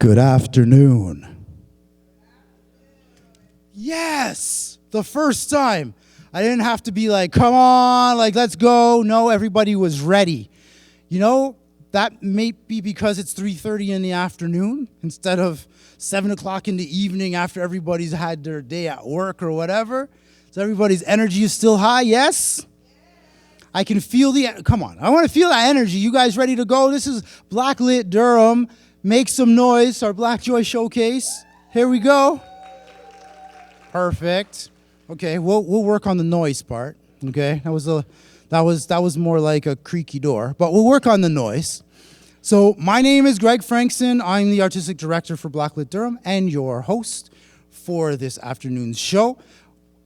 Good afternoon. Yes, the first time. I didn't have to be like, come on, like, let's go. No, everybody was ready. You know, that may be because it's 3:30 in the afternoon instead of 7 o'clock in the evening after everybody's had their day at work or whatever. So everybody's energy is still high, yes? I can feel come on, I want to feel that energy. You guys ready to go? This is BlackLit Durham. Make some noise, our Black Joy Showcase. Here we go. Perfect. Okay, we'll work on the noise part. Okay, that was more like a creaky door, but we'll work on the noise. So my name is Greg Frankson. I'm the artistic director for BlackLit Durham and your host for this afternoon's show.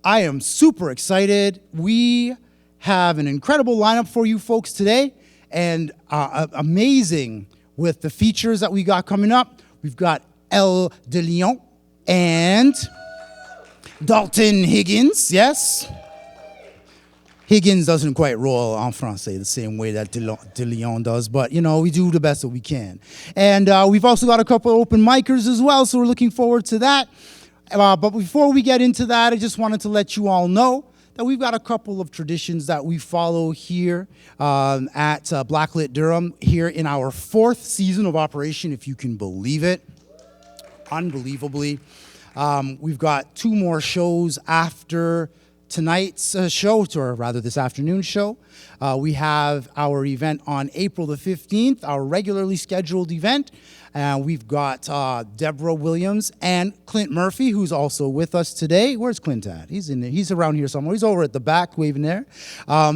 I am super excited. We have an incredible lineup for you folks today, and amazing with the features that we got coming up. We've got El de Leon and Dalton Higgins, yes? Higgins doesn't quite roll en français the same way that de Leon does, but, you know, we do the best that we can. And we've also got a couple of open micers as well, so we're looking forward to that. But before we get into that, I just wanted to let you all know that we've got a couple of traditions that we follow here at BlackLit Durham here in our 4th season of operation, if you can believe it. Unbelievably. We've got 2 more shows after tonight's show, or rather this afternoon's show. We have our event on April the 15th, our regularly scheduled event. We've got Deborah Williams and Clint Murphy, who's also with us today. Where's Clint at? He's around here somewhere. He's over at the back waving there.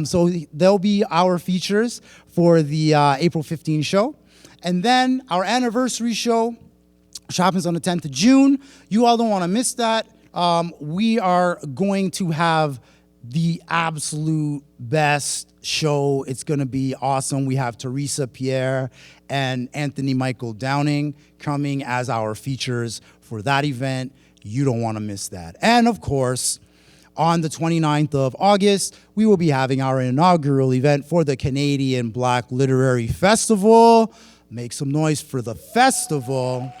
So they'll be our features for the April 15 show. And then our anniversary show, which happens on the 10th of June. You all don't want to miss that. We are going to have the absolute best show. It's going to be awesome. We have Teresa Pierre and Anthony Michael Downing coming as our features for that event. You don't want to miss that. And of course, on the 29th of August, we will be having our inaugural event for the Canadian Black Literary Festival. Make some noise for the festival,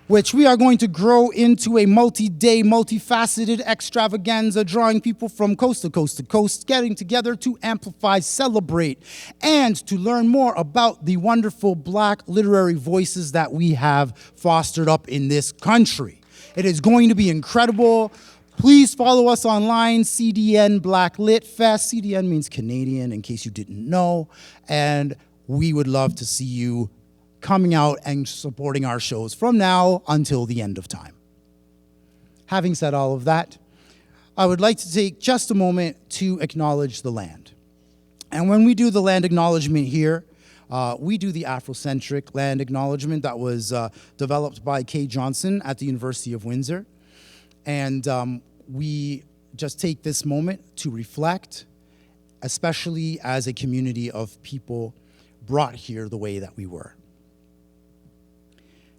which we are going to grow into a multi-day, multifaceted extravaganza, drawing people from coast to coast to coast, getting together to amplify, celebrate, and to learn more about the wonderful Black literary voices that we have fostered up in this country. It is going to be incredible. Please follow us online, CDN BlackLit Fest. CDN means Canadian, in case you didn't know. And we would love to see you coming out and supporting our shows from now until the end of time. Having said all of that, I would like to take just a moment to acknowledge the land. And when we do the land acknowledgement here, we do the Afrocentric land acknowledgement that was developed by Kay Johnson at the University of Windsor. And we just take this moment to reflect, especially as a community of people brought here the way that we were.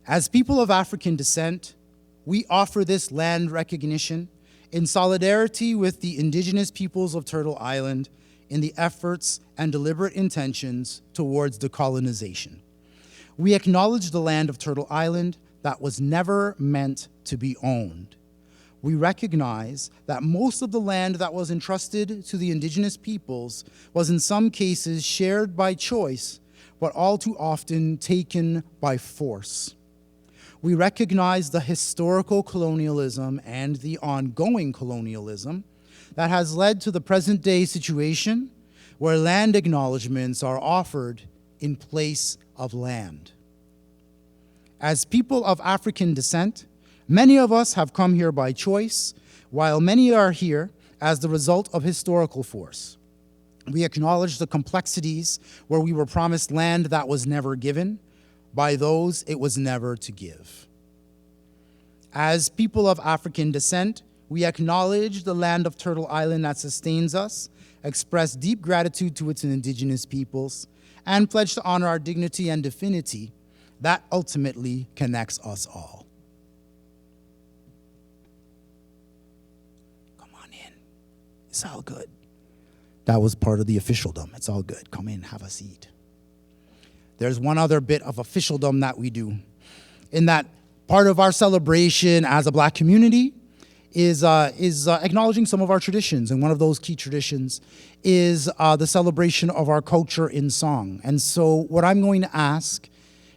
As people of African descent, we offer this land recognition in solidarity with the indigenous peoples of Turtle Island in the efforts and deliberate intentions towards decolonization. We acknowledge the land of Turtle Island that was never meant to be owned. We recognize that most of the land that was entrusted to the indigenous peoples was in some cases shared by choice, but all too often taken by force. We recognize the historical colonialism and the ongoing colonialism that has led to the present day situation where land acknowledgements are offered in place of land. As people of African descent, many of us have come here by choice, while many are here as the result of historical force. We acknowledge the complexities where we were promised land that was never given, by those it was never to give. As people of African descent, we acknowledge the land of Turtle Island that sustains us, express deep gratitude to its indigenous peoples, and pledge to honor our dignity and affinity that ultimately connects us all. Come on in. It's all good. That was part of the officialdom. It's all good. Come in, have a seat. there's one other bit of officialdom that we do. In that part of our celebration as a Black community is acknowledging some of our traditions. And one of those key traditions is the celebration of our culture in song. And so what I'm going to ask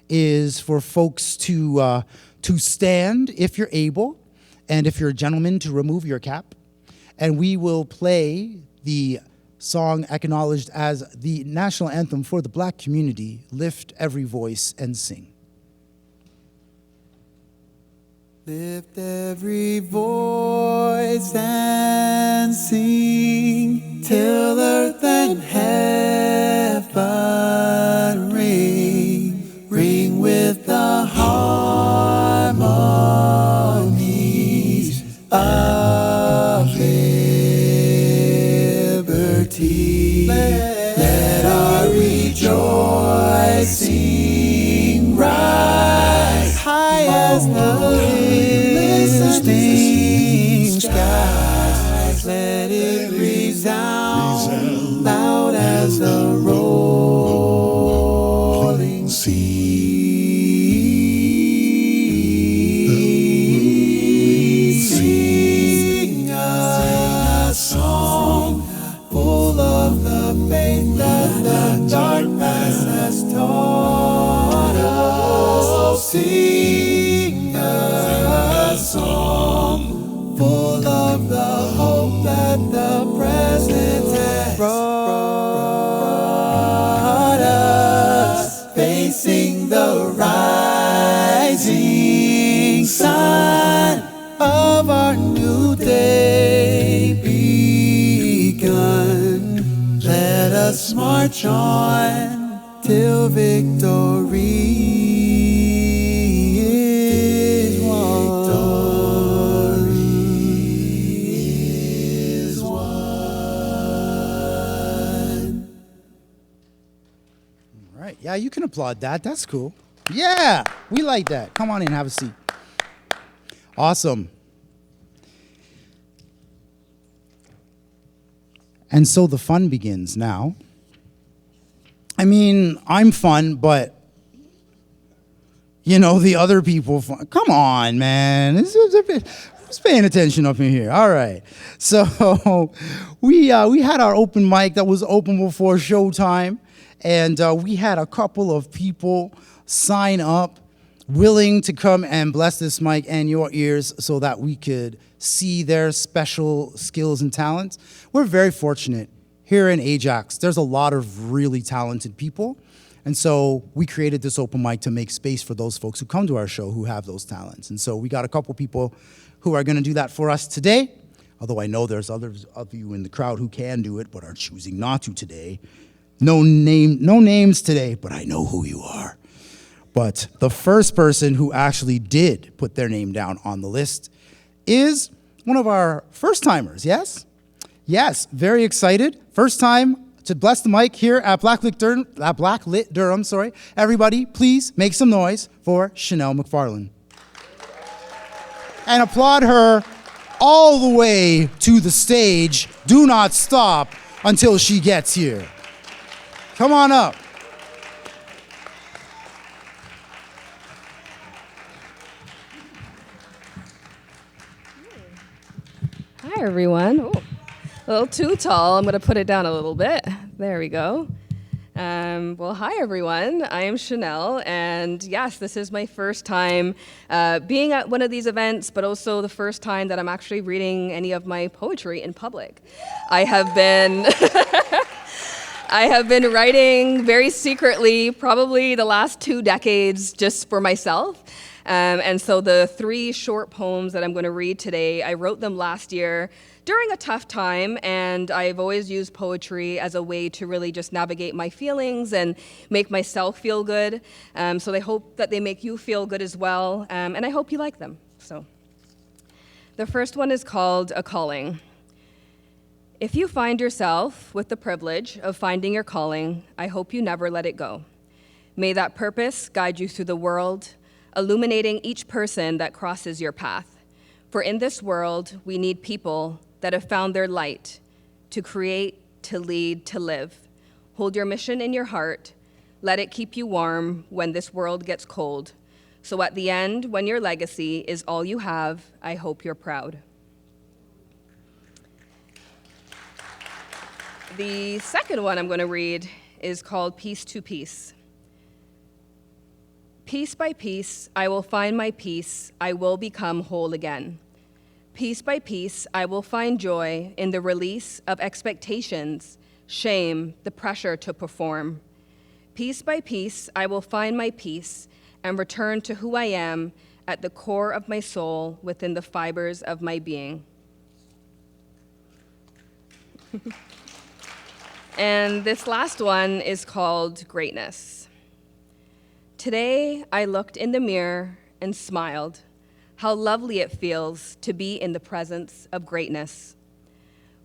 is for folks to stand if you're able, and if you're a gentleman, to remove your cap. And we will play the song acknowledged as the national anthem for the Black community, Lift Every Voice and Sing. Lift every voice and sing till earth and heaven ring, ring with the harmonies of liberty. Let our rejoicing rise high as the listening skies. Let it resound loud as the rolling sea. Sing a song full of the faith that the dark past has taught us. Sing a song full of the hope that the present has brought us, facing the rising sun of our new day begun. Let us march on till victory is won. Yeah, you can applaud that. That's cool. Yeah, we like that. Come on in, have a seat. Awesome. And so the fun begins now. I mean, I'm fun, but you know, the other people fun. Come on, man. Who's paying attention up in here? All right. So we had our open mic that was open before showtime. And we had a couple of people sign up willing to come and bless this mic and your ears so that we could see their special skills and talents. We're very fortunate here in Ajax. There's a lot of really talented people. And so we created this open mic to make space for those folks who come to our show who have those talents. And so we got a couple people who are going to do that for us today, although I know there's others of you in the crowd who can do it but are choosing not to today. No names today, but I know who you are. But the first person who actually did put their name down on the list is one of our first-timers, yes? Yes, very excited. First time to bless the mic here at BlackLit Durham, sorry. Everybody, please make some noise for Chanel McFarland. And applaud her all the way to the stage. Do not stop until she gets here. Come on up. Hi, everyone. Ooh, a little too tall. I'm going to put it down a little bit. There we go. Well, hi, everyone. I am Chanel, and yes, this is my first time being at one of these events, but also the first time that I'm actually reading any of my poetry in public. I have been... I have been writing very secretly, probably the last 2 decades, just for myself. And so the 3 short poems that I'm going to read today, I wrote them last year during a tough time, and I've always used poetry as a way to really just navigate my feelings and make myself feel good. So I hope that they make you feel good as well, and I hope you like them. So the first one is called A Calling. If you find yourself with the privilege of finding your calling, I hope you never let it go. May that purpose guide you through the world, illuminating each person that crosses your path. For in this world, we need people that have found their light to create, to lead, to live. Hold your mission in your heart. Let it keep you warm when this world gets cold. So at the end, when your legacy is all you have, I hope you're proud. The second one I'm going to read is called Piece to Piece. Piece by piece, I will find my peace. I will become whole again. Piece by piece, I will find joy in the release of expectations, shame, the pressure to perform. Piece by piece, I will find my peace and return to who I am at the core of my soul within the fibers of my being. And this last one is called Greatness. Today, I looked in the mirror and smiled. How lovely it feels to be in the presence of greatness.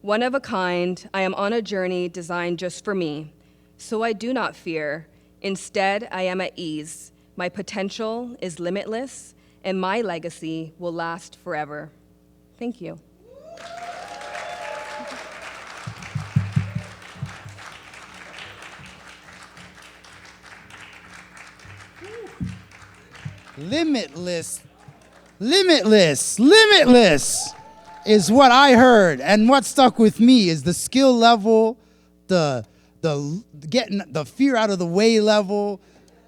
One of a kind, I am on a journey designed just for me, so I do not fear. Instead, I am at ease. My potential is limitless, and my legacy will last forever. Thank you. Limitless, limitless, limitless is what I heard. And what stuck with me is the skill level, the getting the fear out of the way level.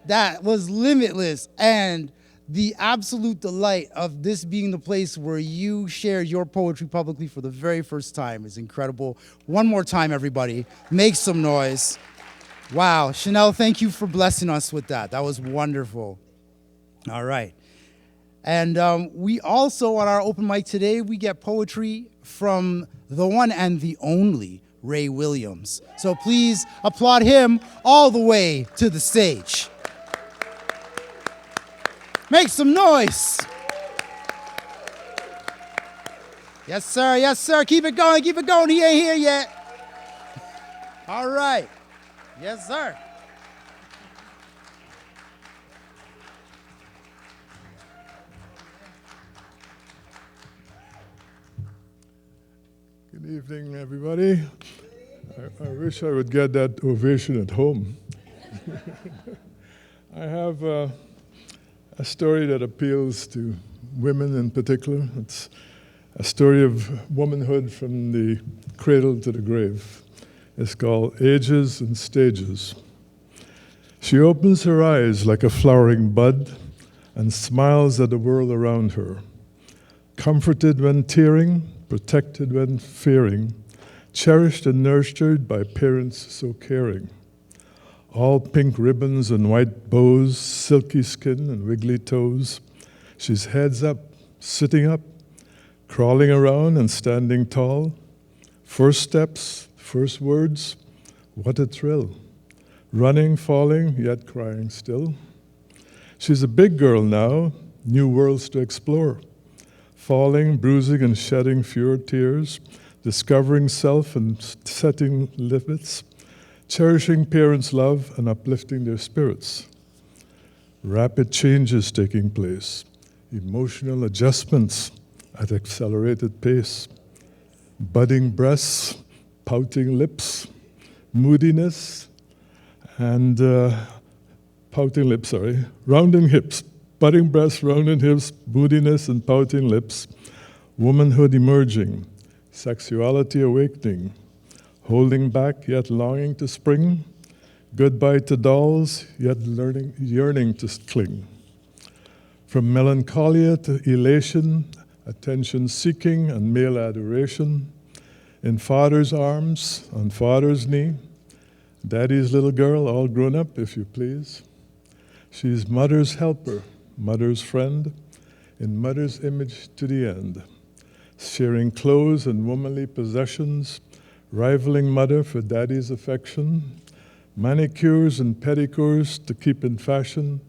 That was limitless. And the absolute delight of this being the place where you share your poetry publicly for the very first time is incredible. One more time, everybody. Make some noise. Wow. Chanel, thank you for blessing us with that. That was wonderful. All right. And we also, on our open mic today, we get poetry from the one and the only Ray Williams. So please applaud him all the way to the stage. Make some noise. Yes, sir. Yes, sir. Keep it going. Keep it going. He ain't here yet. All right. Yes, sir. Good evening, everybody. I wish I would get that ovation at home. I have a story that appeals to women in particular. It's a story of womanhood from the cradle to the grave. It's called Ages and Stages. She opens her eyes like a flowering bud and smiles at the world around her. Comforted when tearing, protected when fearing, cherished and nurtured by parents so caring. All pink ribbons and white bows, silky skin and wiggly toes. She's heads up, sitting up, crawling around and standing tall. First steps, first words, what a thrill. Running, falling, yet crying still. She's a big girl now, new worlds to explore. Falling, bruising, and shedding fewer tears, discovering self and setting limits, cherishing parents' love and uplifting their spirits. Rapid changes taking place, emotional adjustments at accelerated pace, budding breasts, pouting lips, moodiness, and rounding hips, budding breasts, rounding hips, moodiness, and pouting lips, womanhood emerging, sexuality awakening, holding back yet longing to spring, goodbye to dolls yet yearning to cling. From melancholia to elation, attention seeking and male adoration, in father's arms, on father's knee, daddy's little girl, all grown up, if you please. She's mother's helper, mother's friend, in mother's image to the end, sharing clothes and womanly possessions, rivaling mother for daddy's affection, manicures and pedicures to keep in fashion,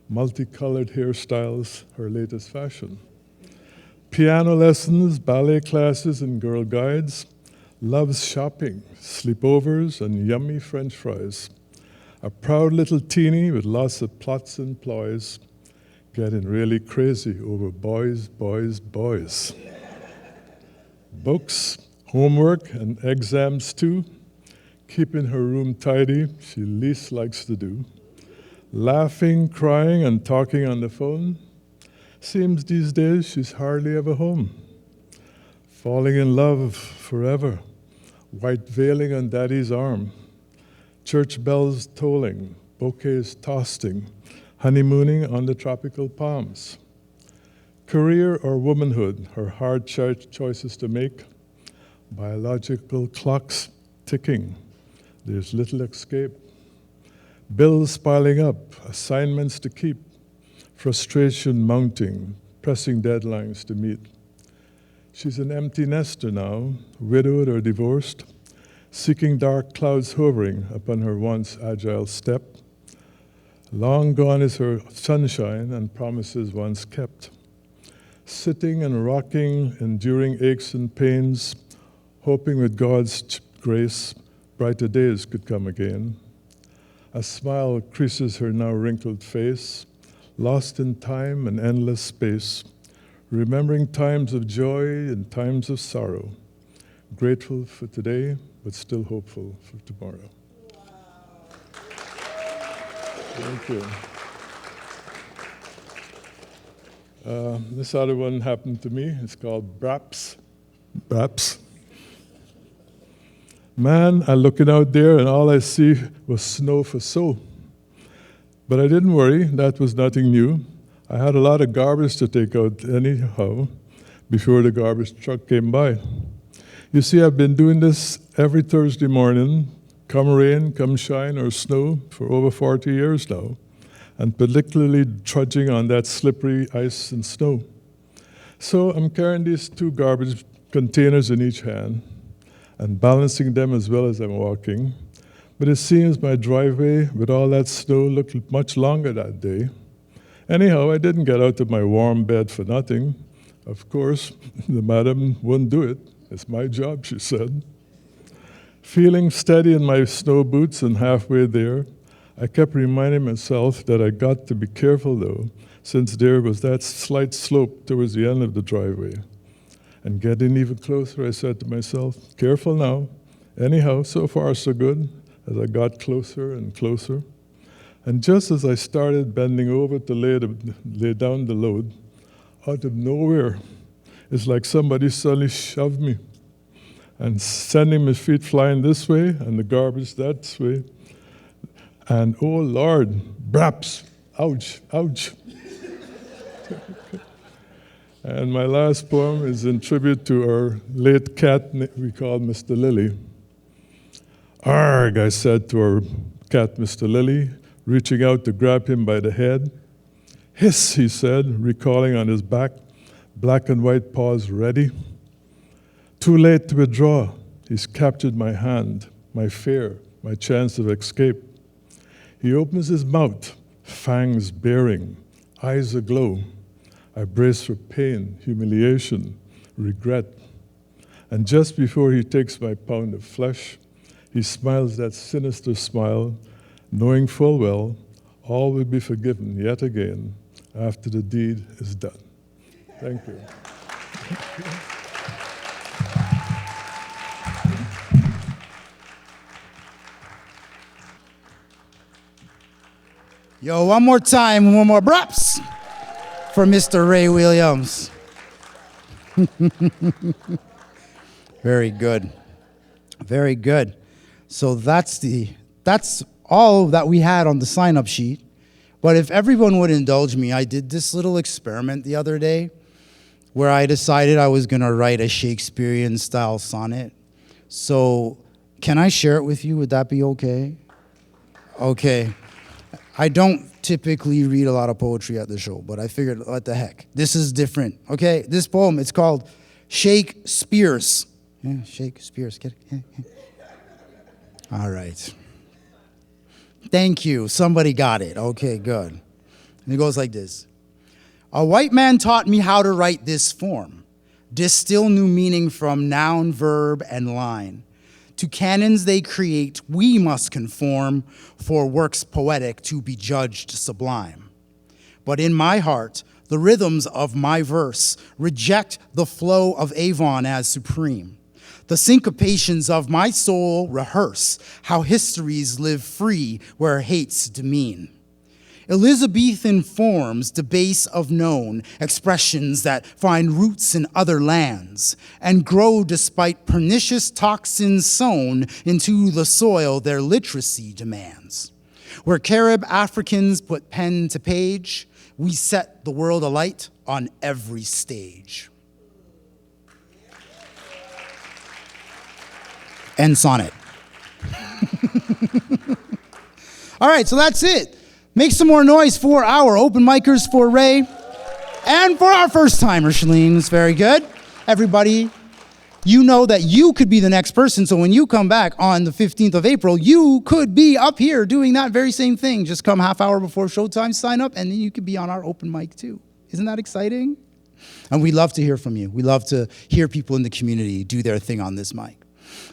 multicolored hairstyles, her latest fashion. Piano lessons, ballet classes, and girl guides, loves shopping, sleepovers, and yummy French fries. A proud little teeny with lots of plots and ploys, getting really crazy over boys, boys, boys. Books, homework, and exams too, keeping her room tidy, she least likes to do. laughing, crying, and talking on the phone. Seems these days she's hardly ever home. Falling in love forever, white veiling on daddy's arm, church bells tolling, bouquets tossing, honeymooning on the tropical palms. Career or womanhood, her hard choices to make, biological clocks ticking, there's little escape. Bills piling up, assignments to keep, frustration mounting, pressing deadlines to meet. She's an empty nester now, widowed or divorced, seeking dark clouds hovering upon her once agile step. Long gone is her sunshine and promises once kept. Sitting and rocking, enduring aches and pains, hoping with God's grace, brighter days could come again. A smile creases her now wrinkled face, lost in time and endless space, remembering times of joy and times of sorrow, grateful for today, but still hopeful for tomorrow. Thank you. This other one happened to me. It's called Braps. Braps. Man, I'm looking out there and all I see was snow for so. But I didn't worry, that was nothing new. I had a lot of garbage to take out anyhow before the garbage truck came by. You see, I've been doing this every Thursday morning, come rain, come shine, or snow, for over 40 years now, and particularly trudging on that slippery ice and snow. So I'm carrying these 2 garbage containers in each hand and balancing them as well as I'm walking. But it seems my driveway with all that snow looked much longer that day. Anyhow, I didn't get out of my warm bed for nothing. Of course, the madam wouldn't do it. It's my job, she said. Feeling steady in my snow boots and halfway there, I kept reminding myself that I got to be careful though, since there was that slight slope towards the end of the driveway. And getting even closer, I said to myself, careful now. Anyhow, so far so good, as I got closer and closer. And just as I started bending over to lay down the load, out of nowhere, it's like somebody suddenly shoved me and sending my feet flying this way and the garbage that way. And oh Lord, braps, ouch, ouch. And my last poem is in tribute to our late cat we called Mr. Lily. Arg, I said to our cat, Mr. Lily, reaching out to grab him by the head. Hiss, he said, recalling on his back, black and white paws ready. Too late to withdraw, he's captured my hand, my fear, my chance of escape. He opens his mouth, fangs baring, eyes aglow. I brace for pain, humiliation, regret. And just before he takes my pound of flesh, he smiles that sinister smile, knowing full well all will be forgiven yet again after the deed is done. Thank you. Yo, one more time, one more braps for Mr. Ray Williams. Very good. Very good. So that's all that we had on the sign-up sheet. But if everyone would indulge me, I did this little experiment the other day where I decided I was going to write a Shakespearean-style sonnet. So can I share it with you? Would that be okay? Okay. I don't typically read a lot of poetry at the show, but I figured, what the heck? This is different, okay? This poem, it's called Shakespeare's. Yeah, Shakespeare's. Get it? Yeah. All right. Thank you. Somebody got it. Okay, good. And it goes like this. A white man taught me how to write this form, distill new meaning from noun, verb, and line. To canons they create, we must conform, for works poetic to be judged sublime. But in my heart, the rhythms of my verse reject the flow of Avon as supreme. The syncopations of my soul rehearse how histories live free where hates demean. Elizabethan forms debase of known expressions that find roots in other lands and grow despite pernicious toxins sown into the soil their literacy demands. Where Carib Africans put pen to page, we set the world alight on every stage. End sonnet. All right, so that's it. Make some more noise for our open micers, for Ray, and for our first timer, Shalene. It's very good. Everybody, you know that you could be the next person, so when you come back on the 15th of April, you could be up here doing that very same thing. Just come half hour before showtime, sign up, and then you could be on our open mic too. Isn't that exciting? And we love to hear from you. We love to hear people in the community do their thing on this mic.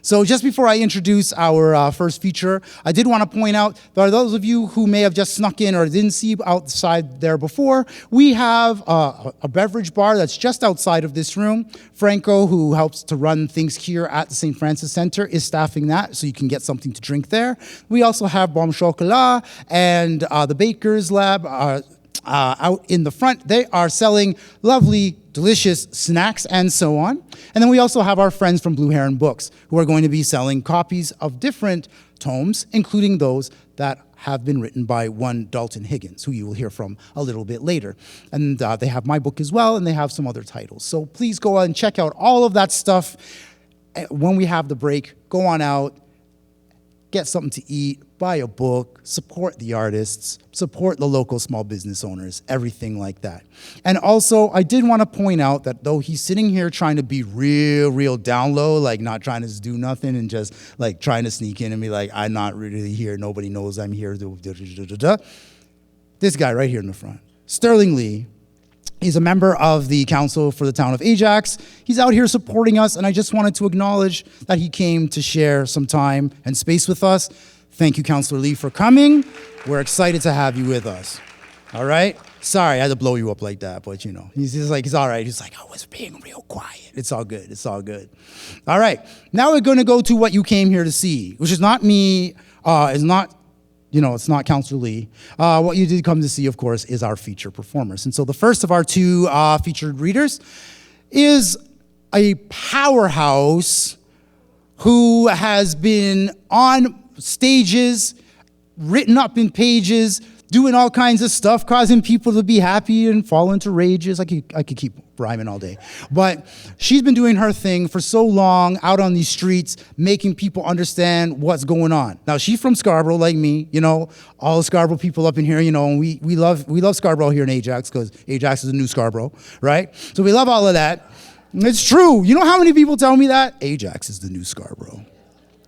So just before I introduce our first feature, I did want to point out that those of you who may have just snuck in or didn't see outside there before, we have a beverage bar that's just outside of this room. Franco, who helps to run things here at the St. Francis Center, is staffing that, so you can get something to drink there. We also have Bon Chocolat and the Baker's Lab out in the front. They are selling lovely, delicious snacks and so on. And then we also have our friends from Blue Heron Books, who are going to be selling copies of different tomes, including those that have been written by one Dalton Higgins, who you will hear from a little bit later. And they have my book as well, and they have some other titles. So please go out and check out all of that stuff. When we have the break, go on out, get something to eat, buy a book, support the artists, support the local small business owners, everything like that. And also, I did want to point out that though he's sitting here trying to be real down low, like not trying to do nothing and just like trying to sneak in and be like, I'm not really here, nobody knows I'm here, this guy right here in the front, Sterling Lee, he's a member of the council for the town of Ajax. He's out here supporting us, and I just wanted to acknowledge that he came to share some time and space with us. Thank you, Councilor Lee, for coming. We're excited to have you with us. All right? Sorry, I had to blow you up like that, but you know, he's like, he's all right. He's like, I was being real quiet. It's all good. It's all good. All right. Now we're going to go to what you came here to see, which is not me, it's not Councilor Lee. What you did come to see, of course, is our feature performers. And so the first of our two featured readers is a powerhouse who has been on stages, written up in pages, doing all kinds of stuff, causing people to be happy and fall into rages. I could keep rhyming all day. But she's been doing her thing for so long out on these streets, making people understand what's going on. Now, she's from Scarborough, like me, you know, all the Scarborough people up in here, you know, and we love Scarborough here in Ajax, because Ajax is the new Scarborough, right? So we love all of that. It's true. You know how many people tell me that? Ajax is the new Scarborough.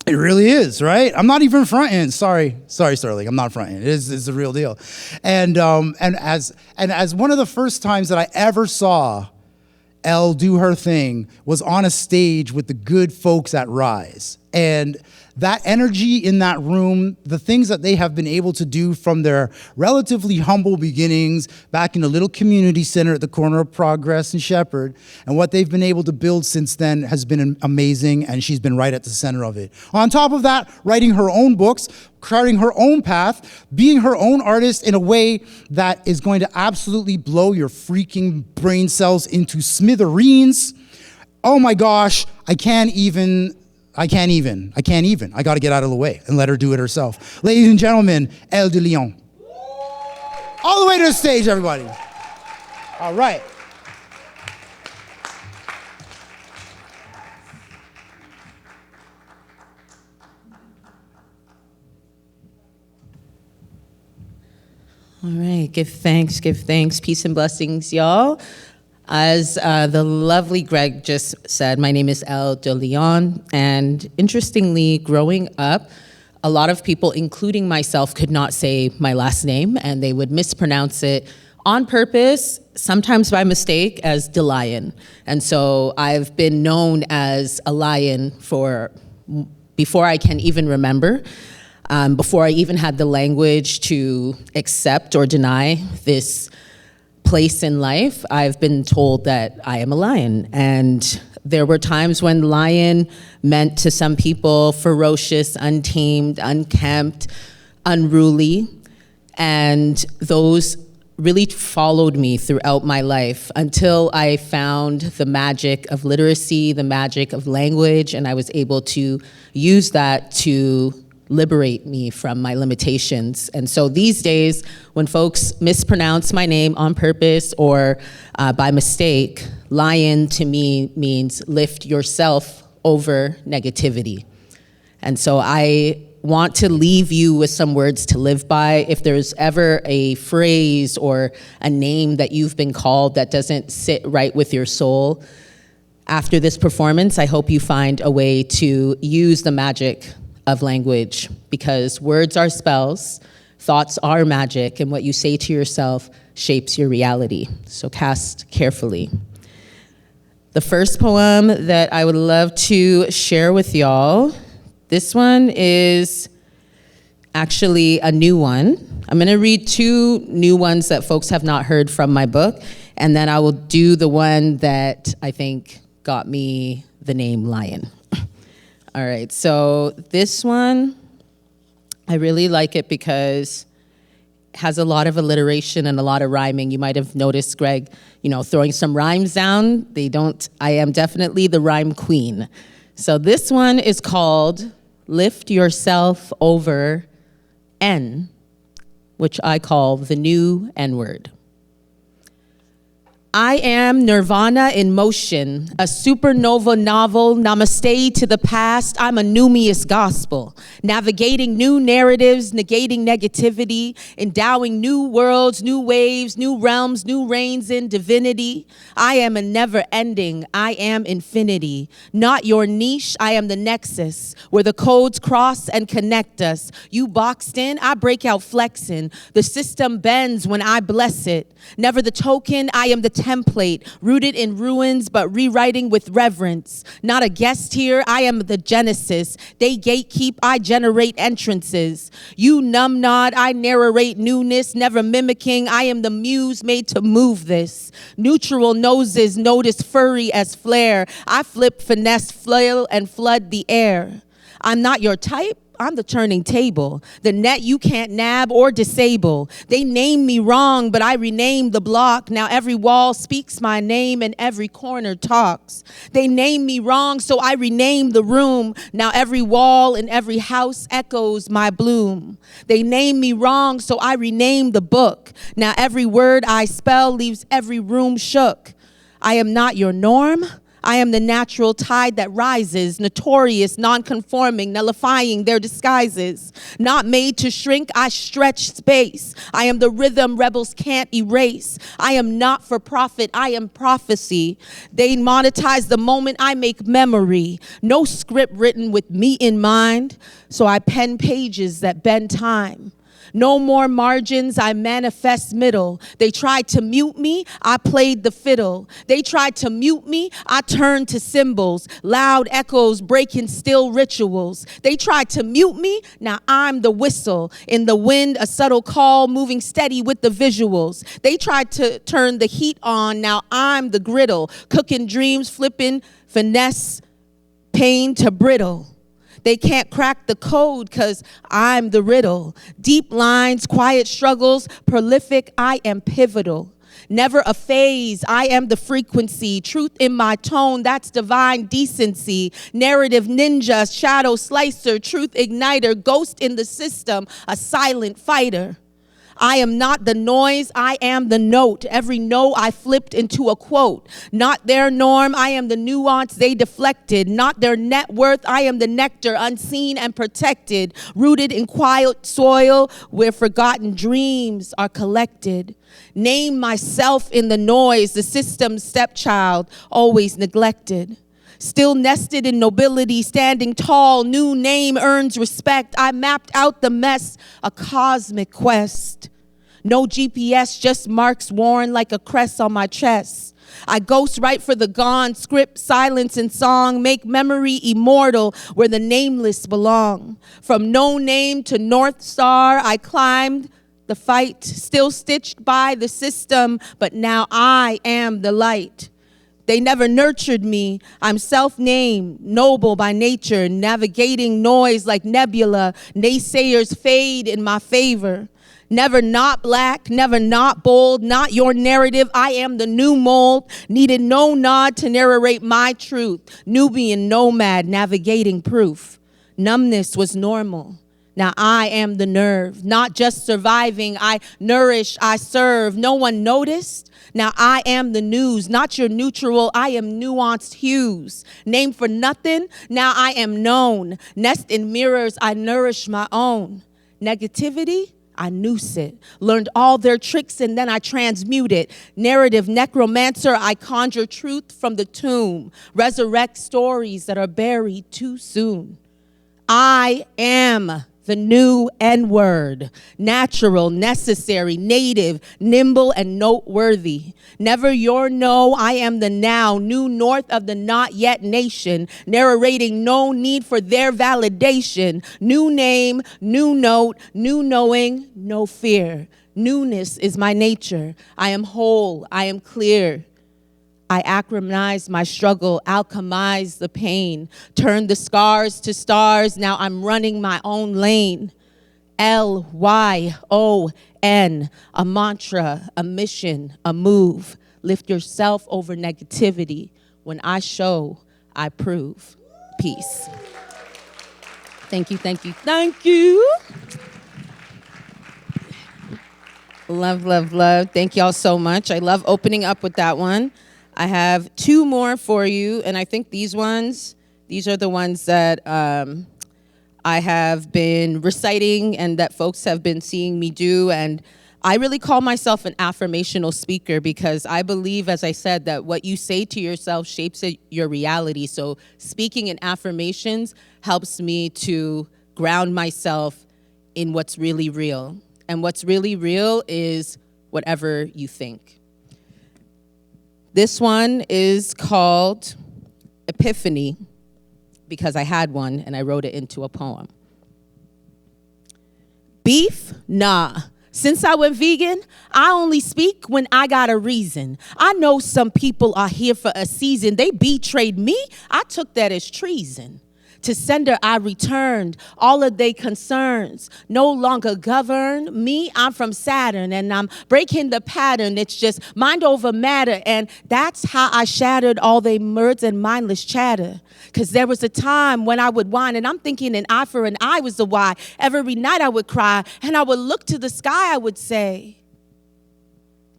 It really is, right? I'm not even fronting. Sorry, Sterling. I'm not fronting. It's the real deal. And as one of the first times that I ever saw Elle do her thing was on a stage with the good folks at Rise. And that energy in that room, the things that they have been able to do from their relatively humble beginnings back in a little community center at the corner of Progress and Shepherd, and what they've been able to build since then has been amazing, and she's been right at the center of it. On top of that, writing her own books, charting her own path, being her own artist in a way that is going to absolutely blow your freaking brain cells into smithereens. Oh my gosh, I can't even. I got to get out of the way and let her do it herself. Ladies and gentlemen, Elle de Lyon. All the way to the stage, everybody. All right. All right, give thanks, peace and blessings, y'all. As the lovely Greg just said, my name is Elle de Lyon, and interestingly, growing up, a lot of people, including myself, could not say my last name, and they would mispronounce it on purpose, sometimes by mistake, as DeLion. And so I've been known as a lion before I can even remember, before I even had the language to accept or deny this place in life. I've been told that I am a lion, and there were times when lion meant to some people ferocious, untamed, unkempt, unruly, And those really followed me throughout my life until I found the magic of literacy, the magic of language, and I was able to use that to liberate me from my limitations. And so these days, when folks mispronounce my name on purpose or by mistake, lion to me means lift yourself over negativity. And so I want to leave you with some words to live by. If there's ever a phrase or a name that you've been called that doesn't sit right with your soul, after this performance, I hope you find a way to use the magic of language, because words are spells, thoughts are magic, and what you say to yourself shapes your reality. So cast carefully. The first poem that I would love to share with y'all, this one is actually a new one. I'm gonna read two new ones that folks have not heard from my book, and then I will do the one that I think got me the name Lion. All right, so this one, I really like it because it has a lot of alliteration and a lot of rhyming. You might have noticed Greg, throwing some rhymes down. I am definitely the rhyme queen. So this one is called Lift Yourself Over N, which I call the new N-word. I am nirvana in motion, a supernova novel, namaste to the past. I'm a numinous gospel, navigating new narratives, negating negativity, endowing new worlds, new waves, new realms, new reigns in divinity. I am a never ending, I am infinity. Not your niche, I am the nexus, where the codes cross and connect us. You boxed in, I break out flexing. The system bends when I bless it. Never the token, I am the template, rooted in ruins, but rewriting with reverence. Not a guest here, I am the genesis. They gatekeep, I generate entrances. You numbnod, I narrate newness, never mimicking. I am the muse made to move this. Neutral noses notice furry as flare. I flip, finesse, flail, and flood the air. I'm not your type. I'm the turning table, the net you can't nab or disable. They named me wrong, but I renamed the block. Now every wall speaks my name and every corner talks. They named me wrong, so I renamed the room. Now every wall and every house echoes my bloom. They named me wrong, so I renamed the book. Now every word I spell leaves every room shook. I am not your norm. I am the natural tide that rises, notorious, non-conforming, nullifying their disguises. Not made to shrink, I stretch space. I am the rhythm rebels can't erase. I am not for profit, I am prophecy. They monetize the moment I make memory. No script written with me in mind, so I pen pages that bend time. No more margins, I manifest middle. They tried to mute me, I played the fiddle. They tried to mute me, I turned to cymbals. Loud echoes breaking still rituals. They tried to mute me, now I'm the whistle. In the wind, a subtle call, moving steady with the visuals. They tried to turn the heat on, now I'm the griddle. Cooking dreams, flipping finesse, pain to brittle. They can't crack the code because I'm the riddle. Deep lines, quiet struggles, prolific, I am pivotal. Never a phase, I am the frequency. Truth in my tone, that's divine decency. Narrative ninja, shadow slicer, truth igniter, ghost in the system, a silent fighter. I am not the noise, I am the note. Every no I flipped into a quote. Not their norm, I am the nuance they deflected. Not their net worth, I am the nectar, unseen and protected. Rooted in quiet soil where forgotten dreams are collected. Name myself in the noise, the system's stepchild, always neglected. Still nested in nobility, standing tall, new name earns respect. I mapped out the mess, a cosmic quest. No GPS, just marks worn like a crest on my chest. I ghost write for the gone, script, silence, and song, make memory immortal where the nameless belong. From no name to North Star, I climbed the fight, still stitched by the system, but now I am the light. They never nurtured me. I'm self-named, noble by nature, navigating noise like nebula. Naysayers fade in my favor. Never not black, never not bold, not your narrative. I am the new mold. Needed no nod to narrate my truth. Nubian nomad navigating proof. Numbness was normal. Now I am the nerve, not just surviving. I nourish, I serve. No one noticed. Now I am the news, not your neutral. I am nuanced hues. Named for nothing, now I am known. Nest in mirrors, I nourish my own. Negativity, I noose it. Learned all their tricks and then I transmute it. Narrative necromancer, I conjure truth from the tomb. Resurrect stories that are buried too soon. I am the new N-word, natural, necessary, native, nimble, and noteworthy. Never your no, I am the now, new north of the not yet nation, narrating no need for their validation. New name, new note, new knowing, no fear. Newness is my nature. I am whole, I am clear. I acromatize my struggle, alchemize the pain, turn the scars to stars. Now I'm running my own lane. LYON, a mantra, a mission, a move. Lift yourself over negativity. When I show, I prove. Peace. Thank you, thank you, thank you. Love, love, love. Thank y'all so much. I love opening up with that one. I have two more for you, and I think these are the ones that I have been reciting and that folks have been seeing me do, and I really call myself an affirmational speaker because I believe, as I said, that what you say to yourself shapes your reality. So speaking in affirmations helps me to ground myself in what's really real, and what's really real is whatever you think. This one is called Epiphany because I had one and I wrote it into a poem. Beef? Nah. Since I went vegan, I only speak when I got a reason. I know some people are here for a season. They betrayed me. I took that as treason. To sender I returned, all of their concerns no longer govern me. I'm from Saturn and I'm breaking the pattern. It's just mind over matter, and that's how I shattered all they words and mindless chatter. Cause there was a time when I would whine, and I'm thinking an eye for an eye was the why. Every night I would cry and I would look to the sky, I would say,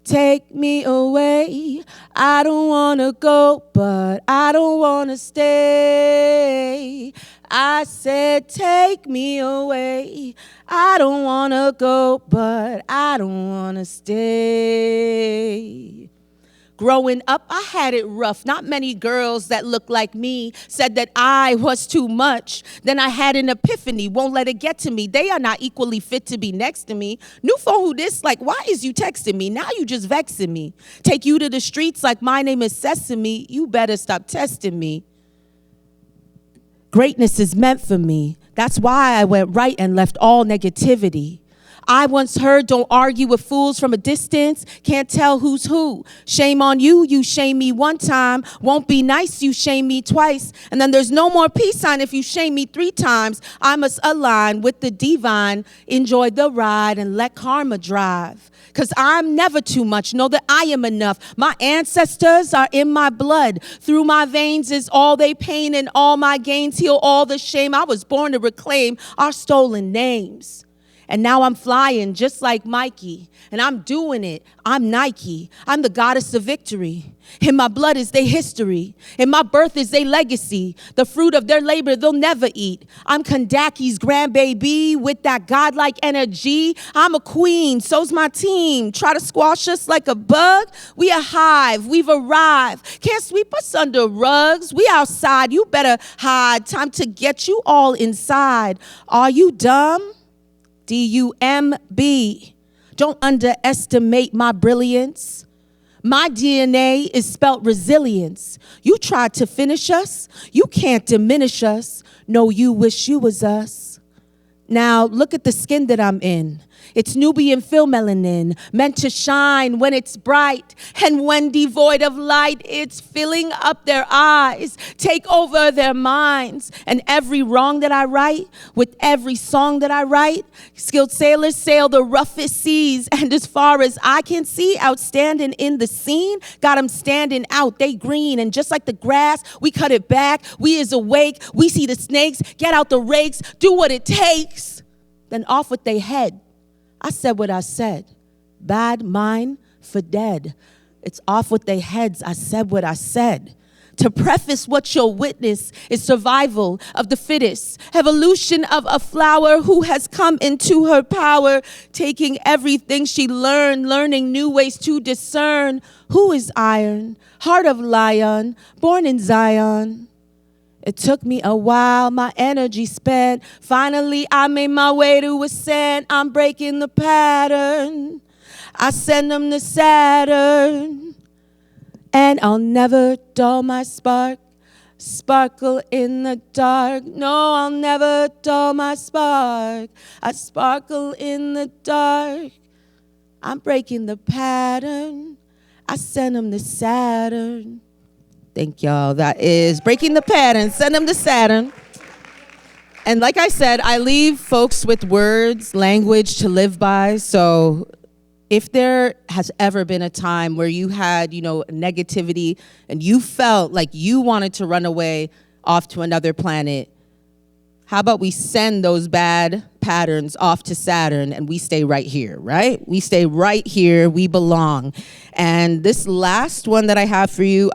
take me away. I don't want to go, but I don't want to stay. I said, take me away. I don't want to go, but I don't want to stay. Growing up, I had it rough. Not many girls that looked like me said that I was too much. Then I had an epiphany, won't let it get to me. They are not equally fit to be next to me. New phone who this, like, why is you texting me? Now you just vexing me. Take you to the streets like my name is Sesame. You better stop testing me. Greatness is meant for me. That's why I went right and left all negativity. I once heard, don't argue with fools from a distance. Can't tell who's who. Shame on you, you shame me one time. Won't be nice, you shame me twice. And then there's no more peace sign if you shame me 3 times. I must align with the divine. Enjoy the ride and let karma drive. Cause I'm never too much. Know that I am enough. My ancestors are in my blood. Through my veins is all they pain, and all my gains heal all the shame. I was born to reclaim our stolen names. And now I'm flying just like Mikey, and I'm doing it. I'm Nike. I'm the goddess of victory. In my blood is their history. In my birth is their legacy. The fruit of their labor they'll never eat. I'm Kandaki's grandbaby with that godlike energy. I'm a queen, so's my team. Try to squash us like a bug. We a hive, we've arrived. Can't sweep us under rugs. We outside, you better hide. Time to get you all inside. Are you dumb? D-U-M-B. Don't underestimate my brilliance. My DNA is spelt resilience. You tried to finish us. You can't diminish us. No, you wish you was us. Now, look at the skin that I'm in. It's Nubian pheomelanin, meant to shine when it's bright. And when devoid of light, it's filling up their eyes, take over their minds. And every wrong that I right, with every song that I write, skilled sailors sail the roughest seas. And as far as I can see, outstanding in the scene, got them standing out, they green. And just like the grass, we cut it back, we is awake, we see the snakes, get out the rakes, do what it takes. Then off with they head. I said what I said. Bad mind for dead. It's off with their heads. I said what I said. To preface what you'll witness is survival of the fittest, evolution of a flower who has come into her power, taking everything she learned, learning new ways to discern who is iron, heart of lion, born in Zion. It took me a while, my energy spent. Finally, I made my way to ascend. I'm breaking the pattern. I send them to Saturn. And I'll never dull my spark, sparkle in the dark. No, I'll never dull my spark. I sparkle in the dark. I'm breaking the pattern. I send them to Saturn. Thank y'all. That is Breaking the Pattern. Send them to Saturn. And like I said, I leave folks with words, language to live by. So if there has ever been a time where you had, negativity and you felt like you wanted to run away off to another planet, how about we send those bad patterns off to Saturn and we stay right here, right? We stay right here. We belong. And this last one that I have for you,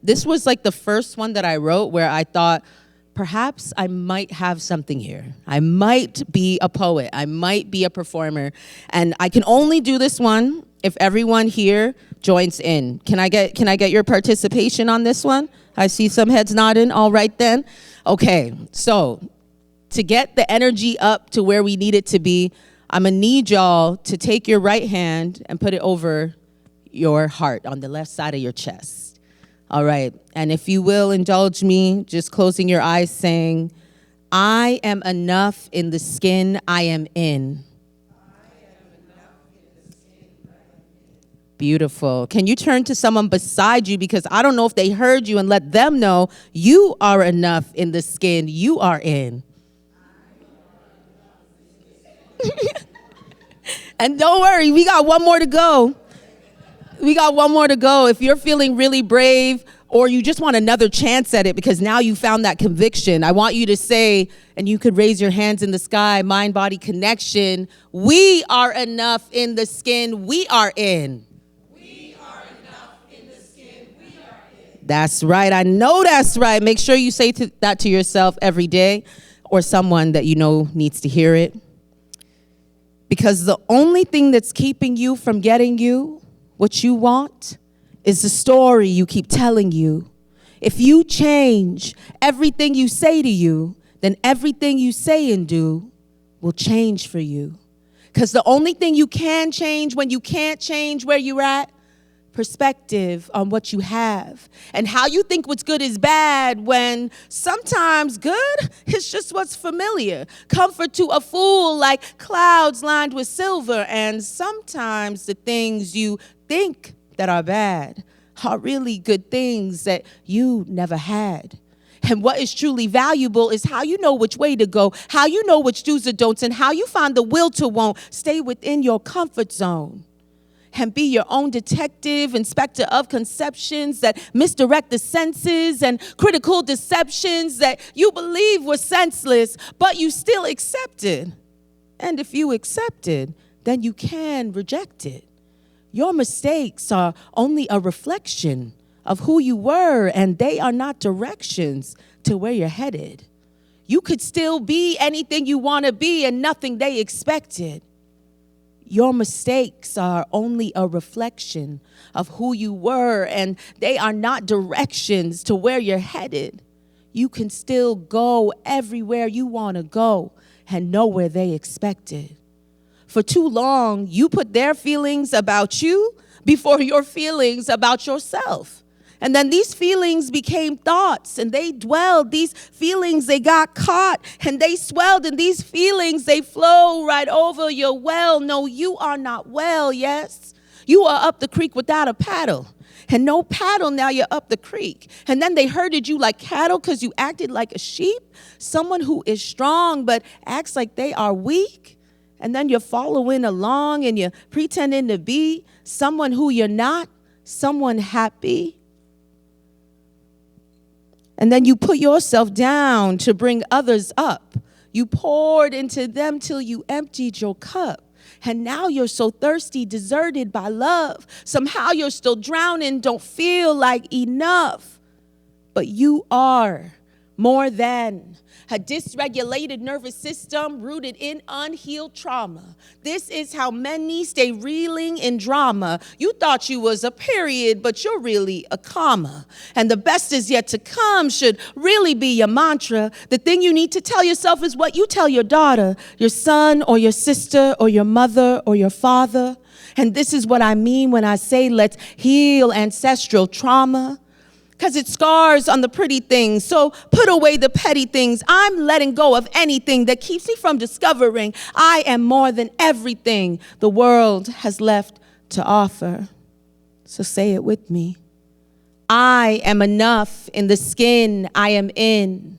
this was like the first one that I wrote where I thought, perhaps I might have something here. I might be a poet. I might be a performer. And I can only do this one if everyone here joins in. Can I get your participation on this one? I see some heads nodding. All right then. Okay, so to get the energy up to where we need it to be, I'm gonna need y'all to take your right hand and put it over your heart on the left side of your chest. All right, and if you will indulge me, just closing your eyes saying, I am enough in the skin I am in. Beautiful. Can you turn to someone beside you, because I don't know if they heard you, and let them know you are enough in the skin you are in. And don't worry, we got one more to go. If you're feeling really brave or you just want another chance at it because now you found that conviction, I want you to say, and you could raise your hands in the sky, mind-body connection, we are enough in the skin we are in. We are enough in the skin we are in. That's right. I know that's right. Make sure you say that to yourself every day, or someone that you know needs to hear it. Because the only thing that's keeping you from getting what you want is the story you keep telling you. If you change everything you say to you, then everything you say and do will change for you. Because the only thing you can change when you can't change where you're at, perspective on what you have and how you think what's good is bad, when sometimes good is just what's familiar. Comfort to a fool like clouds lined with silver, and sometimes the things you think that are bad are really good things that you never had. And what is truly valuable is how you know which way to go, how you know which do's or don'ts, and how you find the will to won't stay within your comfort zone. And be your own detective, inspector of conceptions that misdirect the senses, and critical deceptions that you believe were senseless, but you still accepted. And if you accepted, then you can reject it. Your mistakes are only a reflection of who you were, and they are not directions to where you're headed. You could still be anything you want to be and nothing they expected. Your mistakes are only a reflection of who you were, and they are not directions to where you're headed. You can still go everywhere you want to go and nowhere they expected. For too long, you put their feelings about you before your feelings about yourself. And then these feelings became thoughts, and they dwelled. These feelings, they got caught, and they swelled. And these feelings, they flow right over your well. No, you are not well, yes? You are up the creek without a paddle. And no paddle, now you're up the creek. And then they herded you like cattle because you acted like a sheep. Someone who is strong but acts like they are weak. And then you're following along and you're pretending to be someone who you're not, someone happy. And then you put yourself down to bring others up. You poured into them till you emptied your cup. And now you're so thirsty, deserted by love. Somehow you're still drowning, don't feel like enough. But you are more than a dysregulated nervous system rooted in unhealed trauma. This is how many stay reeling in drama. You thought you was a period, but you're really a comma. And the best is yet to come should really be your mantra. The thing you need to tell yourself is what you tell your daughter, your son or your sister or your mother or your father. And this is what I mean when I say let's heal ancestral trauma. Because it scars on the pretty things. So put away the petty things. I'm letting go of anything that keeps me from discovering I am more than everything the world has left to offer. So say it with me. I am enough in the skin I am in.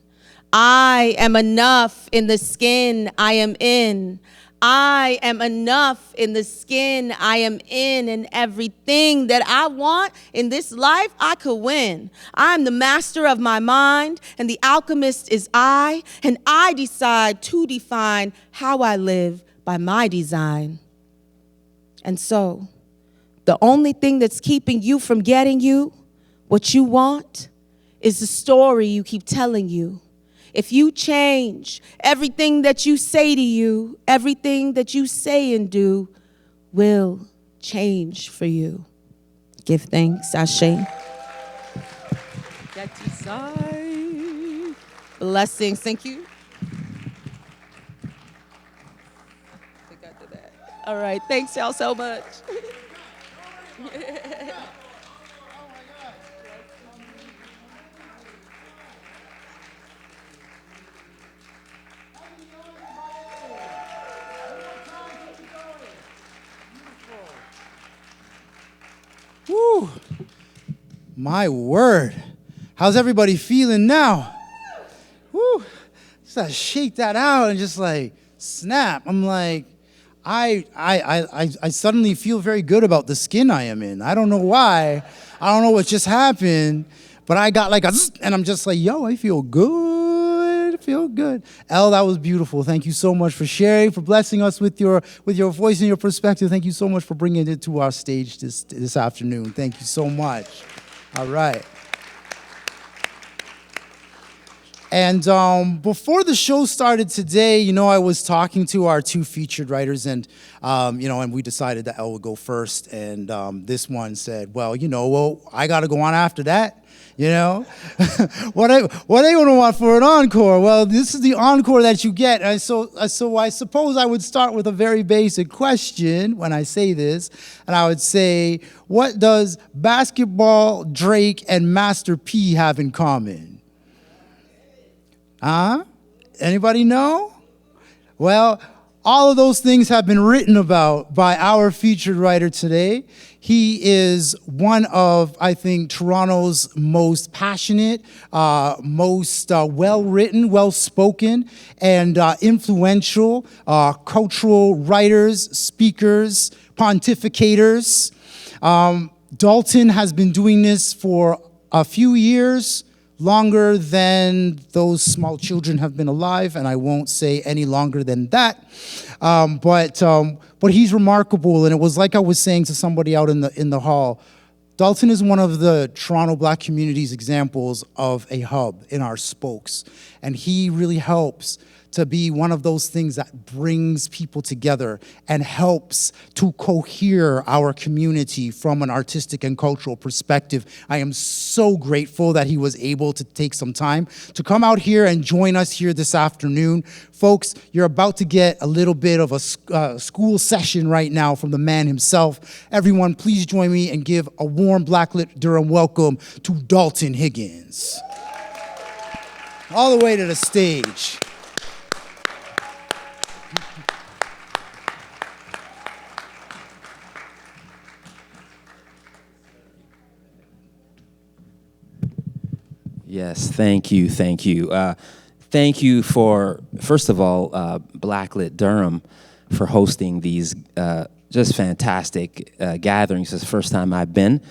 I am enough in the skin I am in. I am enough in the skin I am in, and everything that I want in this life, I could win. I'm the master of my mind, and the alchemist is I, and I decide to define how I live by my design. And so, the only thing that's keeping you from getting you what you want is the story you keep telling you. If you change everything that you say to you, everything that you say and do will change for you. Give thanks, Ashe. Blessings, thank you. All right, thanks y'all so much. Woo! My word. How's everybody feeling now? Woo! Just gotta shake that out and just like snap. I'm like, I suddenly feel very good about the skin I am in. I don't know why. I don't know what just happened, but I got like a zzz, and I'm just like, yo, I feel good. I feel good. Elle, that was beautiful. Thank you so much for sharing, for blessing us with your voice and your perspective. Thank you so much for bringing it to our stage this afternoon. Thank you so much. All right. And before the show started today, I was talking to our two featured writers, and and we decided that Elle would go first. And this one said, "Well, I got to go on after that. what I want to want for an encore? Well, this is the encore that you get. And so I suppose I would start with a very basic question when I say this, and I would say, what does Basketball, Drake, and Master P have in common?" Anybody know? Well, all of those things have been written about by our featured writer today. He is one of, I think, Toronto's most passionate, most well-written, well-spoken, and influential cultural writers, speakers, pontificators. Dalton has been doing this for a few years, longer than those small children have been alive, and I won't say any longer than that. But he's remarkable, and it was like I was saying to somebody out in the hall. Dalton is one of the Toronto Black community's examples of a hub in our spokes, and he really helps to be one of those things that brings people together and helps to cohere our community from an artistic and cultural perspective. I am so grateful that he was able to take some time to come out here and join us here this afternoon. Folks, you're about to get a little bit of a school session right now from the man himself. Everyone, please join me and give a warm BlackLit Durham welcome to Dalton Higgins. All the way to the stage. Yes, thank you, thank you. Thank you for, first of all, BlackLit Durham for hosting these just fantastic gatherings. It's the first time I've been.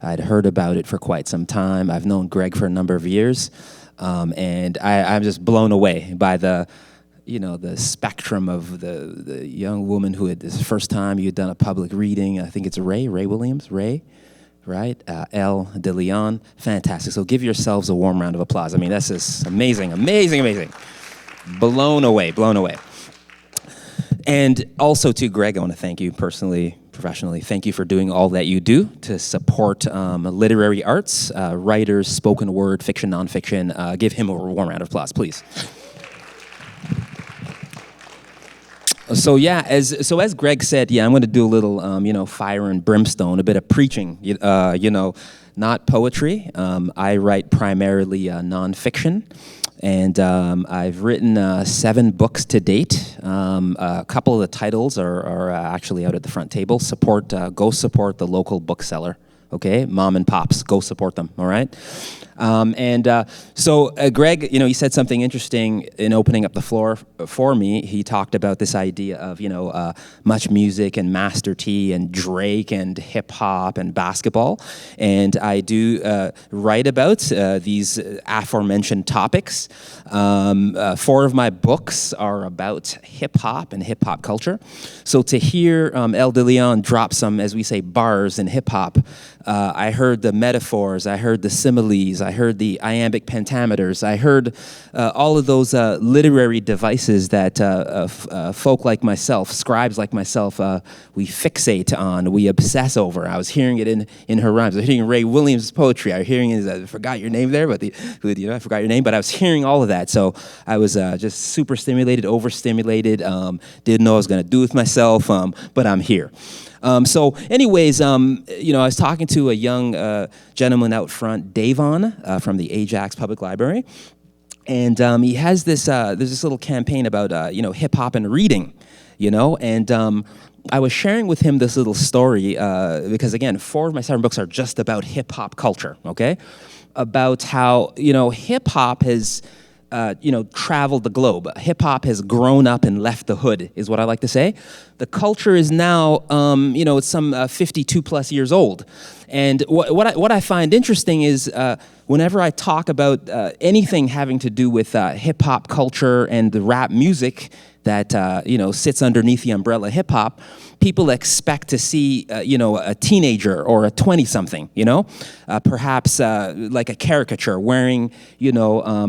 I'd heard about it for quite some time. I've known Greg for a number of years. And I'm just blown away by the spectrum of the young woman who had this first time you had done a public reading. I think it's Ray Williams, right? El De Leon, fantastic. So give yourselves a warm round of applause. I mean, that's just amazing, amazing, amazing. Blown away, blown away. And also to Greg, I want to thank you personally, professionally. Thank you for doing all that you do to support literary arts, writers, spoken word, fiction, nonfiction. Give him a warm round of applause, please. So yeah, as Greg said, yeah, I'm going to do a little, fire and brimstone, a bit of preaching, not poetry. I write primarily nonfiction. And I've written 7 books to date. A couple of the titles are actually out at the front table. Go support the local bookseller. Okay, mom and pops, go support them. All right. So Greg, he said something interesting in opening up the floor for me. He talked about this idea of Much Music and Master T and Drake and hip hop and basketball, and I do write about these aforementioned topics. 4 of my books are about hip hop and hip hop culture. So to hear El De Leon drop some, as we say, bars in hip hop. I heard the metaphors, I heard the similes, I heard the iambic pentameters, I heard all of those literary devices that folk like myself, scribes like myself, we fixate on, we obsess over. I was hearing it in her rhymes. I was hearing Ray Williams' poetry. I was hearing I forgot your name there, but I forgot your name, but I was hearing all of that. So I was just super stimulated, overstimulated, didn't know what I was going to do with myself, but I'm here. So anyways, I was talking to a young gentleman out front, Davon, from the Ajax Public Library. And he has there's this little campaign about, hip hop and reading, and I was sharing with him this little story because, again, 4 of my 7 books are just about hip hop culture, okay? About how, hip hop has traveled the globe. Hip hop has grown up and left the hood, is what I like to say. The culture is now, it's some 52 plus years old. And what I find interesting is whenever I talk about anything having to do with hip hop culture and the rap music that sits underneath the umbrella hip hop, people expect to see a teenager or a 20-something, perhaps like a caricature wearing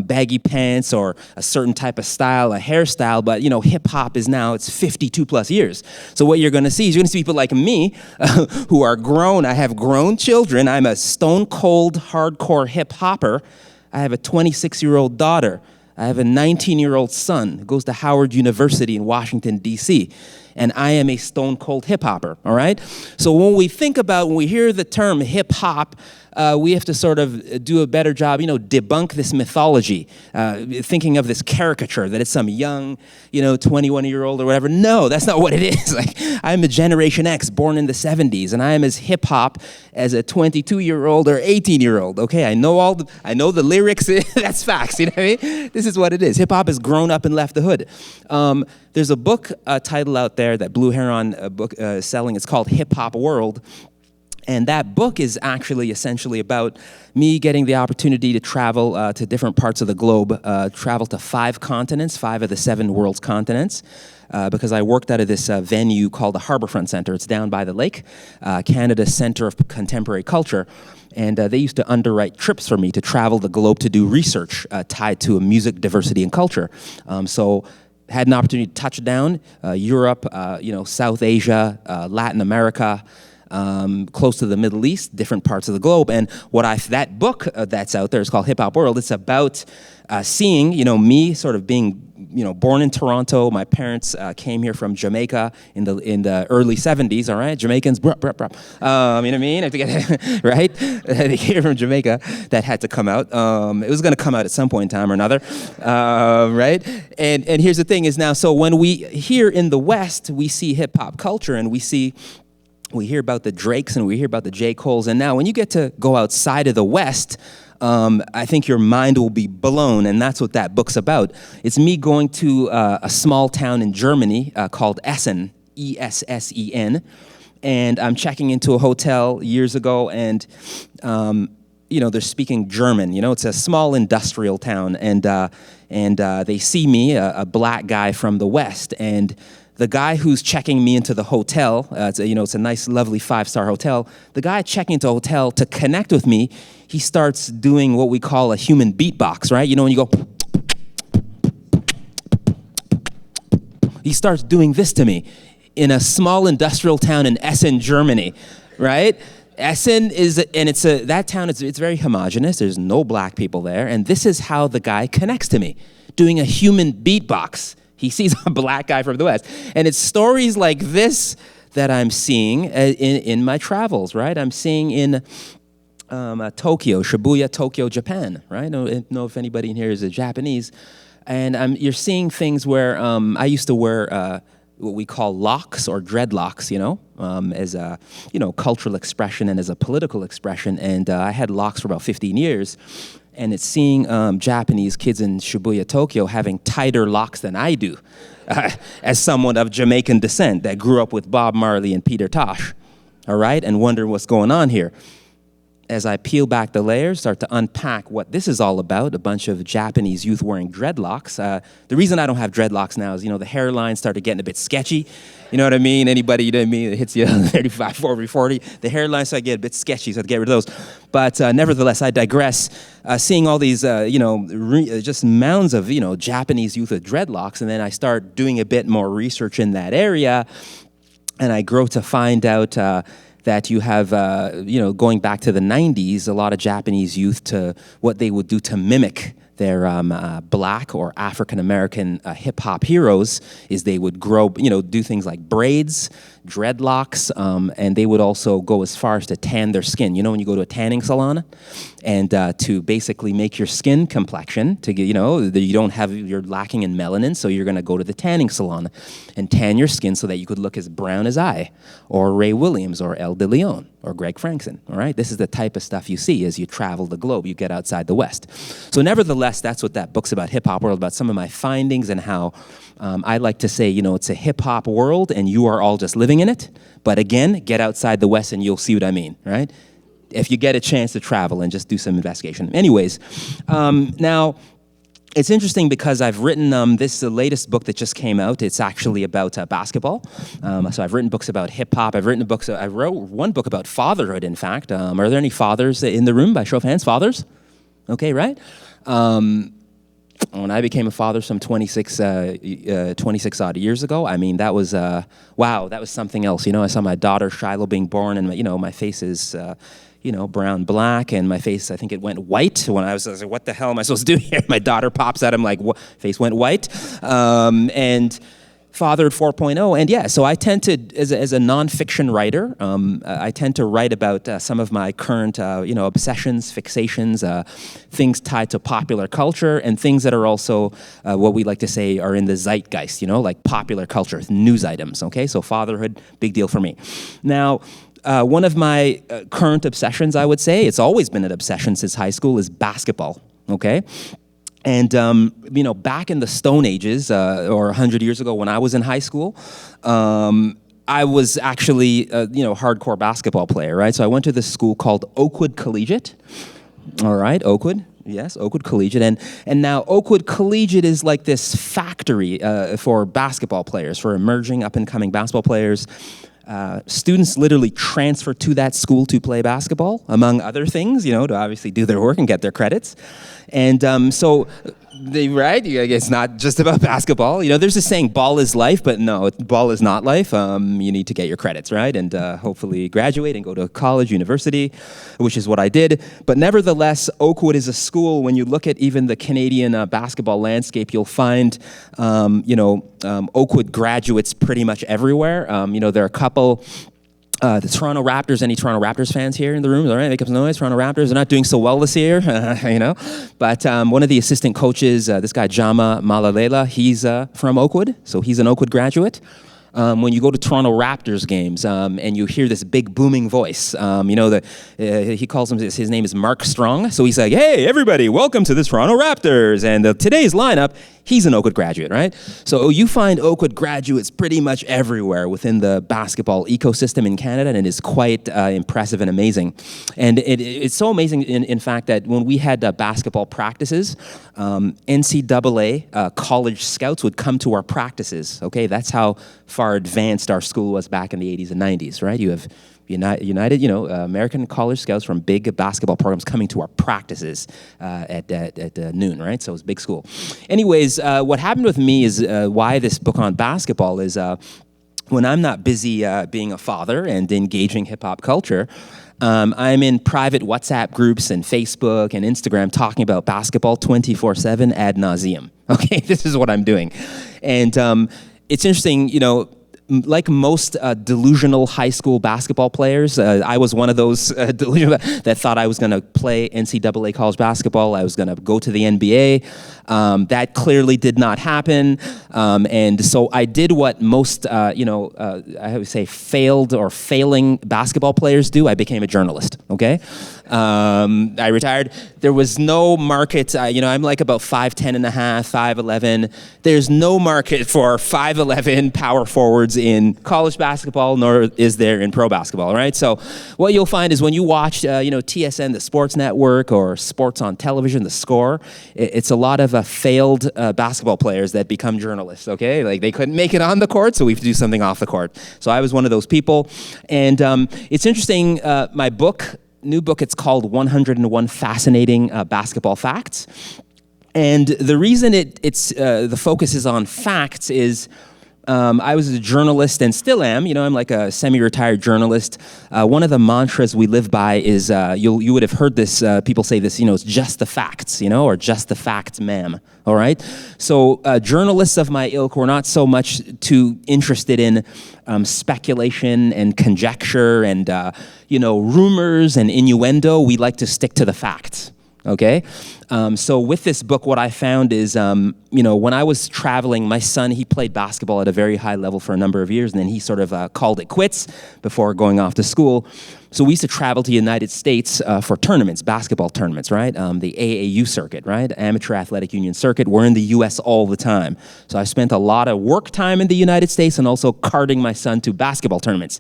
baggy pants or a certain type of style, a hairstyle. But hip hop is now, it's 52 plus years. So what you're going to see is you're going to see people like me who are grown. I have grown children. I'm a stone cold hardcore hip hopper. I have a 26-year-old daughter. I have a 19-year-old son who goes to Howard University in Washington, D.C., and I am a stone-cold hip-hopper, all right? So when we hear the term hip-hop, we have to sort of do a better job, debunk this mythology, thinking of this caricature that it's some young, 21-year-old or whatever. No, that's not what it is. Like, I'm a Generation X, born in the 70s, and I am as hip-hop as a 22-year-old or 18-year-old, okay? I know the lyrics, that's facts, you know what I mean? This is what it is. Hip-hop has grown up and left the hood. There's a book title out there that Blue Heron book is selling. It's called Hip Hop World. And that book is actually essentially about me getting the opportunity to travel to different parts of the globe, travel to 5 continents, 5 of the 7 world's continents, because I worked out of this venue called the Harborfront Center. It's down by the lake, Canada's Center of Contemporary Culture. And they used to underwrite trips for me to travel the globe to do research tied to music, diversity, and culture. So had an opportunity to touch down Europe, South Asia, Latin America, close to the Middle East, different parts of the globe. And that book that's out there is called Hip Hop World. It's about seeing, me sort of being, born in Toronto. My parents came here from Jamaica in the early 70s. All right, Jamaicans, bruh, bruh, bruh. You know what I mean? I have to get right. They came from Jamaica. That had to come out. It was going to come out at some point in time or another, right? And here's the thing: is now. So when we here in the West, we see hip hop culture, and we hear about the Drakes and we hear about the J. Coles, and now when you get to go outside of the West, I think your mind will be blown, and that's what that book's about. It's me going to a small town in Germany called Essen, Essen, and I'm checking into a hotel years ago, and they're speaking German. It's a small industrial town, and they see me, a black guy from the West, and the guy who's checking me into the hotel, it's a nice, lovely 5-star hotel. The guy checking into the hotel to connect with me, he starts doing what we call a human beatbox, right? When you go, he starts doing this to me in a small industrial town in Essen, Germany, right? Essen that town, it's very homogenous. There's no black people there, and this is how the guy connects to me, doing a human beatbox. He sees a black guy from the West. And it's stories like this that I'm seeing in my travels, right? I'm seeing in Tokyo, Shibuya, Tokyo, Japan, right? I don't know if anybody in here is a Japanese. And you're seeing things where I used to wear what we call locks or dreadlocks, as a, cultural expression and as a political expression. And I had locks for about 15 years. And it's seeing Japanese kids in Shibuya, Tokyo, having tighter locks than I do, as someone of Jamaican descent that grew up with Bob Marley and Peter Tosh, all right, and wonder what's going on here. As I peel back the layers, start to unpack what this is all about, a bunch of Japanese youth wearing dreadlocks. The reason I don't have dreadlocks now is, the hairline started getting a bit sketchy. You know what I mean? Anybody, that hits you 35, 40, the hairline started getting a bit sketchy, so I had to get rid of those. But nevertheless, I digress. Seeing all these, just mounds of, Japanese youth with dreadlocks, and then I start doing a bit more research in that area, and I grow to find out that you have, going back to the 90s, a lot of Japanese youth to what they would do to mimic their black or African-American hip-hop heroes is they would grow, do things like braids, dreadlocks, and they would also go as far as to tan their skin. When you go to a tanning salon, and to basically make your skin complexion, to get, you're lacking in melanin, so you're going to go to the tanning salon and tan your skin so that you could look as brown as I, or Ray Williams, or El De Leon, or Greg Frankson, all right? This is the type of stuff you see as you travel the globe, you get outside the West. So nevertheless, that's what that book's about, Hip Hop World, about some of my findings and how I like to say, it's a hip hop world and you are all just living in it. But again, get outside the West and you'll see what I mean, right? If you get a chance to travel and just do some investigation. Anyways, now, it's interesting because I've written this is the latest book that just came out. It's actually about basketball. So I've written books about hip hop. I wrote one book about fatherhood, in fact. Are there any fathers in the room by show of hands? Fathers? Okay, right? When I became a father some 26 odd years ago, I mean, that was, wow, that was something else. I saw my daughter Shiloh being born, and my face is, brown, black, and my face, I think it went white when I was like, what the hell am I supposed to do here? My daughter pops out, I'm like, what? Face went white. And fathered 4.0, and yeah, so I tend to, as a nonfiction writer, I tend to write about some of my current, obsessions, fixations, things tied to popular culture, and things that are also what we like to say are in the zeitgeist, like popular culture, news items, okay? So fatherhood, big deal for me. Now, one of my current obsessions, I would say, it's always been an obsession since high school, is basketball, okay? And, back in the Stone Ages, or 100 years ago when I was in high school, I was actually a, hardcore basketball player, right? So I went to this school called Oakwood Collegiate, all right, Oakwood. Yes, Oakwood Collegiate. And now Oakwood Collegiate is like this factory for basketball players, for emerging up-and-coming basketball players. Students literally transfer to that school to play basketball, among other things, to obviously do their work and get their credits. And so Right? It's not just about basketball. There's this saying, ball is life, but no, ball is not life. You need to get your credits, right? And hopefully graduate and go to college, university, which is what I did. But nevertheless, Oakwood is a school. When you look at even the Canadian basketball landscape, you'll find, Oakwood graduates pretty much everywhere. There are a couple. The Toronto Raptors, any Toronto Raptors fans here in the room? All right, make up some noise. Toronto Raptors are not doing so well this year, But one of the assistant coaches, this guy Jama Malalela, he's from Oakwood, so he's an Oakwood graduate. When you go to Toronto Raptors games and you hear this big booming voice, he calls his name is Mark Strong. So he's like, hey, everybody, welcome to the Toronto Raptors. And today's lineup, he's an Oakwood graduate, right? So you find Oakwood graduates pretty much everywhere within the basketball ecosystem in Canada, and it is quite impressive and amazing. And it's so amazing, in fact, that when we had basketball practices, NCAA college scouts would come to our practices, okay? That's how far advanced our school was back in the 80s and 90s, right? You have United, American college scouts from big basketball programs coming to our practices at noon, right? So it was a big school. Anyways, what happened with me is why this book on basketball is when I'm not busy being a father and engaging hip-hop culture, I'm in private WhatsApp groups and Facebook and Instagram talking about basketball 24/7 ad nauseum. Okay, this is what I'm doing. And it's interesting, like most delusional high school basketball players, I was one of those delusional that thought I was going to play NCAA college basketball. I was going to go to the NBA. That clearly did not happen. And so I did what most, I would say failed or failing basketball players do. I became a journalist, okay? I retired. There was no market. I'm like about 5'10 and a half, 5'11". There's no market for 5'11" power forwards in college basketball, nor is there in pro basketball, right? So what you'll find is when you watch, TSN, the Sports Network, or sports on television, The Score, it's a lot of failed basketball players that become journalists, okay? Like they couldn't make it on the court, so we have to do something off the court. So I was one of those people. And it's interesting, my new book, it's called 101 Fascinating Basketball Facts. And the reason it's the focus is on facts is I was a journalist and still am. I'm like a semi-retired journalist. One of the mantras we live by is, you would have heard this, people say this, it's just the facts, or just the facts, ma'am. All right? So journalists of my ilk were not so much too interested in speculation and conjecture and, rumors and innuendo. We like to stick to the facts. Okay? So with this book, what I found is, when I was traveling, my son, he played basketball at a very high level for a number of years, and then he sort of called it quits before going off to school. So we used to travel to the United States for tournaments, basketball tournaments, right? The AAU circuit, right? Amateur Athletic Union Circuit. We're in the U.S. all the time. So I spent a lot of work time in the United States and also carting my son to basketball tournaments.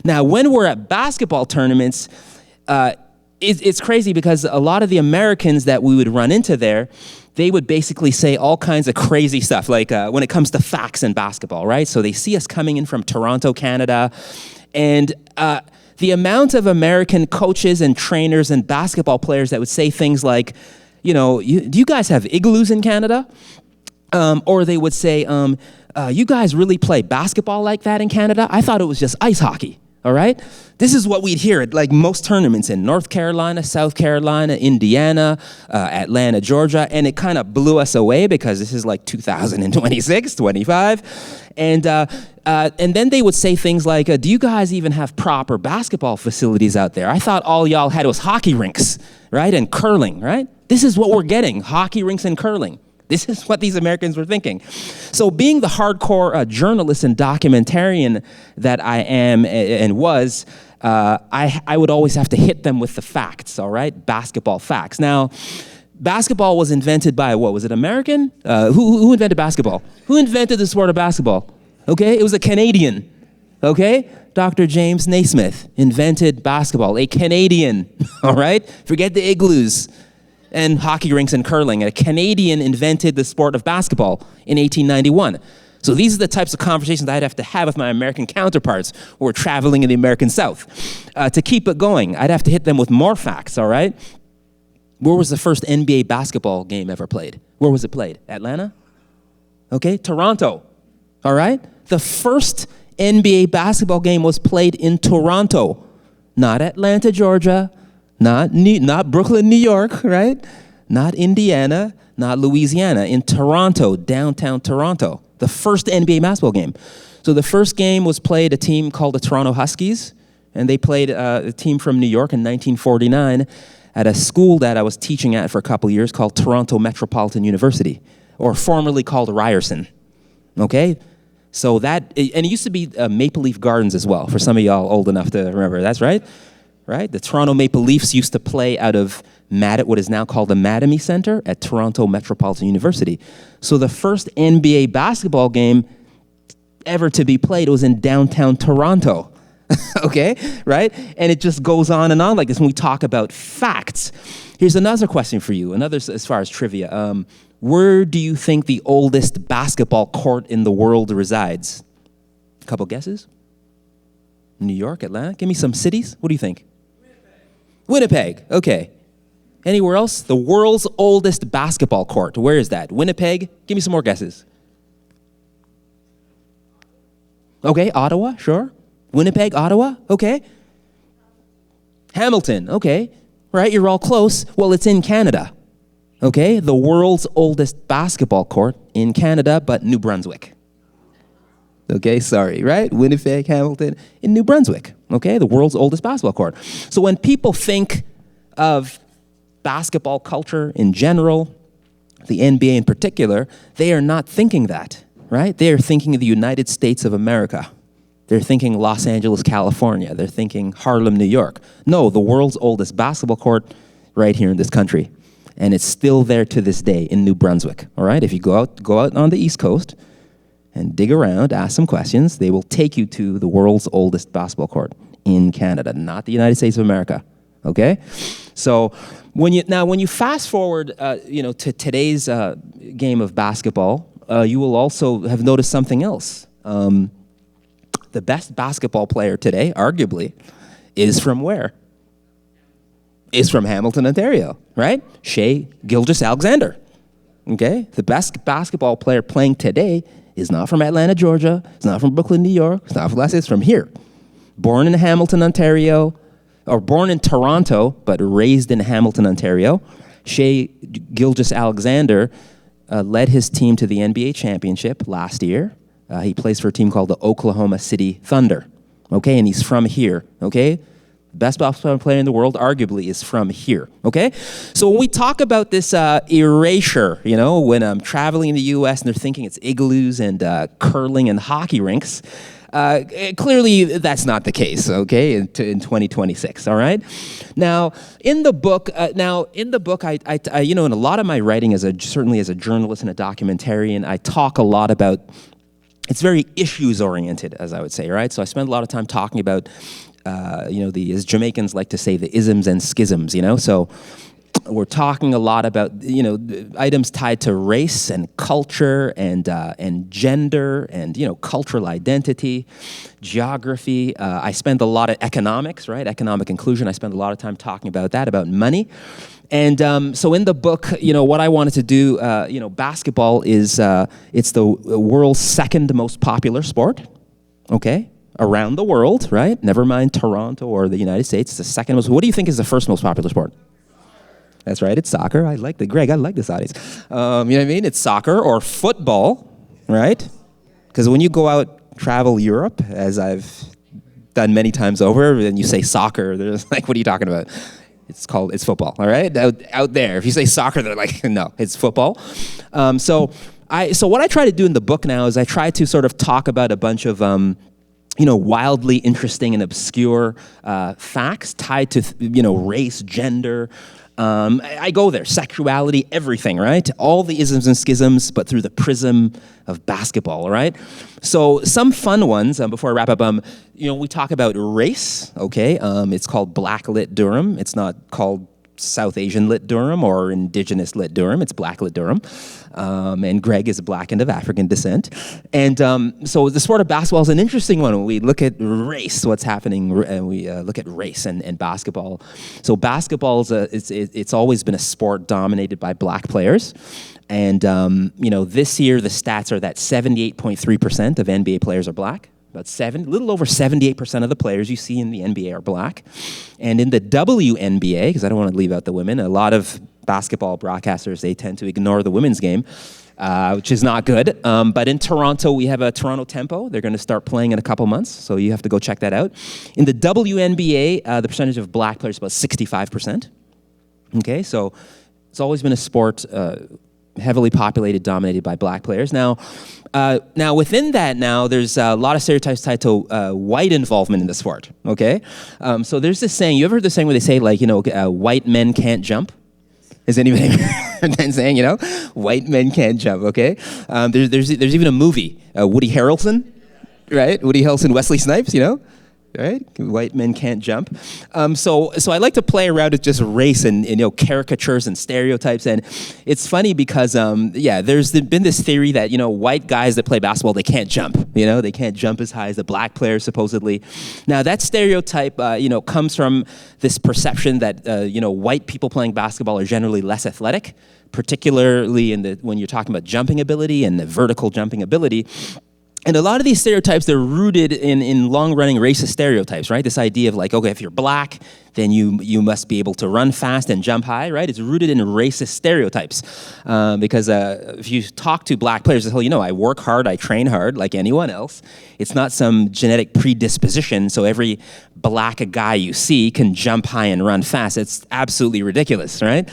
Now, when we're at basketball tournaments, it's crazy because a lot of the Americans that we would run into there, they would basically say all kinds of crazy stuff, like when it comes to facts in basketball, right? So they see us coming in from Toronto, Canada, and the amount of American coaches and trainers and basketball players that would say things like, do you guys have igloos in Canada? Or they would say, you guys really play basketball like that in Canada? I thought it was just ice hockey. All right? This is what we'd hear at like most tournaments in North Carolina, South Carolina, Indiana, Atlanta, Georgia, and it kind of blew us away because this is like 2026, 25. And then they would say things like, do you guys even have proper basketball facilities out there? I thought all y'all had was hockey rinks, right? And curling, right? This is what we're getting, hockey rinks and curling. This is what these Americans were thinking. So being the hardcore journalist and documentarian that I am and was, I would always have to hit them with the facts, all right? Basketball facts. Now, basketball was invented by, what, was it American? Who invented basketball? Who invented the sport of basketball? Okay, it was a Canadian, okay? Dr. James Naismith invented basketball, a Canadian, all right? Forget the igloos and hockey rinks and curling. A Canadian invented the sport of basketball in 1891. So these are the types of conversations I'd have to have with my American counterparts who are traveling in the American South. To keep it going, I'd have to hit them with more facts, all right? Where was the first NBA basketball game ever played? Where was it played? Atlanta? Okay, Toronto. All right? The first NBA basketball game was played in Toronto, not Atlanta, Georgia, not Brooklyn, New York, right? Not Indiana, not Louisiana, in Toronto, downtown Toronto. The first NBA basketball game. So the first game was played a team called the Toronto Huskies, and they played a team from New York in 1949 at a school that I was teaching at for a couple years called Toronto Metropolitan University, or formerly called Ryerson, okay? So that, and it used to be Maple Leaf Gardens as well, for some of y'all old enough to remember. That's right? Right? The Toronto Maple Leafs used to play out of what is now called the Mattamy Center at Toronto Metropolitan University. So the first NBA basketball game ever to be played was in downtown Toronto. Okay, right? And it just goes on and on like this when we talk about facts. Here's another question for you, another as far as trivia. Where do you think the oldest basketball court in the world resides? A couple guesses? New York, Atlanta? Give me some cities. What do you think? Winnipeg, okay. Anywhere else? The world's oldest basketball court. Where is that? Winnipeg? Give me some more guesses. Okay, Ottawa, sure. Winnipeg, Ottawa, okay. Hamilton, okay. Right, you're all close. Well, it's in Canada, okay? The world's oldest basketball court in Canada, but New Brunswick. Okay, sorry, right? Winnipeg, Hamilton, in New Brunswick, okay? The world's oldest basketball court. So when people think of basketball culture in general, the NBA in particular, they are not thinking that, right? They are thinking of the United States of America. They're thinking Los Angeles, California. They're thinking Harlem, New York. No, the world's oldest basketball court right here in this country. And it's still there to this day in New Brunswick, all right? If you go out on the East Coast and dig around, ask some questions, they will take you to the world's oldest basketball court in Canada, not the United States of America, okay? So when you fast forward, to today's game of basketball, you will also have noticed something else. The best basketball player today, arguably, is from where? Is from Hamilton, Ontario, right? Shai Gilgeous-Alexander, okay? The best basketball player playing today is not from Atlanta, Georgia. It's not from Brooklyn, New York. It's not from Los Angeles. It's from here. Born in Hamilton, Ontario, or born in Toronto, but raised in Hamilton, Ontario. Shai Gilgeous-Alexander led his team to the NBA championship last year. He plays for a team called the Oklahoma City Thunder, okay? And he's from here, okay? Best basketball player in the world, arguably, is from here, okay? So when we talk about this erasure, when I'm traveling in the U.S. and they're thinking it's igloos and curling and hockey rinks, clearly that's not the case, okay, in 2026, all right? Now, in the book, I in a lot of my writing, certainly as a journalist and a documentarian, I talk a lot about, it's very issues-oriented, as I would say, right? So I spend a lot of time talking about, as Jamaicans like to say, the isms and schisms, So we're talking a lot about, items tied to race and culture and gender and, cultural identity, geography. I spend a lot of economics, right? Economic inclusion. I spend a lot of time talking about that, about money. And so in the book, what I wanted to do, basketball is, it's the world's second most popular sport, okay? Around the world, right? Never mind Toronto or the United States. It's the second most. What do you think is the first most popular sport? That's right, it's soccer. I like this audience. You know what I mean? It's soccer or football, right? Because when you go out, travel Europe, as I've done many times over, and you say soccer, they're like, what are you talking about? It's football, all right? Out there, if you say soccer, they're like, no, it's football. So what I try to do in the book now is I try to sort of talk about a bunch of, wildly interesting and obscure facts tied to, race, gender. I go there, sexuality, everything, right? All the isms and schisms, but through the prism of basketball, all right? So some fun ones, before I wrap up, we talk about race, okay? It's called BlackLit Durham. It's not called South Asian lit Durham or indigenous lit Durham. It's BlackLit Durham. And Greg is black and of African descent. And so the sport of basketball is an interesting one when we look at race, what's happening, and we look at race and basketball. So basketball it's always been a sport dominated by black players. And this year the stats are that 78.3% of NBA players are black. A little over 78% of the players you see in the NBA are black. And in the WNBA, because I don't want to leave out the women, a lot of basketball broadcasters, they tend to ignore the women's game, which is not good. But in Toronto, we have a Toronto Tempo. They're going to start playing in a couple months, so you have to go check that out. In the WNBA, the percentage of black players is about 65%. Okay, so it's always been a sport heavily populated, dominated by black players. Now within that, there's a lot of stereotypes tied to white involvement in the sport. Okay, so there's this saying. You ever heard the saying where they say white men can't jump? Has anybody been saying white men can't jump? Okay, there's even a movie, Woody Harrelson, right? Woody Harrelson, Wesley Snipes, right? White men can't jump. So I like to play around with just race and caricatures and stereotypes. And it's funny because there's been this theory that white guys that play basketball, they can't jump. They can't jump as high as the black players supposedly. Now that stereotype comes from this perception that white people playing basketball are generally less athletic, particularly when you're talking about jumping ability and the vertical jumping ability. And a lot of these stereotypes, they're rooted in long-running racist stereotypes, right? This idea of if you're black, then you must be able to run fast and jump high, right? It's rooted in racist stereotypes. Because if you talk to black players, they'll tell I work hard, I train hard like anyone else. It's not some genetic predisposition, so every black guy you see can jump high and run fast. It's absolutely ridiculous, right?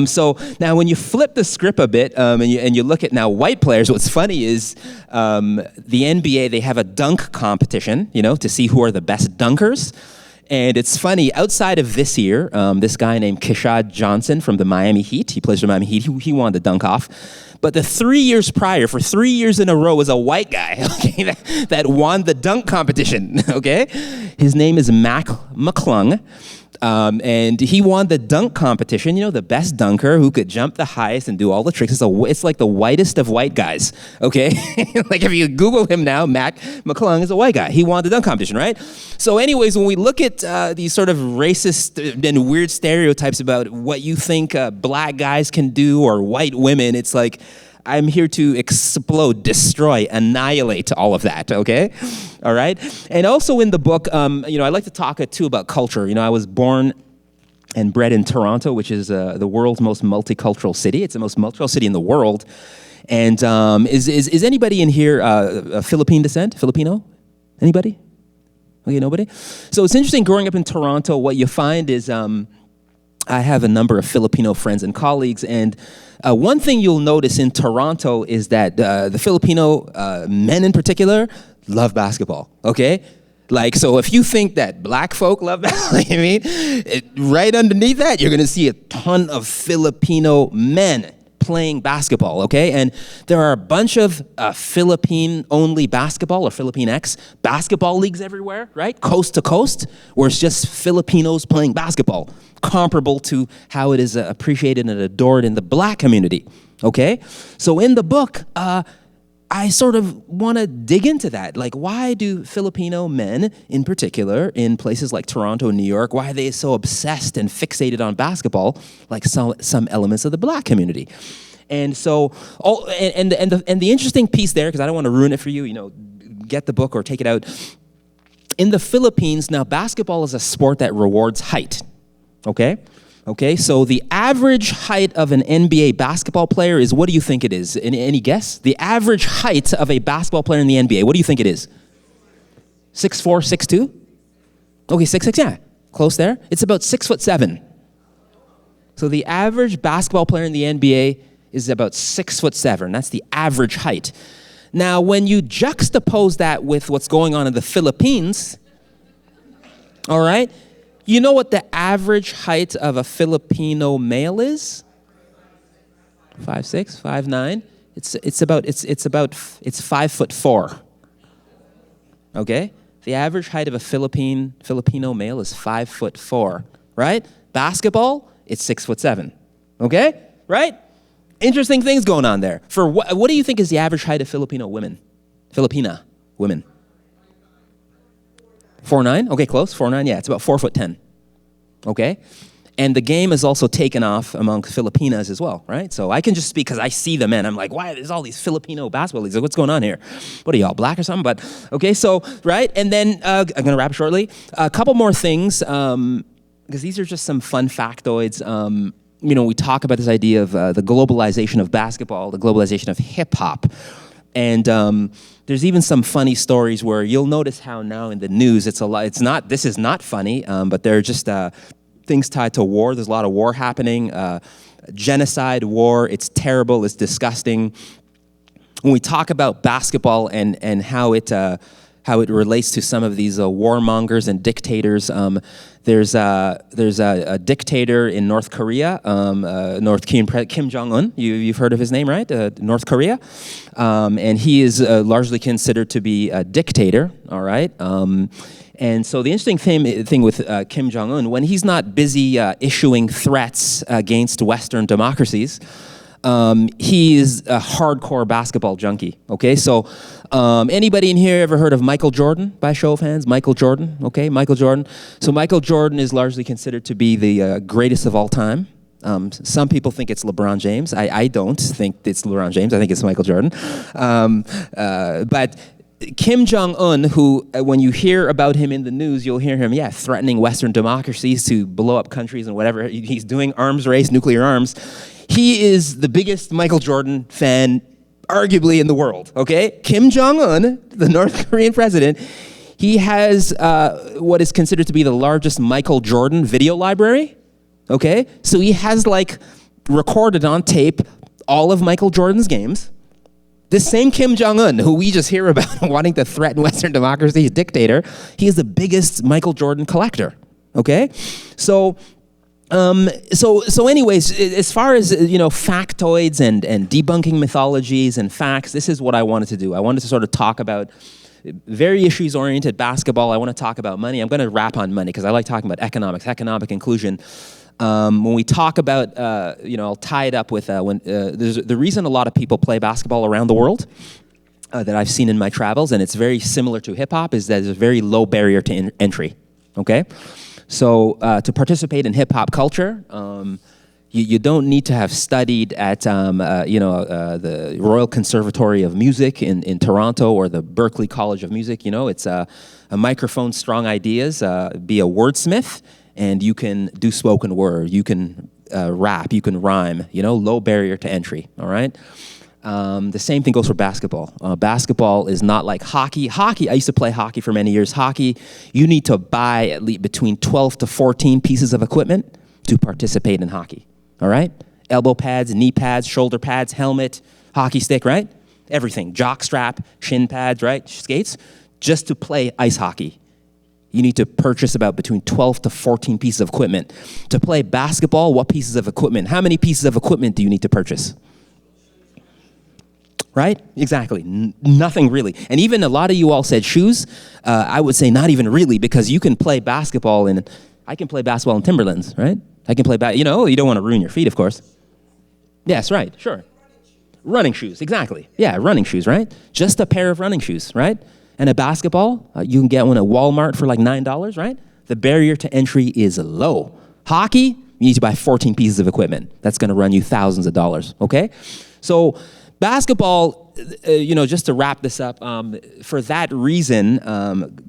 So now when you flip the script a bit and you look at now white players, what's funny is the NBA, they have a dunk competition, to see who are the best dunkers. And it's funny, outside of this year, this guy named Keshad Johnson from the Miami Heat, he plays for Miami Heat, he won the dunk off. But the 3 years prior, for 3 years in a row, was a white guy, okay, that won the dunk competition, okay? His name is Mac McClung. And he won the dunk competition, the best dunker who could jump the highest and do all the tricks. It's like the whitest of white guys, okay? If you Google him now, Mac McClung is a white guy. He won the dunk competition, right? So anyways, when we look at these sort of racist and weird stereotypes about what you think black guys can do or white women, it's like, I'm here to explode, destroy, annihilate all of that, okay? All right? And also in the book, I like to talk too about culture. I was born and bred in Toronto, which is the world's most multicultural city. It's the most multicultural city in the world. And is anybody in here a Philippine descent? Filipino? Anybody? Okay, nobody? So it's interesting growing up in Toronto, what you find is I have a number of Filipino friends and colleagues, and one thing you'll notice in Toronto is that the Filipino men in particular love basketball, okay? So if you think that black folk love basketball, right underneath that, you're gonna see a ton of Filipino men playing basketball, okay? And there are a bunch of Philippine-only basketball or Philippine-X basketball leagues everywhere, right? Coast to coast, where it's just Filipinos playing basketball, comparable to how it is appreciated and adored in the black community, okay? So in the book, I sort of want to dig into that. Why do Filipino men, in particular, in places like Toronto, New York, why are they so obsessed and fixated on basketball, like some elements of the black community? And so, the interesting piece there, because I don't want to ruin it for you, get the book or take it out. In the Philippines, now basketball is a sport that rewards height, okay? Okay, so the average height of an NBA basketball player is, what do you think it is? Any guess? The average height of a basketball player in the NBA, what do you think it is? 6'4", 6'2"? Okay, 6'6", yeah, close there. It's about 6'7". So the average basketball player in the NBA is about 6'7". That's the average height. Now, when you juxtapose that with what's going on in the Philippines, all right, you know what the average height of a Filipino male is? 5'6", 5'9". It's 5'4". Okay? The average height of a Filipino male is 5'4", right? Basketball it's 6'7". Okay, right? Interesting things going on there. For what do you think is the average height of Filipina women? 4'9"? Okay, close. 4'9". Yeah, it's about 4'10". Okay, and the game has also taken off among Filipinas as well, right? So I can just speak because I see the men. I'm like, why there's all these Filipino basketball leagues? Like, what's going on here? What are y'all, black or something? But okay, so right, and then I'm gonna wrap shortly. A couple more things because these are just some fun factoids. We talk about this idea of the globalization of basketball, the globalization of hip hop. And there's even some funny stories where you'll notice how now in the news this is not funny, but they're just things tied to war. There's a lot of war happening, genocide, war. It's terrible, it's disgusting. When we talk about basketball and how it relates to some of these warmongers and dictators. There's a dictator in North Korea, North Korean Kim Jong-un. You've heard of his name, right? North Korea, and he is largely considered to be a dictator. All right. And so the interesting thing with Kim Jong-un, when he's not busy issuing threats against Western democracies, he is a hardcore basketball junkie, okay? So anybody in here ever heard of Michael Jordan, by show of hands? Michael Jordan, okay, Michael Jordan. So Michael Jordan is largely considered to be the greatest of all time. Some people think it's LeBron James. I don't think it's LeBron James. I think it's Michael Jordan. But Kim Jong-un, who, when you hear about him in the news, you'll hear him, threatening Western democracies to blow up countries and whatever. He's doing arms race, nuclear arms. He is the biggest Michael Jordan fan, arguably, in the world, okay? Kim Jong-un, the North Korean president, he has what is considered to be the largest Michael Jordan video library, okay? So he has, recorded on tape all of Michael Jordan's games. This same Kim Jong-un, who we just hear about wanting to threaten Western democracy, dictator, he is the biggest Michael Jordan collector, okay? So anyways, as far as, factoids and debunking mythologies and facts, this is what I wanted to do. I wanted to sort of talk about very issues-oriented basketball. I want to talk about money. I'm going to wrap on money because I like talking about economics, economic inclusion. When we talk about, I'll tie it up with there's the reason a lot of people play basketball around the world that I've seen in my travels, and it's very similar to hip-hop, is that there's a very low barrier to entry, okay? So to participate in hip-hop culture, you don't need to have studied at the Royal Conservatory of Music in Toronto or the Berklee College of Music. It's a microphone, strong ideas, be a wordsmith, and you can do spoken word, you can rap, you can rhyme, low barrier to entry, all right? The same thing goes for basketball. Basketball is not like hockey. Hockey, I used to play hockey for many years. Hockey, you need to buy at least between 12 to 14 pieces of equipment to participate in hockey, all right? Elbow pads, knee pads, shoulder pads, helmet, hockey stick, right? Everything, jock strap, shin pads, right? Skates. Just to play ice hockey, you need to purchase about between 12 to 14 pieces of equipment. To play basketball, what pieces of equipment? How many pieces of equipment do you need to purchase? Right? Exactly. Nothing really. And even a lot of you all said shoes. I would say not even really, because you can play basketball I can play basketball in Timberlands, right? I can play you don't want to ruin your feet, of course. Yes, right, sure. Running shoes, exactly. Yeah, running shoes, right? Just a pair of running shoes, right? And a basketball, you can get one at Walmart for like $9, right? The barrier to entry is low. Hockey, you need to buy 14 pieces of equipment. That's going to run you thousands of dollars, okay? So basketball, just to wrap this up, for that reason,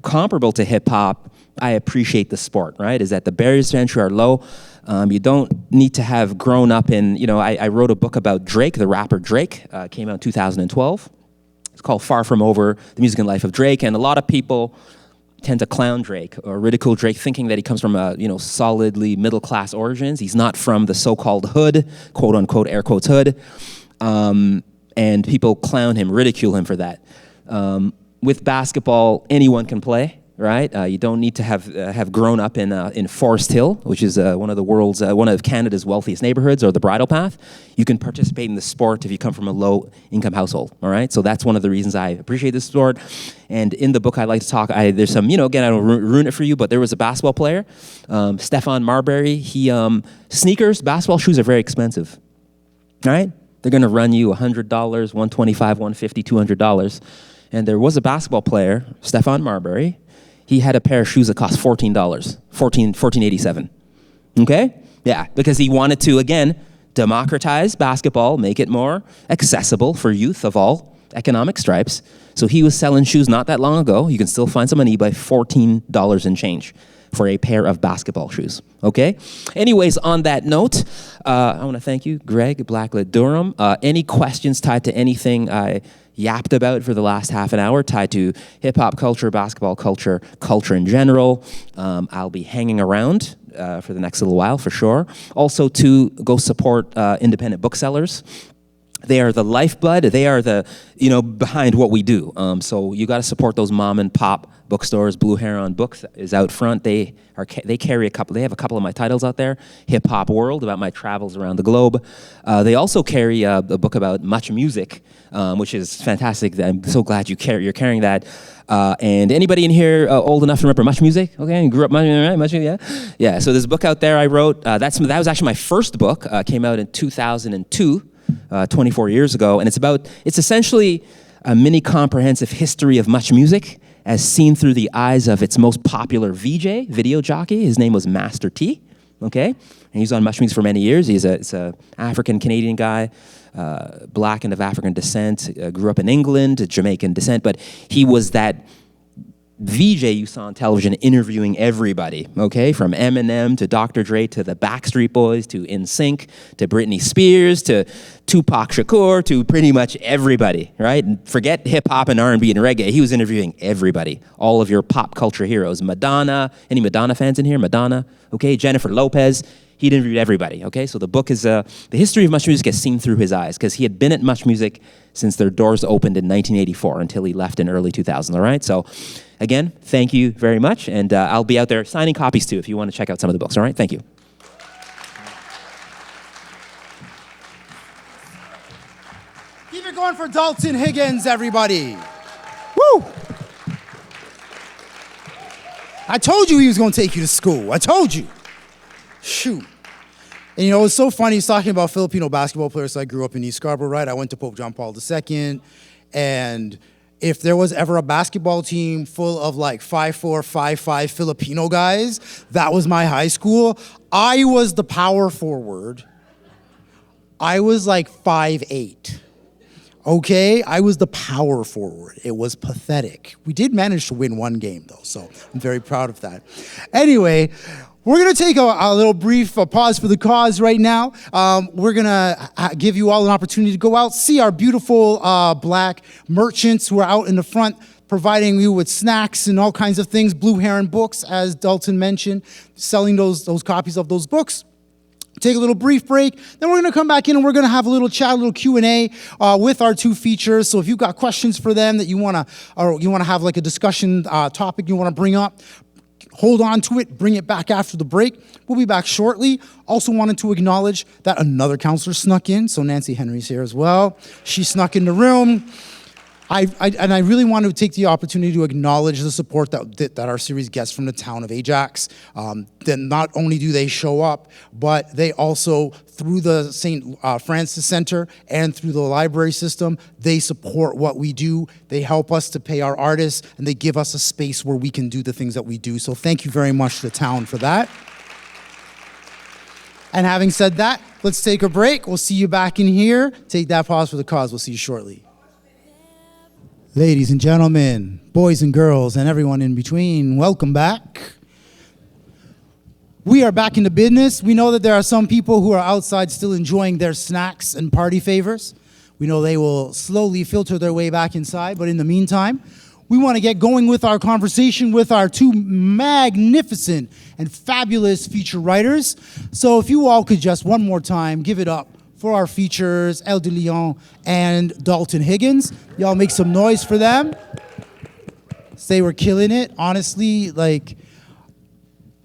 comparable to hip hop, I appreciate the sport, right? Is that the barriers to entry are low. You don't need to have grown up in, I wrote a book about Drake, the rapper Drake, came out in 2012. It's called Far From Over, The Music and Life of Drake. And a lot of people tend to clown Drake or ridicule Drake, thinking that he comes from solidly middle-class origins. He's not from the so-called hood, quote-unquote, air quotes hood. And people clown him, ridicule him for that. With basketball, anyone can play. right? You don't need to have grown up in Forest Hill, which is one of Canada's wealthiest neighborhoods, or the Bridle Path. You can participate in the sport if you come from a low-income household. All right, so that's one of the reasons I appreciate this sport. And in the book, I like to talk. There's some, again, I don't ruin it for you, but there was a basketball player, Stephon Marbury. Sneakers, basketball shoes are very expensive. All right, they're going to run you $100, $125, $150, $200. And there was a basketball player, Stephon Marbury. He had a pair of shoes that cost $14, $14.87. Okay? Yeah, because he wanted to, again, democratize basketball, make it more accessible for youth of all economic stripes. So he was selling shoes not that long ago. You can still find some on eBay, $14 and change for a pair of basketball shoes. Okay? Anyways, on that note, I want to thank you, Greg, BlackLit Durham. Any questions tied to anything I yapped about for the last half an hour, tied to hip-hop culture, basketball culture, culture in general, I'll be hanging around for the next little while for sure. Also to go support independent booksellers. They are the lifeblood. They are the, behind what we do. So you got to support those mom and pop bookstores. Blue Heron Books is out front. They carry they have a couple of my titles out there. Hip Hop World, about my travels around the globe. They also carry a book about much music, which is fantastic. I'm so glad you're carrying that. And anybody in here old enough to remember Much Music? Okay, you grew up Much Music, yeah? Yeah, so there's a book out there I wrote. That was actually my first book. Came out in 2002. 24 years ago, and it's essentially a mini comprehensive history of Much Music as seen through the eyes of its most popular VJ, video jockey. His name was Master T, okay? And he's on Much Music for many years. He's a African-Canadian guy, black and of African descent, grew up in England, Jamaican descent, but he was that VJ you saw on television interviewing everybody, okay? From Eminem to Dr. Dre to the Backstreet Boys to NSYNC to Britney Spears to Tupac Shakur to pretty much everybody, right? And forget hip-hop and R&B and reggae. He was interviewing everybody, all of your pop culture heroes. Madonna, any Madonna fans in here? Madonna, okay? Jennifer Lopez. He interviewed everybody, okay? So the book is the history of Much Music is seen through his eyes because he had been at Much Music since their doors opened in 1984 until he left in early 2000, all right? So again, thank you very much, and I'll be out there signing copies too if you want to check out some of the books, all right? Thank you. Keep it going for Dalton Higgins, everybody. Woo! I told you he was going to take you to school. I told you. Shoot. And it's so funny, he's talking about Filipino basketball players. So I grew up in East Scarborough, right? I went to Pope John Paul II, and if there was ever a basketball team full of like 5'4", 5'5" Filipino guys, that was my high school. I was the power forward. I was like 5'8". Okay, I was the power forward. It was pathetic. We did manage to win one game though, so I'm very proud of that. Anyway, we're going to take a little brief pause for the cause right now. We're going to give you all an opportunity to go out, see our beautiful black merchants who are out in the front providing you with snacks and all kinds of things. Blue Heron Books, as Dalton mentioned, selling those copies of those books. Take a little brief break. Then we're going to come back in and we're going to have a little chat, a little Q&A with our two features. So if you've got questions for them that you want to have like a discussion topic you want to bring up, hold on to it, bring it back after the break. We'll be back shortly. Also wanted to acknowledge that another counselor snuck in. So Nancy Henry's here as well. She snuck in the room. I really want to take the opportunity to acknowledge the support that our series gets from the town of Ajax. Then not only do they show up, but they also, through the St. Francis Center and through the library system, they support what we do. They help us to pay our artists, and they give us a space where we can do the things that we do. So thank you very much to the town for that. And having said that, let's take a break. We'll see you back in here. Take that pause for the cause. We'll see you shortly. Ladies and gentlemen, boys and girls, and everyone in between, welcome back. We are back into business. We know that there are some people who are outside still enjoying their snacks and party favors. We know they will slowly filter their way back inside, but in the meantime, we want to get going with our conversation with our two magnificent and fabulous feature writers. So if you all could just one more time give it up for our features, El de Leon and Dalton Higgins. Y'all make some noise for them. They were killing it. Honestly, like,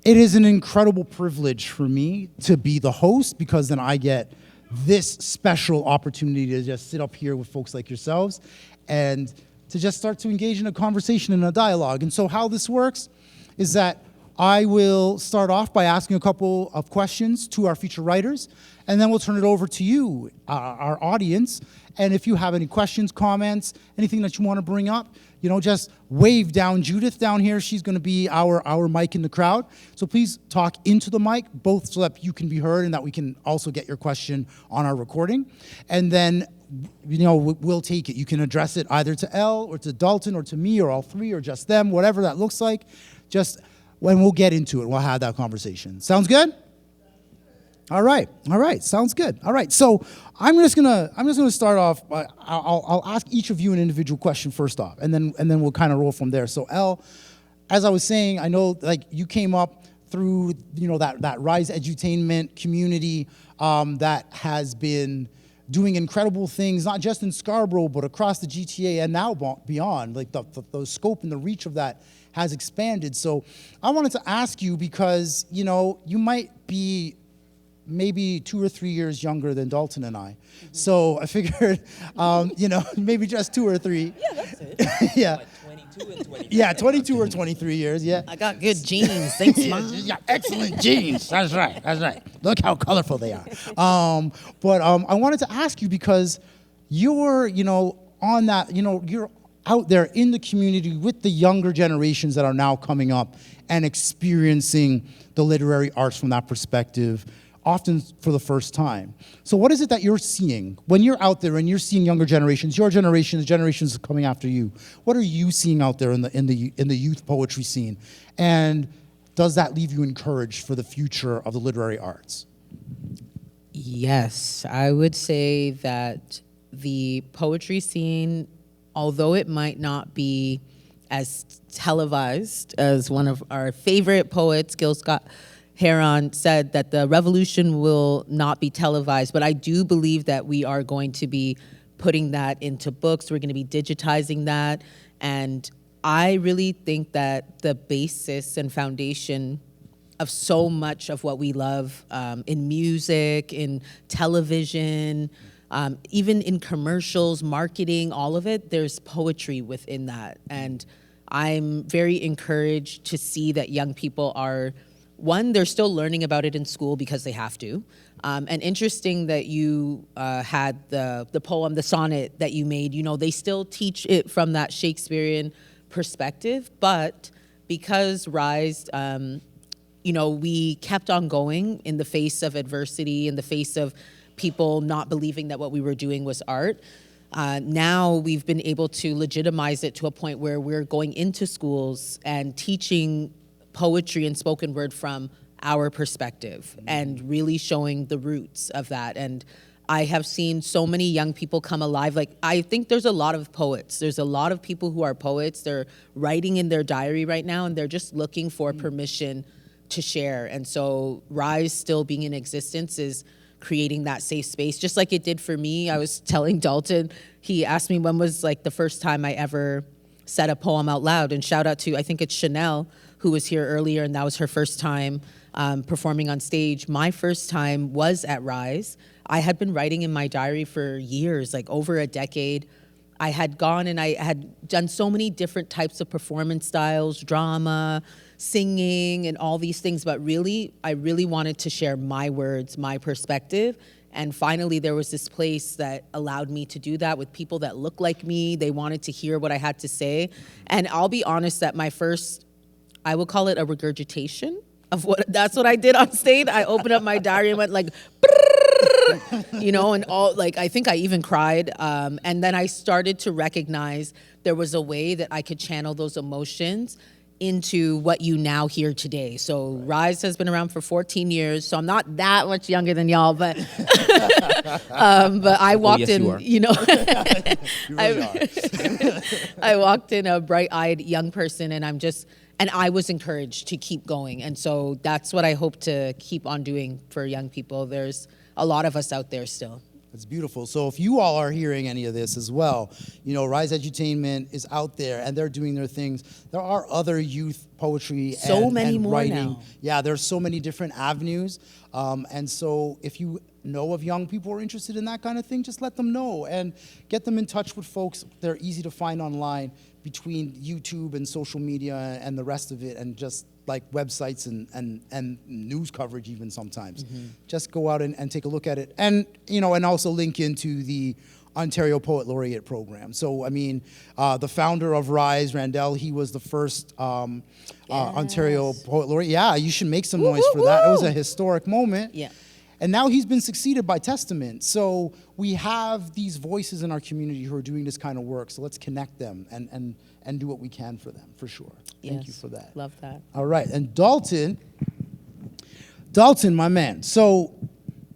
it is an incredible privilege for me to be the host, because then I get this special opportunity to just sit up here with folks like yourselves and to just start to engage in a conversation and a dialogue. And so how this works is that I will start off by asking a couple of questions to our feature writers, and then we'll turn it over to you, our audience. And if you have any questions, comments, anything that you want to bring up, just wave down Judith down here. She's going to be our mic in the crowd. So please talk into the mic, both so that you can be heard and that we can also get your question on our recording. And then, we'll take it. You can address it either to Elle or to Dalton or to me or all three or just them, whatever that looks like. Just when we'll get into it, we'll have that conversation. Sounds good? All right. Sounds good. All right. So I'm just gonna start off. I'll ask each of you an individual question first off, and then we'll kind of roll from there. So Elle, as I was saying, I know like you came up through that Rise Edutainment community that has been doing incredible things, not just in Scarborough but across the GTA and now beyond. Like the scope and the reach of that has expanded. So I wanted to ask you, because you might be maybe 2 or 3 years younger than Dalton and I. Mm-hmm. So I figured, maybe just 2 or 3. Yeah, that's it. Yeah. Like 22 and 23. Yeah, 22 or 23 years, yeah. I got good genes. Thanks, Mom. Yeah, excellent genes. That's right. Look how colorful they are. But I wanted to ask you, because you're, on that, you're out there in the community with the younger generations that are now coming up and experiencing the literary arts from that perspective, often for the first time. So what is it that you're seeing when you're out there and you're seeing younger generations, your generation, the generations coming after you? What are you seeing out there in the youth poetry scene? And does that leave you encouraged for the future of the literary arts? Yes, I would say that the poetry scene, although it might not be as televised as one of our favorite poets, Gil Scott-Heron, said that the revolution will not be televised, but I do believe that we are going to be putting that into books. We're going to be digitizing that, and I really think that the basis and foundation of so much of what we love in music, in television, even in commercials, marketing, all of it, there's poetry within that. And I'm very encouraged to see that young people are, one, they're still learning about it in school because they have to. And interesting that you had the poem, the sonnet that you made, they still teach it from that Shakespearean perspective, but because Rise, we kept on going in the face of adversity, in the face of people not believing that what we were doing was art. Now we've been able to legitimize it to a point where we're going into schools and teaching poetry and spoken word from our perspective and really showing the roots of that. And I have seen so many young people come alive. Like, I think there's a lot of poets. There's a lot of people who are poets. They're writing in their diary right now, and they're just looking for permission to share. And so Rise still being in existence is creating that safe space, just like it did for me. I was telling Dalton, he asked me when was like the first time I ever said a poem out loud, and shout out to, I think it's Chanel, who was here earlier, and that was her first time performing on stage. My first time was at Rise. I had been writing in my diary for years, like over a decade. I had gone and I had done so many different types of performance styles, drama, singing, and all these things, but really, I really wanted to share my words, my perspective. And finally, there was this place that allowed me to do that with people that look like me. They wanted to hear what I had to say. And I'll be honest that my first, I would call it a regurgitation of that's what I did on stage. I opened up my diary and went like, and all, like, I think I even cried. And then I started to recognize there was a way that I could channel those emotions into what you now hear today. So Rise has been around for 14 years, so I'm not that much younger than y'all, but but I walked yes, in, you are. I walked in a bright-eyed young person, and I was encouraged to keep going. And so that's what I hope to keep on doing for young people. There's a lot of us out there still. It's beautiful. So if you all are hearing any of this as well, you know, Rise Edutainment is out there and they're doing their things. There are other youth poetry So many and more writing. now. Yeah, there's so many different avenues. And so if you know of young people who are interested in that kind of thing, just let them know and get them in touch with folks. They're easy to find online between YouTube and social media and the rest of it, and just like websites and news coverage even sometimes. Just go out and take a look at it. And, you know, and also link into the Ontario Poet Laureate program. So, I mean, the founder of Rise, Randell, he was the first Ontario Poet Laureate. Yeah, you should make some noise for that. It was a historic moment. Yeah. And now he's been succeeded by Testament. So we have these voices in our community who are doing this kind of work. So let's connect them and do what we can for them, for sure. Thank you Yes, for that. Love that. All right, and Dalton, my man. So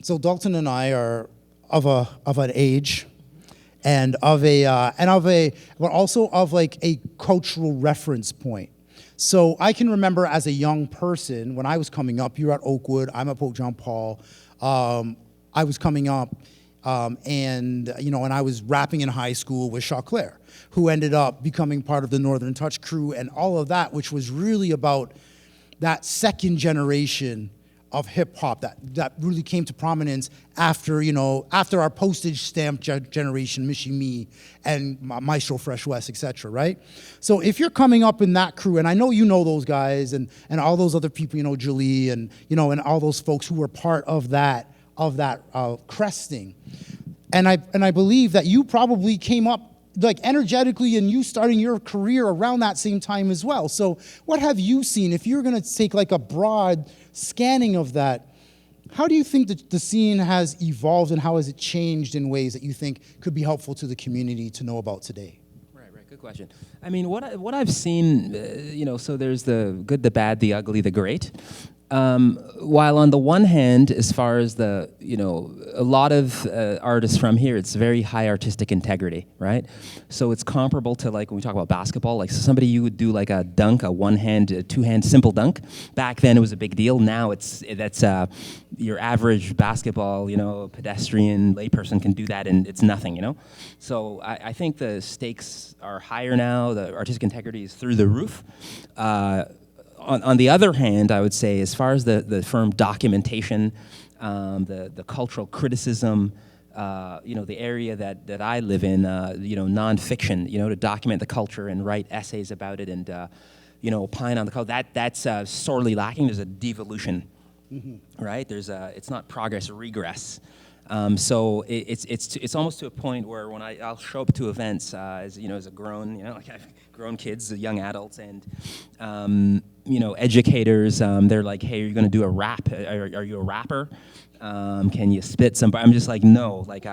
Dalton and I are of an age, and but also of like a cultural reference point. So I can remember as a young person when I was coming up. You're at Oakwood. I'm at Pope John Paul. I was coming up, and you know, and I was rapping in high school with Shaw Claire, who ended up becoming part of the Northern Touch crew and all of that, which was really about that second generation of hip hop that really came to prominence after our postage stamp generation, Michie Me and Maestro Fresh West, etc. Right? So if you're coming up in that crew, and I know you know those guys and all those other people, you know, Julie and and all those folks who were part of that cresting, and I believe that you probably came up like energetically and you starting your career around that same time as well. So what have you seen? If you're going to take like a broad scanning of that, how do you think that the scene has evolved and how has it changed in ways that you think could be helpful to the community to know about today? Right. Good question. I mean, what I've seen, so there's the good, the bad, the ugly, the great. While on the one hand, as far as a lot of artists from here, it's very high artistic integrity, right? So it's comparable to like when we talk about basketball, like somebody you would do like a dunk, a one-hand, two-hand simple dunk. Back then it was a big deal. Now that's your average basketball, pedestrian layperson can do that and it's nothing, So I think the stakes are higher now. The artistic integrity is through the roof. On the other hand, I would say, as far as the firm documentation, the cultural criticism, the area that I live in, nonfiction, to document the culture and write essays about it and, opine on the culture, that's sorely lacking. There's a devolution, right? It's not progress or regress. So it's almost to a point where when I'll show up to events as a grown, like I've grown kids, young adults, and educators, they're like, hey, you're going to do a rap. Are you a rapper? Can you spit some? I'm just like, no. Like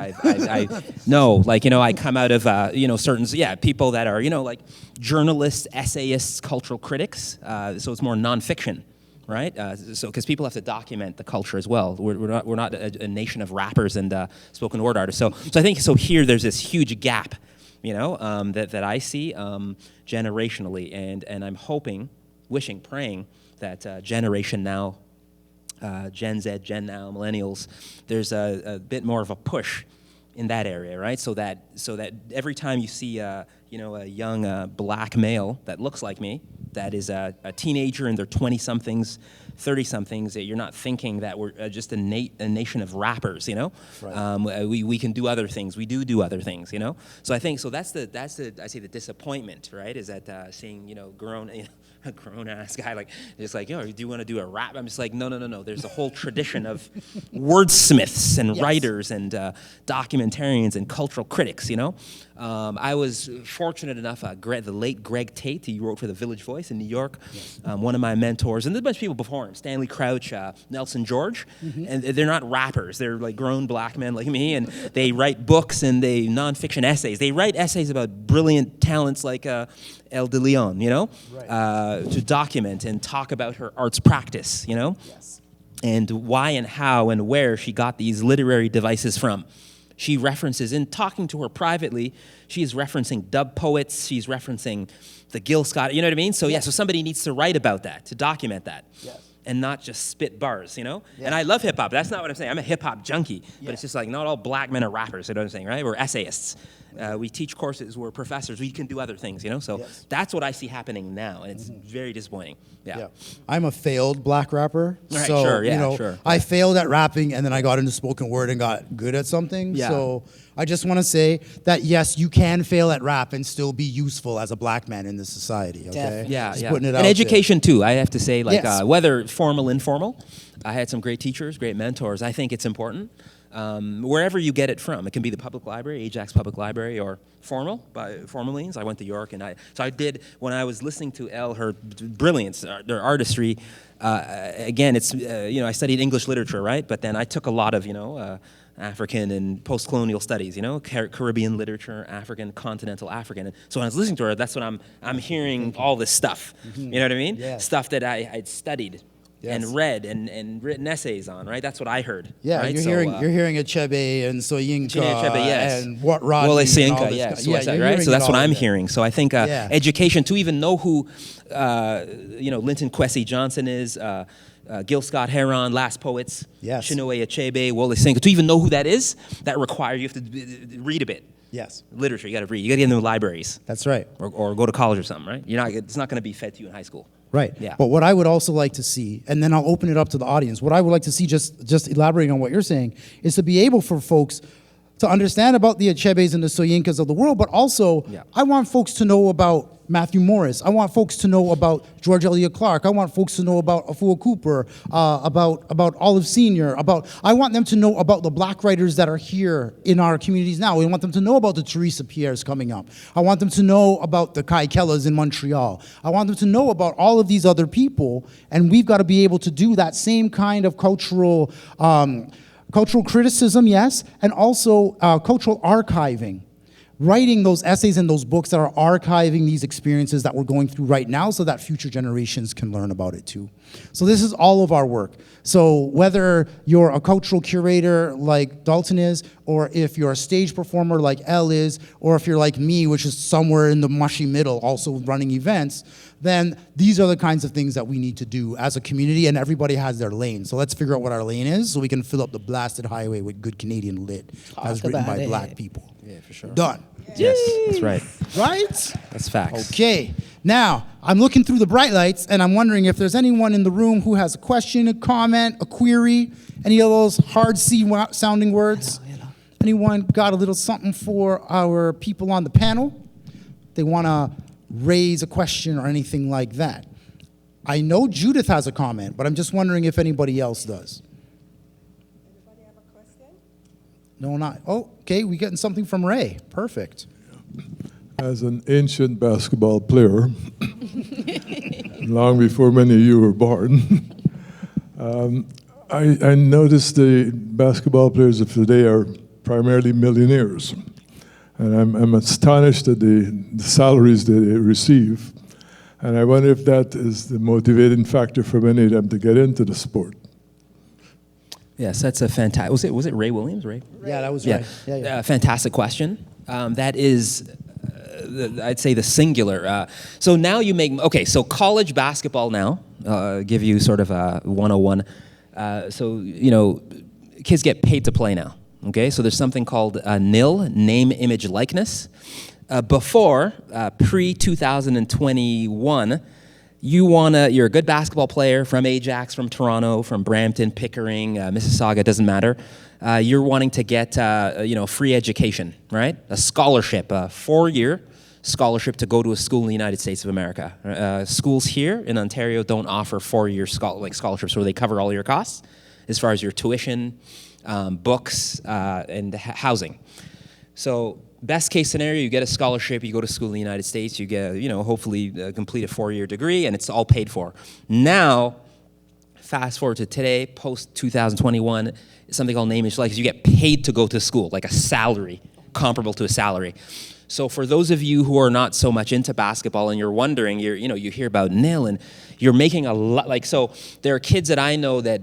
no. Like I come out of certain people that are like journalists, essayists, cultural critics. So it's more nonfiction. Right, so because people have to document the culture as well. We're not a nation of rappers and spoken word artists. So I think here there's this huge gap, that I see generationally, and I'm hoping, wishing, praying that generation now, Gen Z, Gen Now, millennials, there's a bit more of a push in that area, right? So that every time you see a young black male that looks like me, that is a teenager in their 20-somethings, 30-somethings, that you're not thinking that we're just a nation of rappers, Right. We can do other things. We do other things, So I think that's the disappointment, right? Is that seeing a grown-ass guy like just like, do you want to do a rap? I'm just like, no. There's a whole tradition of wordsmiths and writers and documentarians and cultural critics, I was fortunate enough, the late Greg Tate, he wrote for the Village Voice in New York, one of my mentors, and there's a bunch of people before him, Stanley Crouch, Nelson George, and they're not rappers, they're like grown black men like me, and they write books and they nonfiction essays. They write essays about brilliant talents like El de Leon, to document and talk about her arts practice, Yes. and why and how and where she got these literary devices from. She references, in talking to her privately, she's referencing dub poets, she's referencing the Gil Scott, you know what I mean? So so somebody needs to write about that, to document that. Yes. and not just spit bars, you know? And I love hip hop. That's not what I'm saying. I'm a hip hop junkie, but it's just like not all black men are rappers, you know what I'm saying, right? We're essayists. We teach courses, we're professors, we can do other things, you know? So that's what I see happening now, and it's very disappointing. Yeah. I'm a failed black rapper. Right, so, sure, yeah, you know, sure. I failed at rapping and then I got into spoken word and got good at something. Yeah. So I just want to say that, yes, you can fail at rap and still be useful as a black man in this society, okay? Definitely. Yeah, Just yeah. putting it out And there. education too. I have to say, like Yes. whether formal, informal, I had some great teachers, great mentors. I think it's important. Wherever you get it from, it can be the public library, Ajax Public Library, or by formal means. I went to York, and I did when I was listening to Elle, her brilliance, their artistry. Again, it's I studied English literature, right? But then I took a lot of African and post-colonial studies, Caribbean literature, African, continental African. And so when I was listening to her, that's when I'm hearing all this stuff. You know what I mean? Yes. Stuff that I'd studied. Yes. And read and written essays on, right? That's what I heard. Yeah, right? you're hearing Achebe and Soyinka Achebe, yes. and what Rodney Well, and all Sinka, this yes, guy. Suicide, you're right? hearing So it that's what all I'm in there. hearing. So I think education, to even know who, Linton Kwesi Johnson is, Gil Scott Heron, Last Poets, Yes. Chinua Achebe, Wole Sinka, to even know who that is, that requires you have to read a bit. Yes, Literature, you got to read. You got to get into the libraries. that's right. Or go to college or something, right? It's not going to be fed to you in high school. Right. Yeah. But what I would also like to see, and then I'll open it up to the audience, what I would like to see, just elaborating on what you're saying, is to be able for folks to understand about the Achebes and the Soyinkas of the world, but also I want folks to know about Matthew Morris. I want folks to know about George Eliot Clark. I want folks to know about Afua Cooper, about Olive Sr., I want them to know about the black writers that are here in our communities now. We want them to know about the Teresa Pierres coming up. I want them to know about the Kai Kellas in Montreal. I want them to know about all of these other people, and we've got to be able to do that same kind of cultural criticism, yes, and also cultural archiving. Writing those essays and those books that are archiving these experiences that we're going through right now so that future generations can learn about it too. So this is all of our work. So whether you're a cultural curator like Dalton is, or if you're a stage performer like Elle is, or if you're like me, which is somewhere in the mushy middle, also running events, then these are the kinds of things that we need to do as a community, and everybody has their lane. So let's figure out what our lane is so we can fill up the blasted highway with good Canadian lit as written by black people. Yeah, for sure. Done. Yes, that's right. Right? That's facts. Okay. Now, I'm looking through the bright lights, and I'm wondering if there's anyone in the room who has a question, a comment, a query, any of those hard C-sounding words? Anyone got a little something for our people on the panel? They want to raise a question or anything like that. I know Judith has a comment, but I'm just wondering if anybody else does. Anybody have a question? No, not. Oh, okay, we getting something from Ray. Perfect. As an ancient basketball player, long before many of you were born, I noticed the basketball players of today are primarily millionaires. And I'm astonished at the salaries that they receive. And I wonder if that is the motivating factor for many of them to get into the sport. Yes, that's a fantastic. Was it Ray Williams? Ray? Yeah, that was right. Yeah. Fantastic question. That is, I'd say, the singular. So now you make so college basketball now. Give you sort of a 101. So kids get paid to play now. Okay, so there's something called NIL, name, image, likeness. Before pre-2021. You're a good basketball player from Ajax, from Toronto, from Brampton, Pickering, Mississauga, doesn't matter. You're wanting to get, free education, right? A scholarship, a 4-year scholarship to go to a school in the United States of America. Schools here in Ontario don't offer 4-year scholarships where they cover all your costs as far as your tuition, books, and housing. So best case scenario, you get a scholarship, you go to school in the United States, you get, hopefully complete a 4-year degree, and it's all paid for. Now, fast forward to today, post 2021, something called name, image, likeness. You get paid to go to school, like a salary, comparable to a salary. So for those of you who are not so much into basketball and you're wondering, you hear about NIL and you're making a lot, so there are kids that I know that,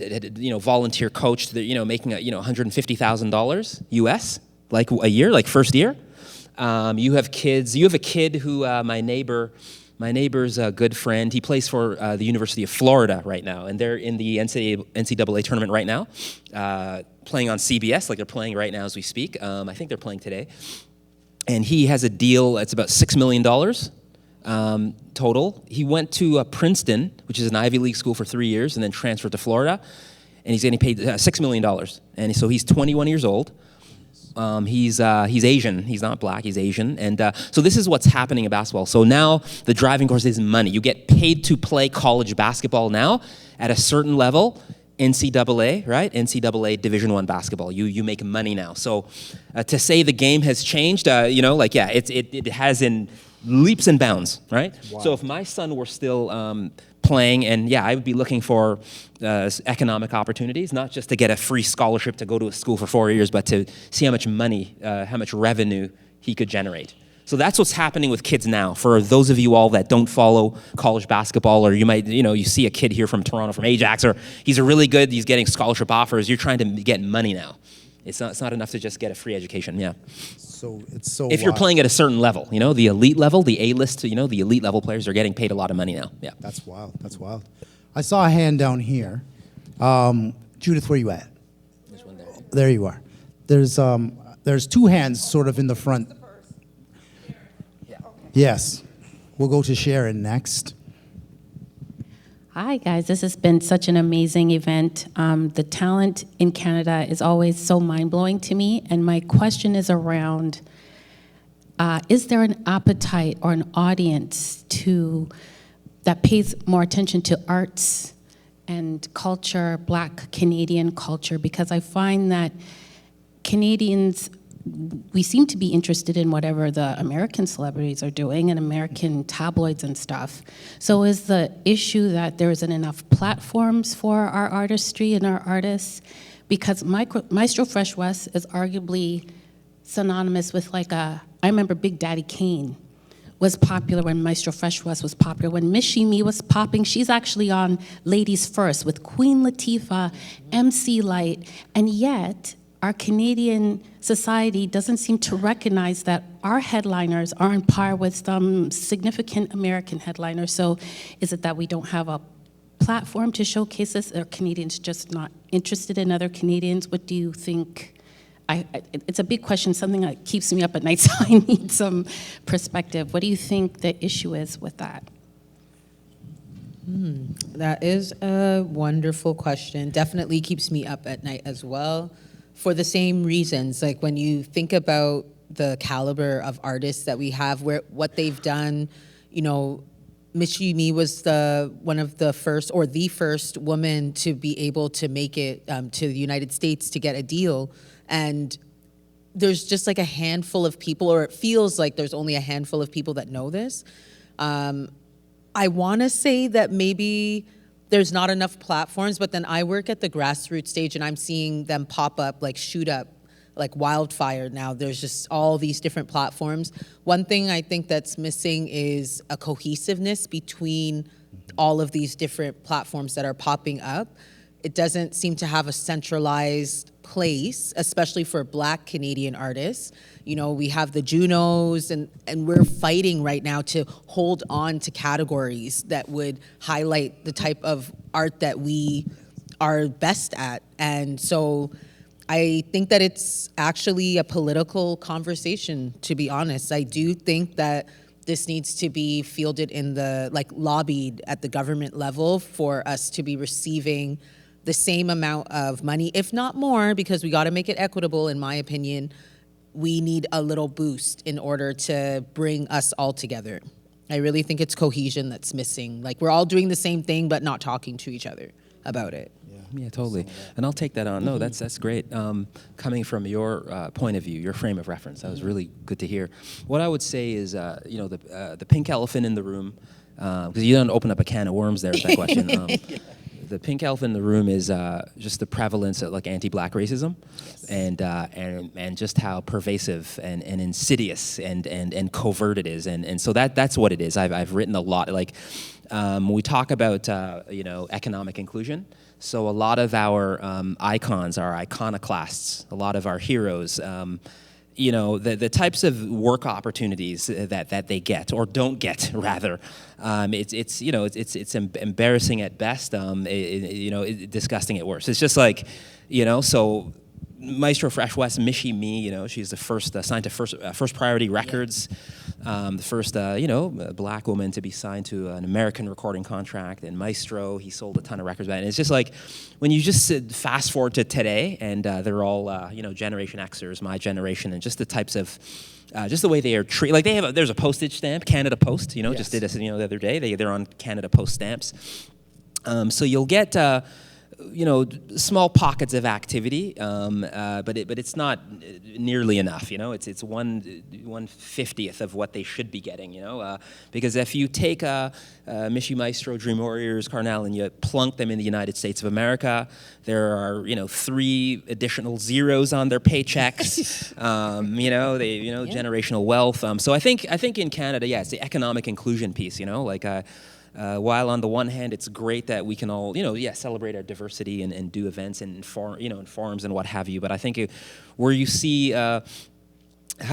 volunteer coached, that, making, $150,000 US, like a year, like first year. You have a kid who, my neighbor, My neighbor's a good friend. He plays for the University of Florida right now, and they're in the NCAA tournament right now, playing on CBS, like they're playing right now as we speak. I think they're playing today. And he has a deal that's about $6 million total. He went to Princeton, which is an Ivy League school, for 3 years, and then transferred to Florida, and he's getting paid $6 million. And so he's 21 years old. He's Asian. He's not black. He's Asian. And so this is what's happening in basketball. So now the driving force is money. You get paid to play college basketball now at a certain level. NCAA, right? NCAA Division I basketball. You make money now. So to say the game has changed, it has in leaps and bounds, right? Wow. So if my son were still playing, and I would be looking for economic opportunities, not just to get a free scholarship to go to a school for 4 years, but to see how much money, how much revenue he could generate. So that's what's happening with kids now. For those of you all that don't follow college basketball, or you might, you see a kid here from Toronto, from Ajax, or he's getting scholarship offers, you're trying to get money now. It's not enough to just get a free education, So it's so if you're wild. playing at a certain level, the elite level, the A-list, the elite level players are getting paid a lot of money now. Yeah. That's wild. That's wild. I saw a hand down here. Judith, where you at? There's one there. There you are. There's two hands sort of in the front. Yeah. Yes. We'll go to Sharon next. Hi, guys. This has been such an amazing event. The talent in Canada is always so mind-blowing to me, and my question is around, is there an appetite or an audience that pays more attention to arts and culture, Black Canadian culture? Because I find that Canadians, we seem to be interested in whatever the American celebrities are doing and American tabloids and stuff. So is the issue that there isn't enough platforms for our artistry and our artists? Because Maestro Fresh West is arguably synonymous with I remember Big Daddy Kane was popular when Maestro Fresh West was popular. When Miss She Me was popping, she's actually on Ladies First with Queen Latifah, MC Light, and yet our Canadian society doesn't seem to recognize that our headliners are on par with some significant American headliners. So is it that we don't have a platform to showcase this? Are Canadians just not interested in other Canadians? What do you think? It's a big question, something that keeps me up at night, so I need some perspective. What do you think the issue is with that? That is a wonderful question. Definitely keeps me up at night as well, for the same reasons. Like when you think about the caliber of artists that we have, what they've done, Miss She Me was one of the first, or the first woman to be able to make it to the United States to get a deal. And there's just like a handful of people, or it feels like there's only a handful of people that know this. I want to say that maybe there's not enough platforms, but then I work at the grassroots stage and I'm seeing them pop up, shoot up like wildfire now. There's just all these different platforms. One thing I think that's missing is a cohesiveness between all of these different platforms that are popping up. It doesn't seem to have a centralized place, especially for Black Canadian artists. We have the Junos, and we're fighting right now to hold on to categories that would highlight the type of art that we are best at. And so I think that it's actually a political conversation, to be honest. I do think that this needs to be fielded in lobbied at the government level for us to be receiving the same amount of money, if not more, because we got to make it equitable, in my opinion. We need a little boost in order to bring us all together. I really think it's cohesion that's missing. We're all doing the same thing, but not talking to each other about it. Yeah, totally. And I'll take that on. No, that's great. Coming from your point of view, your frame of reference, that was really good to hear. What I would say is, the pink elephant in the room, because you don't open up a can of worms there with that question. The pink elephant in the room is just the prevalence of anti-Black racism, and just how pervasive and insidious and covert it is, and so that's what it is. I've written a lot. When we talk about economic inclusion, so a lot of our icons are iconoclasts. A lot of our heroes. the types of work opportunities that they get or don't get rather, it's embarrassing at best, disgusting at worst. It's just like, so Maestro Fresh West, Michie Mee, she's the first signed to First Priority Records, the first black woman to be signed to an American recording contract. And Maestro, he sold a ton of records. And it's just like when you just fast forward to today, and they're all Generation Xers, my generation, and just the types of just the way they are treated. Like there's a postage stamp, Canada Post. Yes. Just did this the other day. They're on Canada Post stamps. So you'll get. Small pockets of activity, but it's not nearly enough. It's 1/50th of what they should be getting. Because if you take Michie Maestro, Dream Warriors, Carnal, and you plunk them in the United States of America, there are 3 additional zeros on their paychecks. Generational wealth. So I think in Canada, it's the economic inclusion piece. While on the one hand, it's great that we can all, celebrate our diversity and do events and in forums and what have you. But I think where you see how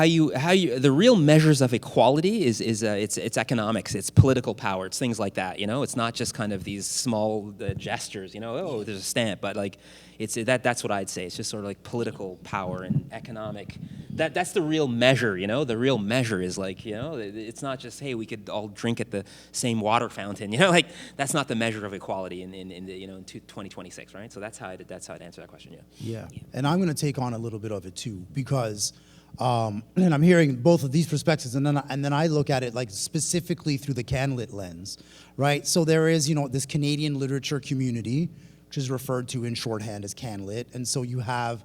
you the real measures of equality is it's economics, it's political power, it's things like that. It's not just kind of these small gestures. There's a stamp, but like that's what I'd say. It's just sort of like political power and economic. That's the real measure. The real measure is like it's not just, hey, we could all drink at the same water fountain. Like that's not the measure of equality in 2026, right? So that's how I'd answer that question. Yeah. And I'm going to take on a little bit of it too, because and I'm hearing both of these perspectives, and then I look at it like specifically through the CanLit lens, right? So there is this Canadian literature community, which is referred to in shorthand as CanLit, and so you have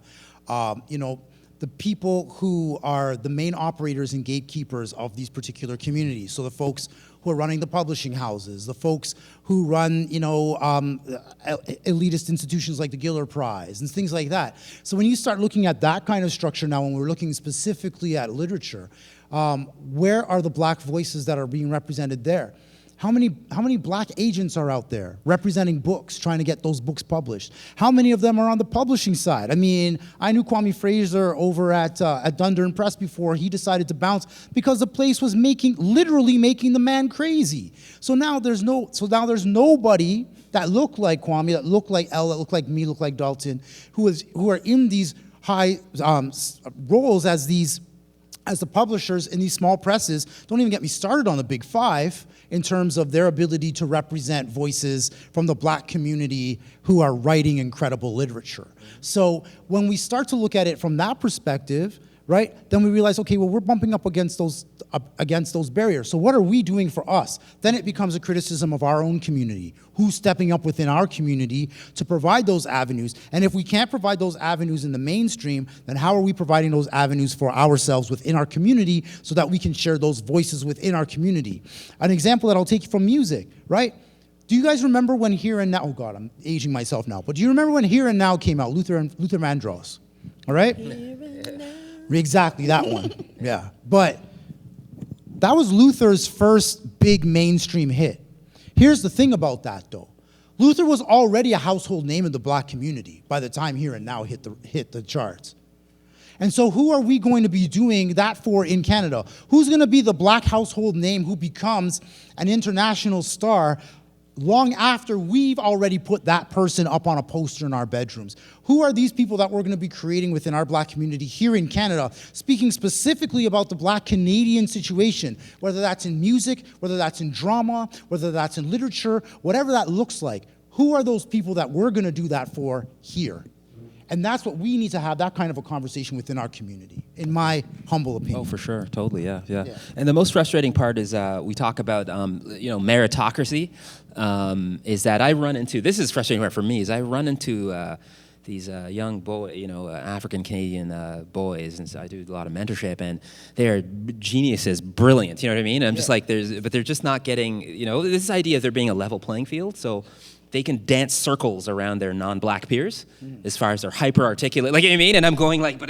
the people who are the main operators and gatekeepers of these particular communities. So the folks who are running the publishing houses, the folks who run, elitist institutions like the Giller Prize and things like that. So when you start looking at that kind of structure now, when we're looking specifically at literature, where are the black voices that are being represented there? How many black agents are out there representing books, trying to get those books published? How many of them are on the publishing side? I mean, I knew Kwame Fraser over at Dundurn Press before he decided to bounce because the place was literally making the man crazy. So now there's nobody that looked like Kwame, that looked like Elle, that looked like me, looked like Dalton, who are in these high roles as the publishers in these small presses. Don't even get me started on the Big Five in terms of their ability to represent voices from the black community who are writing incredible literature. So when we start to look at it from that perspective, right, then we realize, okay, well, we're bumping up against those barriers. So what are we doing for us? Then it becomes a criticism of our own community. Who's stepping up within our community to provide those avenues? And if we can't provide those avenues in the mainstream, then how are we providing those avenues for ourselves within our community so that we can share those voices within our community? An example that I'll take from music, right? Do you guys remember when Here and Now, oh God, I'm aging myself now, but do you remember when Here and Now came out, Luther Vandross, all right? Exactly, that one, yeah. But that was Luther's first big mainstream hit. Here's the thing about that, though. Luther was already a household name in the black community by the time Here and Now hit the charts. And so who are we going to be doing that for in Canada? Who's going to be the black household name who becomes an international star long after we've already put that person up on a poster in our bedrooms? Who are these people that we're going to be creating within our black community here in Canada, speaking specifically about the black Canadian situation, whether that's in music, whether that's in drama, whether that's in literature, whatever that looks like? Who are those people that we're going to do that for here? And that's what we need to have, that kind of a conversation within our community, in my humble opinion. Oh, for sure. Totally, yeah. And the most frustrating part is we talk about, meritocracy, is that I run into, this is frustrating part for me, is I run into these young African-Canadian boys, and so I do a lot of mentorship, and they're geniuses, brilliant, you know what I mean? I'm just like, but they're just not getting, this idea of there being a level playing field, so they can dance circles around their non-black peers as far as they're hyper-articulate, like, you know what I mean? And I'm going like, but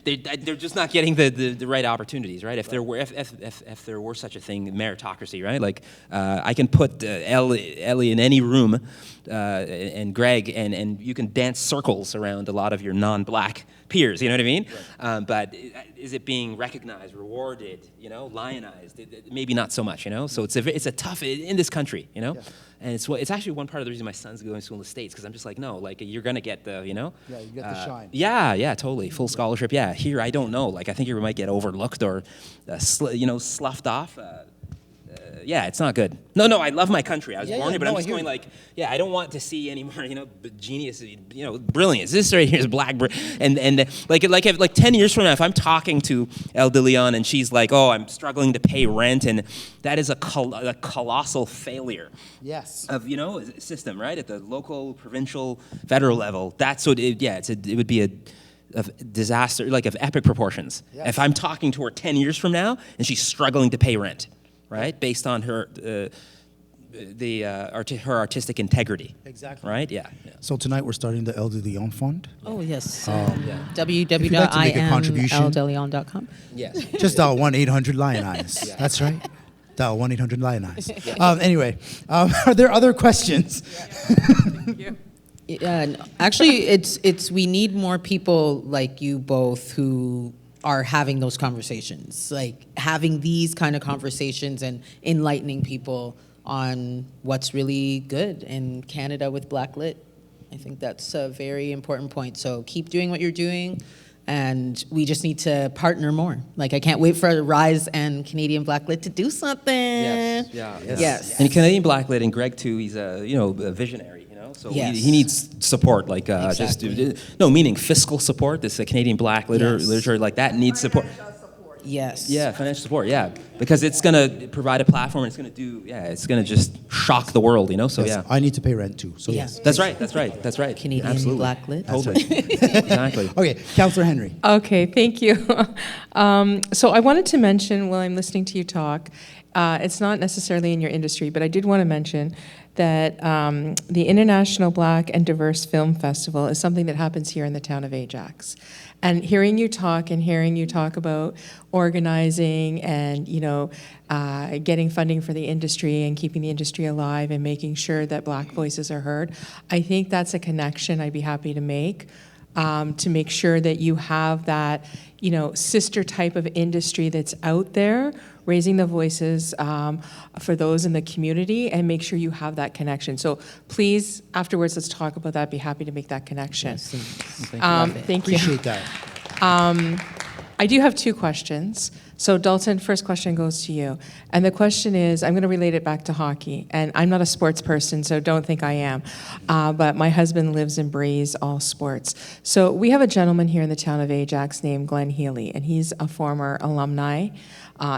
they're just not getting the right opportunities, right? If there were such a thing, meritocracy, right? Like, I can put Ellie in any room, and Greg, and you can dance circles around a lot of your non-black peers, you know what I mean? Right. But is it being recognized, rewarded, you know, lionized? Maybe not so much, you know? So it's a tough, in this country, you know? Yeah. And it's actually one part of the reason my son's going to school in the States, because I'm just like, no, like, you're going to get the, you know? Yeah, you get the shine. Yeah, totally. Full scholarship, yeah. Here, I don't know. Like, I think you might get overlooked or, sloughed off. Yeah, it's not good. No, I love my country. I was born here, but I'm just going like, I don't want to see any more, genius, brilliance. This right here is black, and like 10 years from now, if I'm talking to El de Leon and she's like, oh, I'm struggling to pay rent, and that is a colossal failure. Yes. Of system, right, at the local, provincial, federal level. That's what it would be a disaster, like of epic proportions. Yes. If I'm talking to her 10 years from now and she's struggling to pay rent. Right, based on her her artistic integrity. Exactly. Right. Yeah. So tonight we're starting the El de Leon Fund. Oh yes. www.eldeleon.com. Yes. Just dial 1-800-LION-EYES. Yeah. That's right. Dial 1-800-LION-EYES. Anyway, are there other questions? Thank you. Actually, it's we need more people like you both who are having those conversations, like having these kind of conversations and enlightening people on what's really good in Canada with BlackLit. I think that's a very important point. So keep doing what you're doing, and we just need to partner more. Like, I can't wait for Rise and Canadian BlackLit to do something. Yes. And Canadian BlackLit, and Greg too, he's a visionary. So he needs support, like exactly. Meaning fiscal support. This Canadian Black literature like that needs support. Yes. Yeah, financial support. Yeah, because it's gonna provide a platform. It's gonna just shock the world. So yes, I need to pay rent too. So yes. That's right. Canadian Absolutely. BlackLit. Totally. Exactly. Okay, Councillor Henry. Okay, thank you. So I wanted to mention while I'm listening to you talk, it's not necessarily in your industry, but I did want to mention that the International Black and Diverse Film Festival is something that happens here in the town of Ajax. And hearing you talk about organizing and, getting funding for the industry and keeping the industry alive and making sure that Black voices are heard, I think that's a connection I'd be happy to make sure that you have that, sister type of industry that's out there, raising the voices for those in the community, and make sure you have that connection. So please, afterwards, let's talk about that. Be happy to make that connection. Yes, thank you. Appreciate that. I do have two questions. So Dalton, first question goes to you. And the question is, I'm going to relate it back to hockey. And I'm not a sports person, so don't think I am. But my husband lives and breathes all sports. So we have a gentleman here in the town of Ajax named Glenn Healy, and he's a former alumni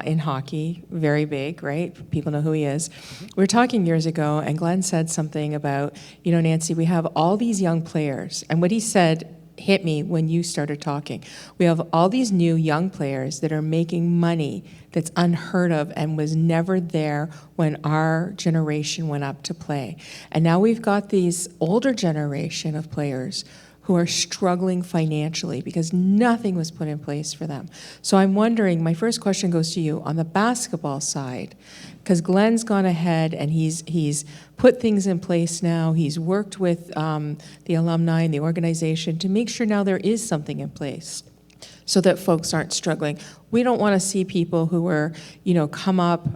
in hockey, very big, right? People know who he is. We were talking years ago, and Glenn said something about, Nancy, we have all these young players. And what he said hit me when you started talking. We have all these new young players that are making money that's unheard of and was never there when our generation went up to play. And now we've got these older generation of players who are struggling financially because nothing was put in place for them. So I'm wondering, my first question goes to you, on the basketball side, because Glenn's gone ahead and he's put things in place now. He's worked with the alumni and the organization to make sure now there is something in place so that folks aren't struggling. We don't want to see people who are, come up,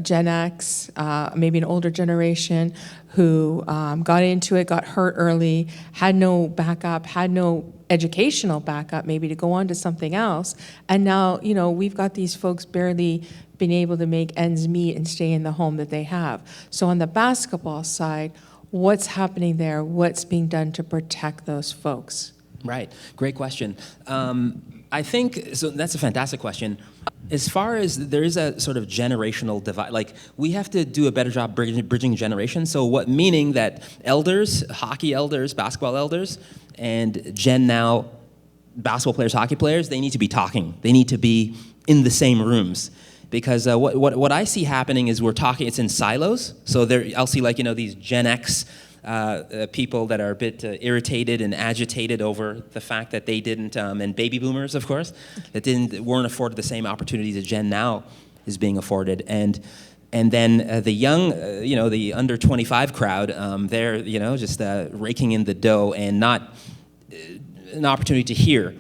Gen X, maybe an older generation who got into it, got hurt early, had no backup, had no educational backup maybe to go on to something else. And now, we've got these folks barely being able to make ends meet and stay in the home that they have. So on the basketball side, what's happening there? What's being done to protect those folks? Right. Great question. I think, so that's a fantastic question. As far as there is a sort of generational divide, like we have to do a better job bridging generations. So meaning that elders, hockey elders, basketball elders, and Gen now basketball players, hockey players, they need to be talking. They need to be in the same rooms. because what I see happening is it's in silos. So I'll see these Gen X people that are a bit irritated and agitated over the fact that they didn't, and baby boomers, of course, that weren't afforded the same opportunities that Gen Now is being afforded. And then the young, the under 25 crowd, they're, just raking in the dough and not an opportunity to hear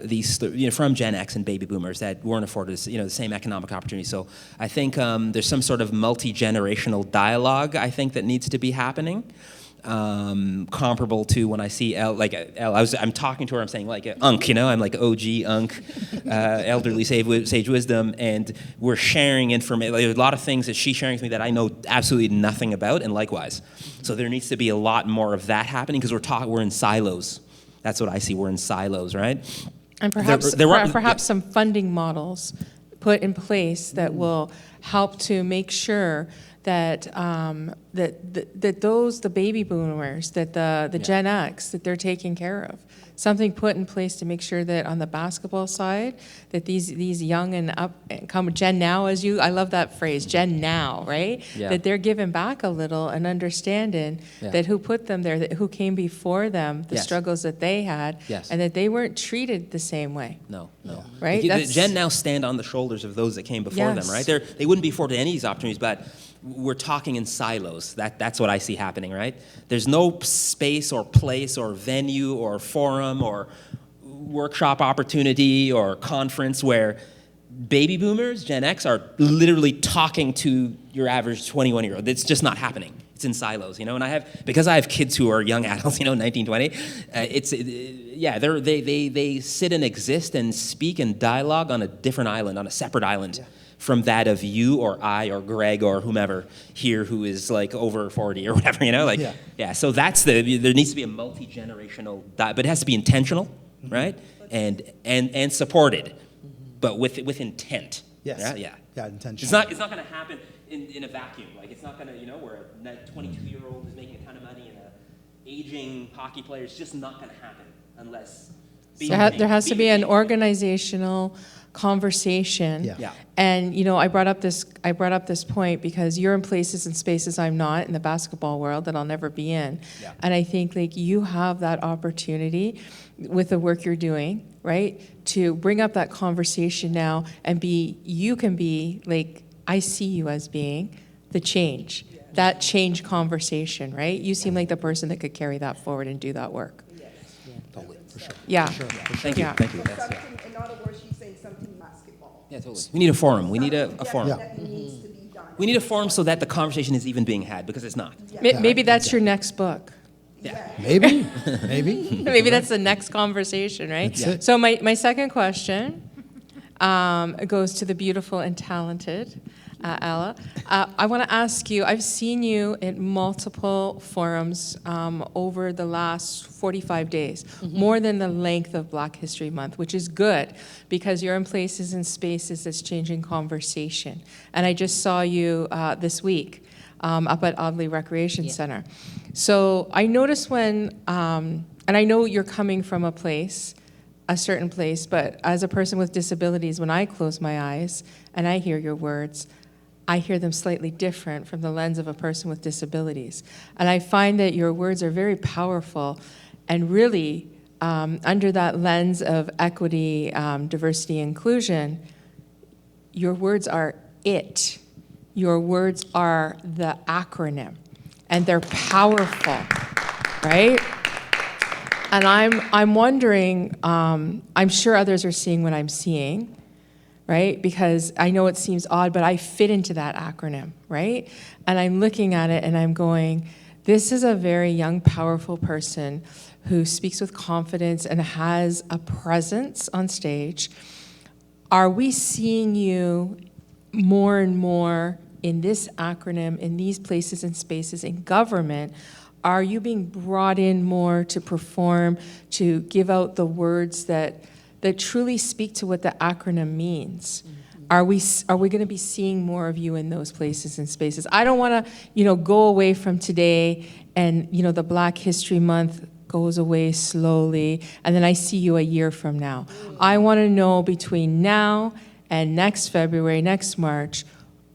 these, from Gen X and baby boomers that weren't afforded, the same economic opportunity. So I think there's some sort of multi-generational dialogue, I think, that needs to be happening. Comparable to when I see I'm talking to her, I'm saying Unk, I'm like OG Unk, elderly sage wisdom, and we're sharing information. There's a lot of things that she's sharing with me that I know absolutely nothing about, and likewise. So there needs to be a lot more of that happening because we're in silos. That's what I see. We're in silos, right? And perhaps some funding models put in place that will help to make sure that the baby boomers, that the Gen X, that they're taken care of. Something put in place to make sure that on the basketball side, that these young and up come Gen Now, I love that phrase, Gen Now, right? Yeah. That they're giving back a little and understanding that who put them there, that who came before them, the struggles that they had, and that they weren't treated the same way. No. Right? The Gen Now stand on the shoulders of those that came before them, right? They wouldn't be afforded any of these opportunities, but we're talking in silos. That's what I see happening, right? There's no space or place or venue or forum or workshop opportunity or conference where baby boomers, Gen X, are literally talking to your average 21-year-old. It's just not happening. It's in silos, and because I have kids who are young adults, 19, 20, they sit and exist and speak and dialogue on a different island, on a separate island. Yeah. From that of you or I or Greg or whomever here who is over 40 or whatever, So there needs to be a multi-generational, but it has to be intentional, right? And supported, but with intent. Yes. Yeah. Intentional. It's not going to happen in a vacuum. It's not going to, where a 22-year-old is making a ton of money and an aging hockey player. It's just not going to happen unless. There has to be an organizational conversation. Yeah. And I brought up this point because you're in places and spaces I'm not in the basketball world that I'll never be in. Yeah. And I think you have that opportunity with the work you're doing, right? To bring up that conversation now and you can be I see you as being the change. Yeah. That change conversation, right? You seem like the person that could carry that forward and do that work. Yes. Totally, for sure. Yeah. For sure. Thank you. Something, in other words, she's saying something basketball. Yeah, totally. We need a forum. We need a forum. That needs to be done. We need a forum so that the conversation is even being had, because it's not. Maybe that's your next book. Yeah. Maybe. Maybe that's the next conversation, right? That's it. So my second question goes to the beautiful and talented Ella. I want to ask you, I've seen you at multiple forums over the last 45 days, more than the length of Black History Month, which is good because you're in places and spaces that's changing conversation. And I just saw you this week up at Audley Recreation Center. So I noticed when, and I know you're coming from a certain place, but as a person with disabilities, when I close my eyes and I hear your words, I hear them slightly different from the lens of a person with disabilities. And I find that your words are very powerful and really, under that lens of equity, diversity, inclusion, your words are it. Your words are the acronym, and they're powerful, right? And I'm wondering, I'm sure others are seeing what I'm seeing, right? Because I know it seems odd, but I fit into that acronym, right? And I'm looking at it and I'm going, this is a very young, powerful person who speaks with confidence and has a presence on stage. Are we seeing you more and more in this acronym, in these places and spaces in government? Are you being brought in more to perform, to give out the words that truly speak to what the acronym means? Are we going to be seeing more of you in those places and spaces? I don't want to, go away from today and, the Black History Month goes away slowly, and then I see you a year from now. I want to know between now And next February, next March,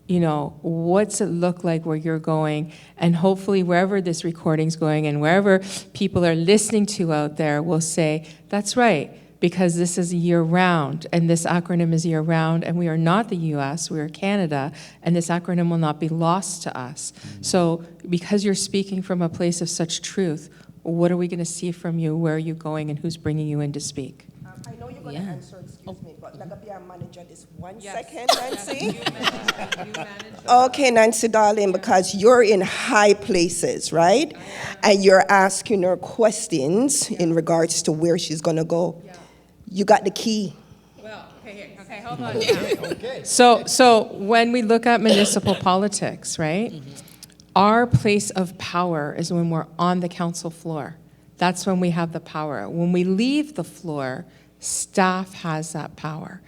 what's it look like where you're going? And hopefully wherever this recording's going and wherever people are listening to out there will say, that's right, because this is year round, and this acronym is year round, and we are not the US, we are Canada, and this acronym will not be lost to us. So because you're speaking from a place of such truth, what are we gonna see from you? Where are you going, and who's bringing you in to speak? I know you're going to answer, excuse me, but let me be our manager this one Yes. second, Nancy. Okay, Nancy, darling, because you're in high places, right? And you're asking her questions in regards to where she's going to go. You got the key. Well, okay, hold on. Okay. So when we look at municipal politics, right? Our place of power is when we're on the council floor. That's when we have the power. When we leave the floor, staff has that power.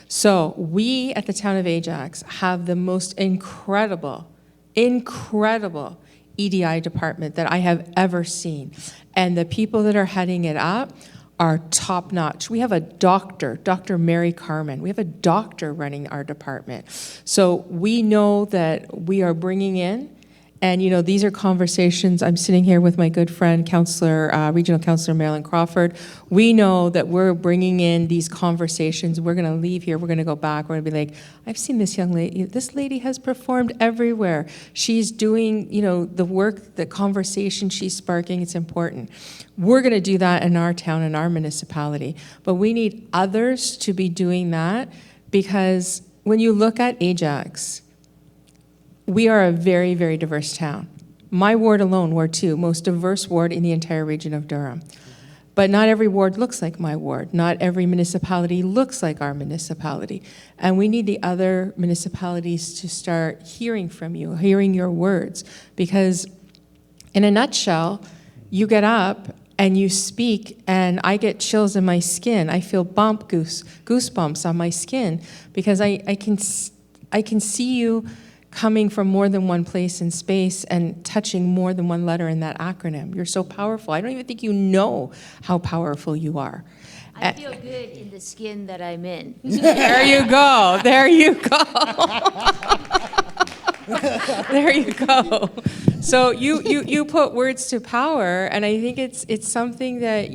So we at the town of Ajax have the most incredible EDI department that I have ever seen. And the people that are heading it up are top notch. We have a doctor, Dr. Mary Carmen. We have a doctor running our department. So we know that we are bringing in, and these are conversations. I'm sitting here with my good friend, Regional Councillor Marilyn Crawford. We know that we're bringing in these conversations. We're going to leave here. We're going to go back. We're going to be like, I've seen this young lady. This lady has performed everywhere. She's doing, the work, the conversation she's sparking. It's important. We're going to do that in our town, in our municipality. But we need others to be doing that, because when you look at Ajax, we are a very, very diverse town. My ward alone, Ward 2, most diverse ward in the entire region of Durham. But not every ward looks like my ward. Not every municipality looks like our municipality. And we need the other municipalities to start hearing from you, hearing your words. Because in a nutshell, you get up and you speak, and I get chills in my skin. I feel goosebumps on my skin, because I can see you coming from more than one place in space and touching more than one letter in that acronym. You're so powerful. I don't even think you know how powerful you are. I feel good in the skin that I'm in. There you go. There you go. There you go. So you put words to power, and I think it's something that,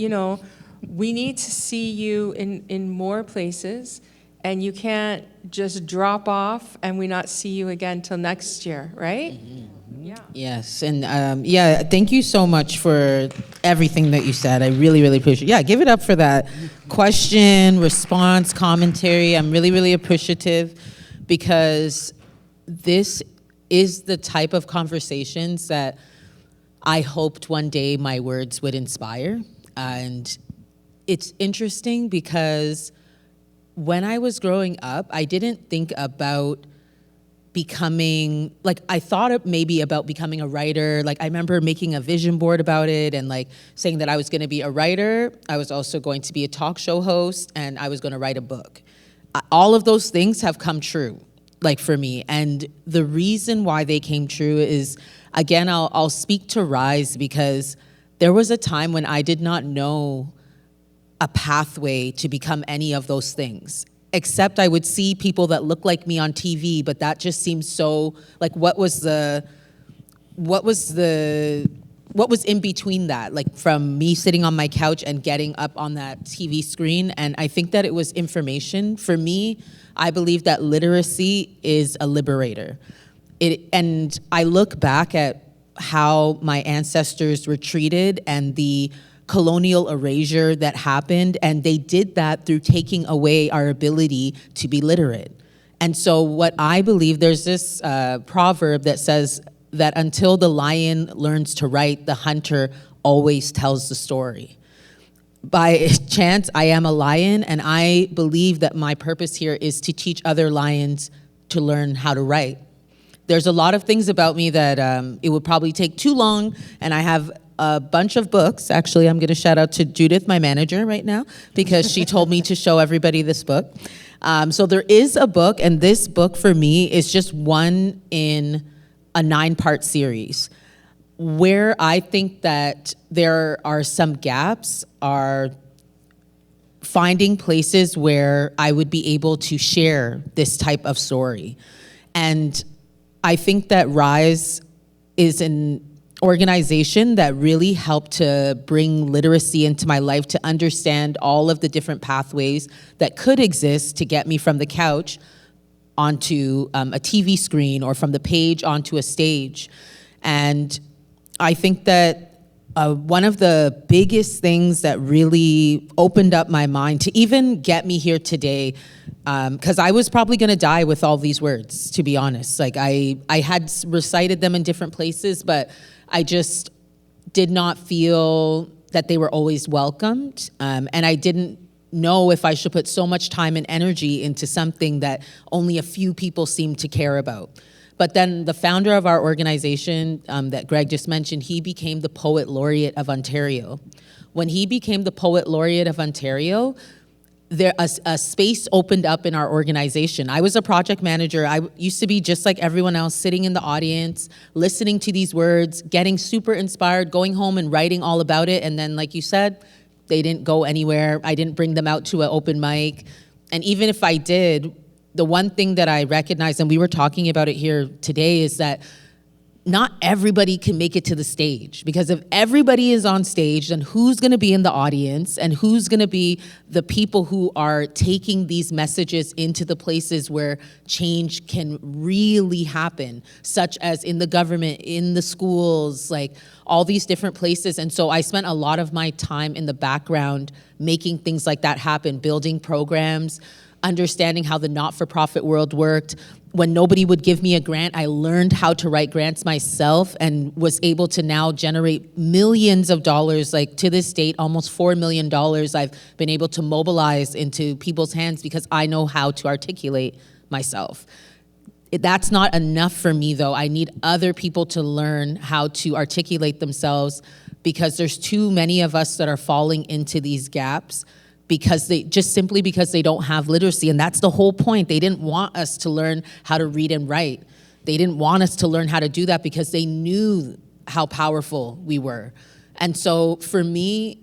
we need to see you in more places. And you can't just drop off and we not see you again till next year, right? Mm-hmm. Yeah. Yes, and thank you so much for everything that you said. I really, really appreciate it. Yeah, give it up for that question, response, commentary. I'm really, really appreciative, because this is the type of conversations that I hoped one day my words would inspire. And it's interesting because when I was growing up, I didn't think about becoming, I thought maybe about becoming a writer. I remember making a vision board about it and saying that I was gonna be a writer. I was also going to be a talk show host, and I was gonna write a book. All of those things have come true, for me. And the reason why they came true is, again, I'll speak to Rise, because there was a time when I did not know a pathway to become any of those things, except I would see people that look like me on TV, but that just seems so, what was in between that, from me sitting on my couch and getting up on that TV screen. And I think that it was information. For me, I believe that literacy is a liberator. And I look back at how my ancestors were treated and the colonial erasure that happened, and they did that through taking away our ability to be literate. And so what I believe, there's this proverb that says that until the lion learns to write, the hunter always tells the story. By chance, I am a lion, and I believe that my purpose here is to teach other lions to learn how to write. There's a lot of things about me that it would probably take too long, and I have a bunch of books. Actually, I'm going to shout out to Judith, my manager, right now, because she told me to show everybody this book. So there is a book, and this book for me is just one in a 9-part series. Where I think that there are some gaps are finding places where I would be able to share this type of story. And I think that RISE is an organization that really helped to bring literacy into my life, to understand all of the different pathways that could exist to get me from the couch onto a TV screen, or from the page onto a stage. And I think that one of the biggest things that really opened up my mind to even get me here today, because I was probably gonna die with all these words, to be honest. Like I had recited them in different places, but I just did not feel that they were always welcomed. And I didn't know if I should put so much time and energy into something that only a few people seem to care about. But then the founder of our organization that Greg just mentioned, he became the Poet Laureate of Ontario. When he became the Poet Laureate of Ontario, a space opened up in our organization. I was a project manager. I used to be just like everyone else, sitting in the audience, listening to these words, getting super inspired, going home and writing all about it. And then, like you said, they didn't go anywhere. I didn't bring them out to an open mic. And even if I did, the one thing that I recognize, and we were talking about it here today, is that not everybody can make it to the stage. Because if everybody is on stage, then who's gonna be in the audience, and who's gonna be the people who are taking these messages into the places where change can really happen, such as in the government, in the schools, like all these different places. And so I spent a lot of my time in the background making things like that happen, building programs, understanding how the not-for-profit world worked. When nobody would give me a grant, I learned how to write grants myself and was able to now generate millions of dollars. Like to this date, almost $4 million I've been able to mobilize into people's hands because I know how to articulate myself. That's not enough for me though. I need other people to learn how to articulate themselves, because there's too many of us that are falling into these gaps because simply because they don't have literacy. And that's the whole point. They didn't want us to learn how to read and write. They didn't want us to learn how to do that because they knew how powerful we were. And so for me,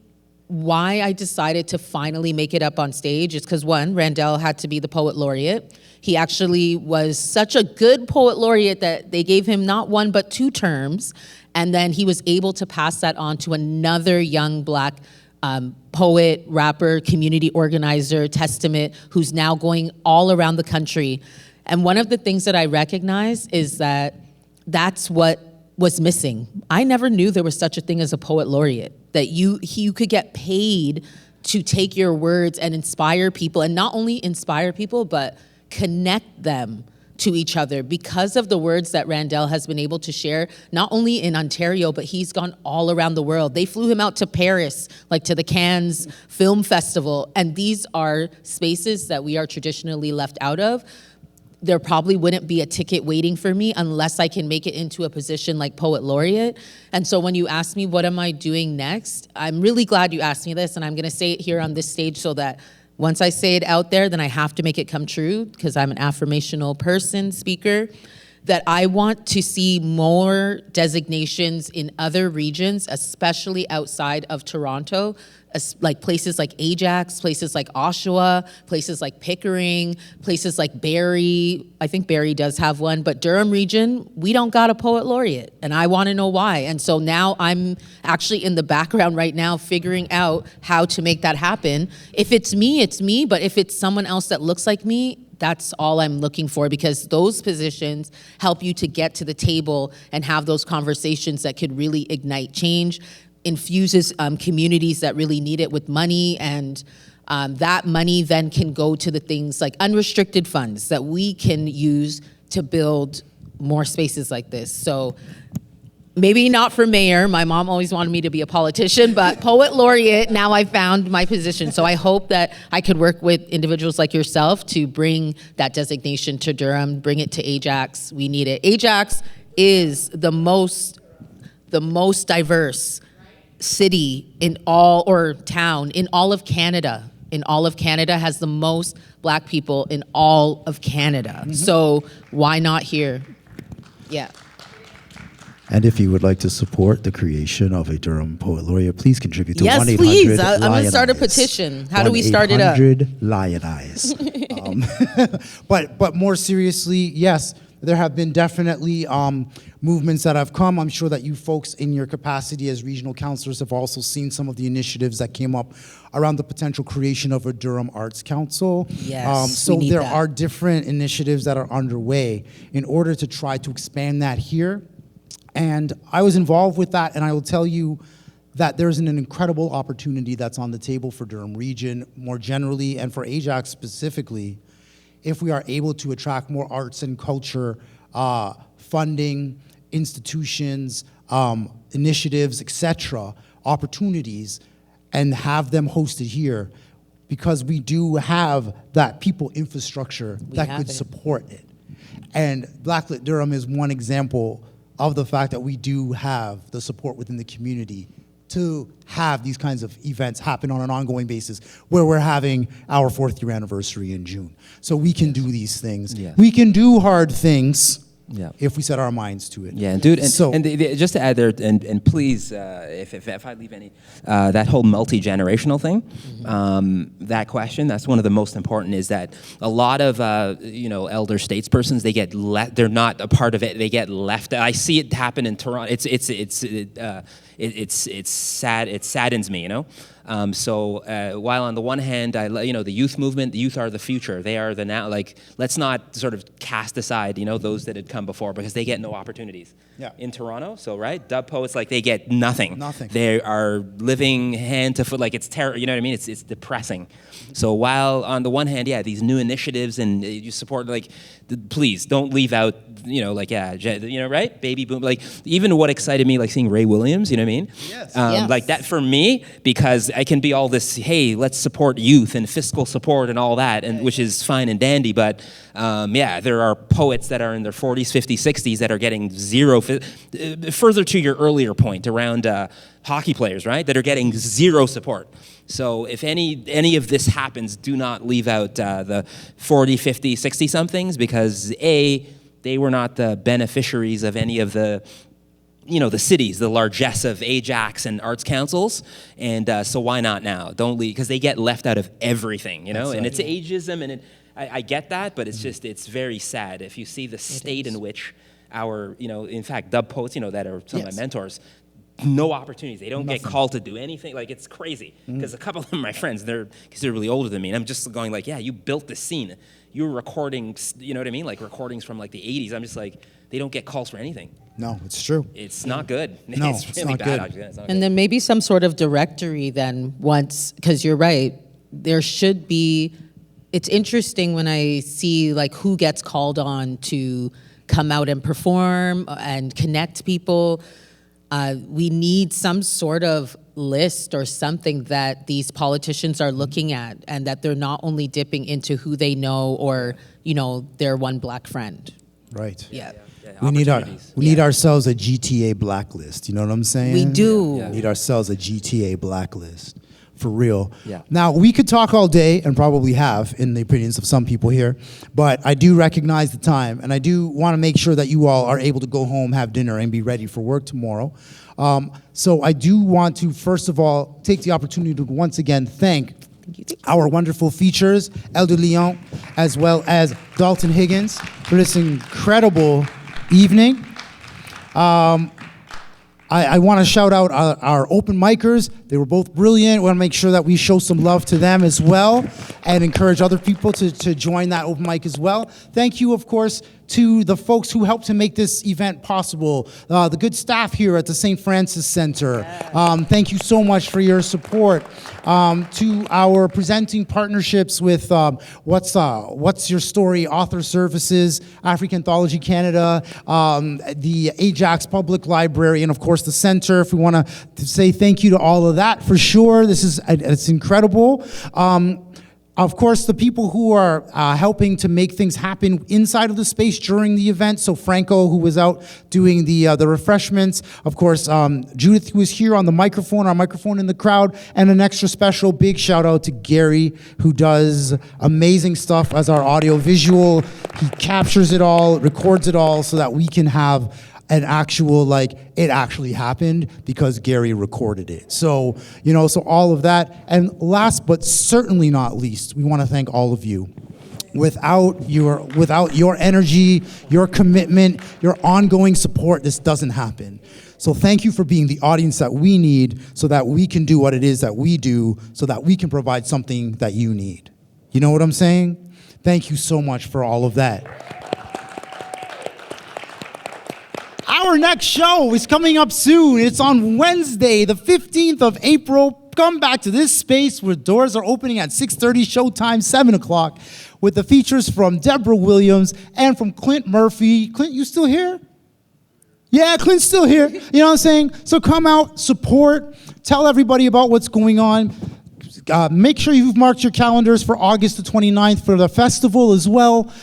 why I decided to finally make it up on stage is because, one, Randell had to be the Poet Laureate. He actually was such a good Poet Laureate that they gave him not one but 2 terms, and then he was able to pass that on to another young Black poet, rapper, community organizer, Testament, who's now going all around the country. And one of the things that I recognize is that that's what was missing. I never knew there was such a thing as a Poet Laureate, that you could get paid to take your words and inspire people, and not only inspire people, but connect them to each other because of the words that Randell has been able to share, not only in Ontario, but he's gone all around the world. They flew him out to Paris, like to the Cannes Film Festival, and these are spaces that we are traditionally left out of. There probably wouldn't be a ticket waiting for me unless I can make it into a position like Poet Laureate. And so when you ask me, what am I doing next? I'm really glad you asked me this, and I'm gonna say it here on this stage so that once I say it out there, then I have to make it come true, because I'm an affirmational person, speaker, that I want to see more designations in other regions, especially outside of Toronto, like places like Ajax, places like Oshawa, places like Pickering, places like Barrie. I think Barrie does have one, but Durham region, we don't got a Poet Laureate, and I want to know why. And so now I'm actually in the background right now figuring out how to make that happen. If it's me, but if it's someone else that looks like me, that's all I'm looking for, because those positions help you to get to the table and have those conversations that could really ignite change, infuses communities that really need it with money, and that money then can go to the things like unrestricted funds that we can use to build more spaces like this. So maybe not for mayor. My mom always wanted me to be a politician, but Poet Laureate, now I found my position. So I hope that I could work with individuals like yourself to bring that designation to Durham, bring it to Ajax. We need it. Ajax is the most diverse city in all, or town in all of Canada. In all of Canada, has the most Black people in all of Canada. So why not here? Yeah. And if you would like to support the creation of a Durham Poet Laureate, please contribute to Yes, 1-800 please. I'm going to start a Lionize. petition. How do we start it up? 1-800 Lionize. But more seriously, yes, there have been definitely movements that have come. I'm sure that you folks in your capacity as regional counselors have also seen some of the initiatives that came up around the potential creation of a Durham Arts Council. Yes, so we need there that. are different initiatives that are underway in order to try to expand that here. And I was involved with that, and I will tell you that there's an incredible opportunity that's on the table for Durham Region more generally, and for Ajax specifically, if we are able to attract more arts and culture funding, institutions, initiatives, etc., opportunities, and have them hosted here, because we do have that people infrastructure that have could it. support it. And BlackLit Durham is one example of the fact that we do have the support within the community to have these kinds of events happen on an ongoing basis, where we're having our 4th year anniversary in June. So we can do these things. Yeah. We can do hard things Yeah. if we set our minds to it. Yeah, and dude, and, So- just to add there, and please, if I leave any, that whole multi-generational thing, that question, that's one of the most important, is that a lot of, elder statespersons, they get they're not a part of it, they get left. I see it happen in Toronto. It's sad, it saddens me, while on the one hand, the youth movement, the youth are the future. They are the now, let's not sort of cast aside, those that had come before, because they get no opportunities. Yeah. In Toronto, so right, dub poets, they get nothing. Nothing. They are living hand to foot, it's terror, you know what I mean? It's depressing. So while on the one hand, yeah, these new initiatives and you support, please don't leave out, right? Baby boom, even what excited me, seeing Ray Williams, you know what I mean? Yes. Yes. That for me, because I can be all this, hey, let's support youth and fiscal support and all that, and which is fine and dandy, but there are poets that are in their 40s, 50s, 60s that are getting zero, further to your earlier point around hockey players, right, that are getting zero support. So if any of this happens, do not leave out the 40, 50, 60-somethings, because A, they were not the beneficiaries of any of the the cities, the largesse of Ajax and arts councils, and so why not now? Don't leave, because they get left out of everything, and it's ageism, and I get that, but it's just, it's very sad if you see the state in which our, in fact, dub poets, that are some of my mentors, no opportunities. They don't get called to do anything. It's crazy, because a couple of them are my friends. They're considerably older than me, and I'm just going yeah, you built this scene. You were recording, you know what I mean? Recordings from the 80s. I'm just they don't get calls for anything. No, it's true. It's not good. No, it's it's really not bad. good. Actually. It's not And good. then maybe some sort of directory then once, because you're right, there should be, it's interesting when I see who gets called on to come out and perform and connect people. We need some sort of list or something that these politicians are looking at, and that they're not only dipping into who they know or, their one black friend. Right. Yeah. We need Opportunities. ourselves a GTA blacklist. You know what I'm saying? We do. Yeah. We need ourselves a GTA blacklist. For real. Yeah. Now, we could talk all day, and probably have, in the opinions of some people here, but I do recognize the time, and I do want to make sure that you all are able to go home, have dinner, and be ready for work tomorrow. So I do want to, first of all, take the opportunity to once again thank our wonderful features, El de Leon, as well as Dalton Higgins, for this incredible evening. I want to shout out our open micers. They were both brilliant. We want to make sure that we show some love to them as well, and encourage other people to join that open mic as well. Thank you, of course, to the folks who helped to make this event possible. The good staff here at the St. Francis Center. Thank you so much for your support. To our presenting partnerships with What's Your Story, Author Services, African Anthology Canada, the Ajax Public Library, and of course the Center. If we want to say thank you to all of that, for sure. It's incredible. Of course, the people who are helping to make things happen inside of the space during the event. So Franco, who was out doing the refreshments. Of course, Judith, who was here on the microphone, our microphone in the crowd. And an extra special big shout out to Gary, who does amazing stuff as our audio visual. He captures it all, records it all, so that we can have an actual, like, it actually happened because Gary recorded it. So, you know, so all of that. And last but certainly not least, we want to thank all of you. Without your energy, your commitment, your ongoing support, this doesn't happen. So thank you for being the audience that we need so that we can do what it is that we do, so that we can provide something that you need. You know what I'm saying? Thank you so much for all of that. Our next show is coming up soon. It's on Wednesday, the 15th of April. Come back to this space where doors are opening at 6:30, showtime 7 o'clock, with the features from Deborah Williams and from Clint Murphy. Clint, you still here? Yeah, Clint's still here. You know what I'm saying? So come out, support, tell everybody about what's going on. Make sure you've marked your calendars for August the 29th for the festival as well.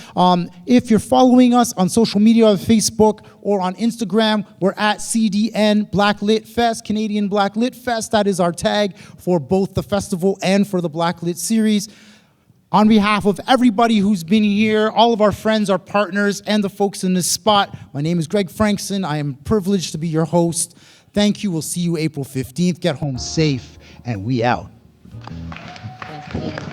If you're following us on social media, on Facebook or on Instagram, we're at CDN BlackLit Fest, Canadian BlackLit Fest. That is our tag for both the festival and for the BlackLit series. On behalf of everybody who's been here, all of our friends, our partners, and the folks in this spot, my name is Greg Frankson. I am privileged to be your host. Thank you. We'll see you April 15th. Get home safe, and we out. Thank you.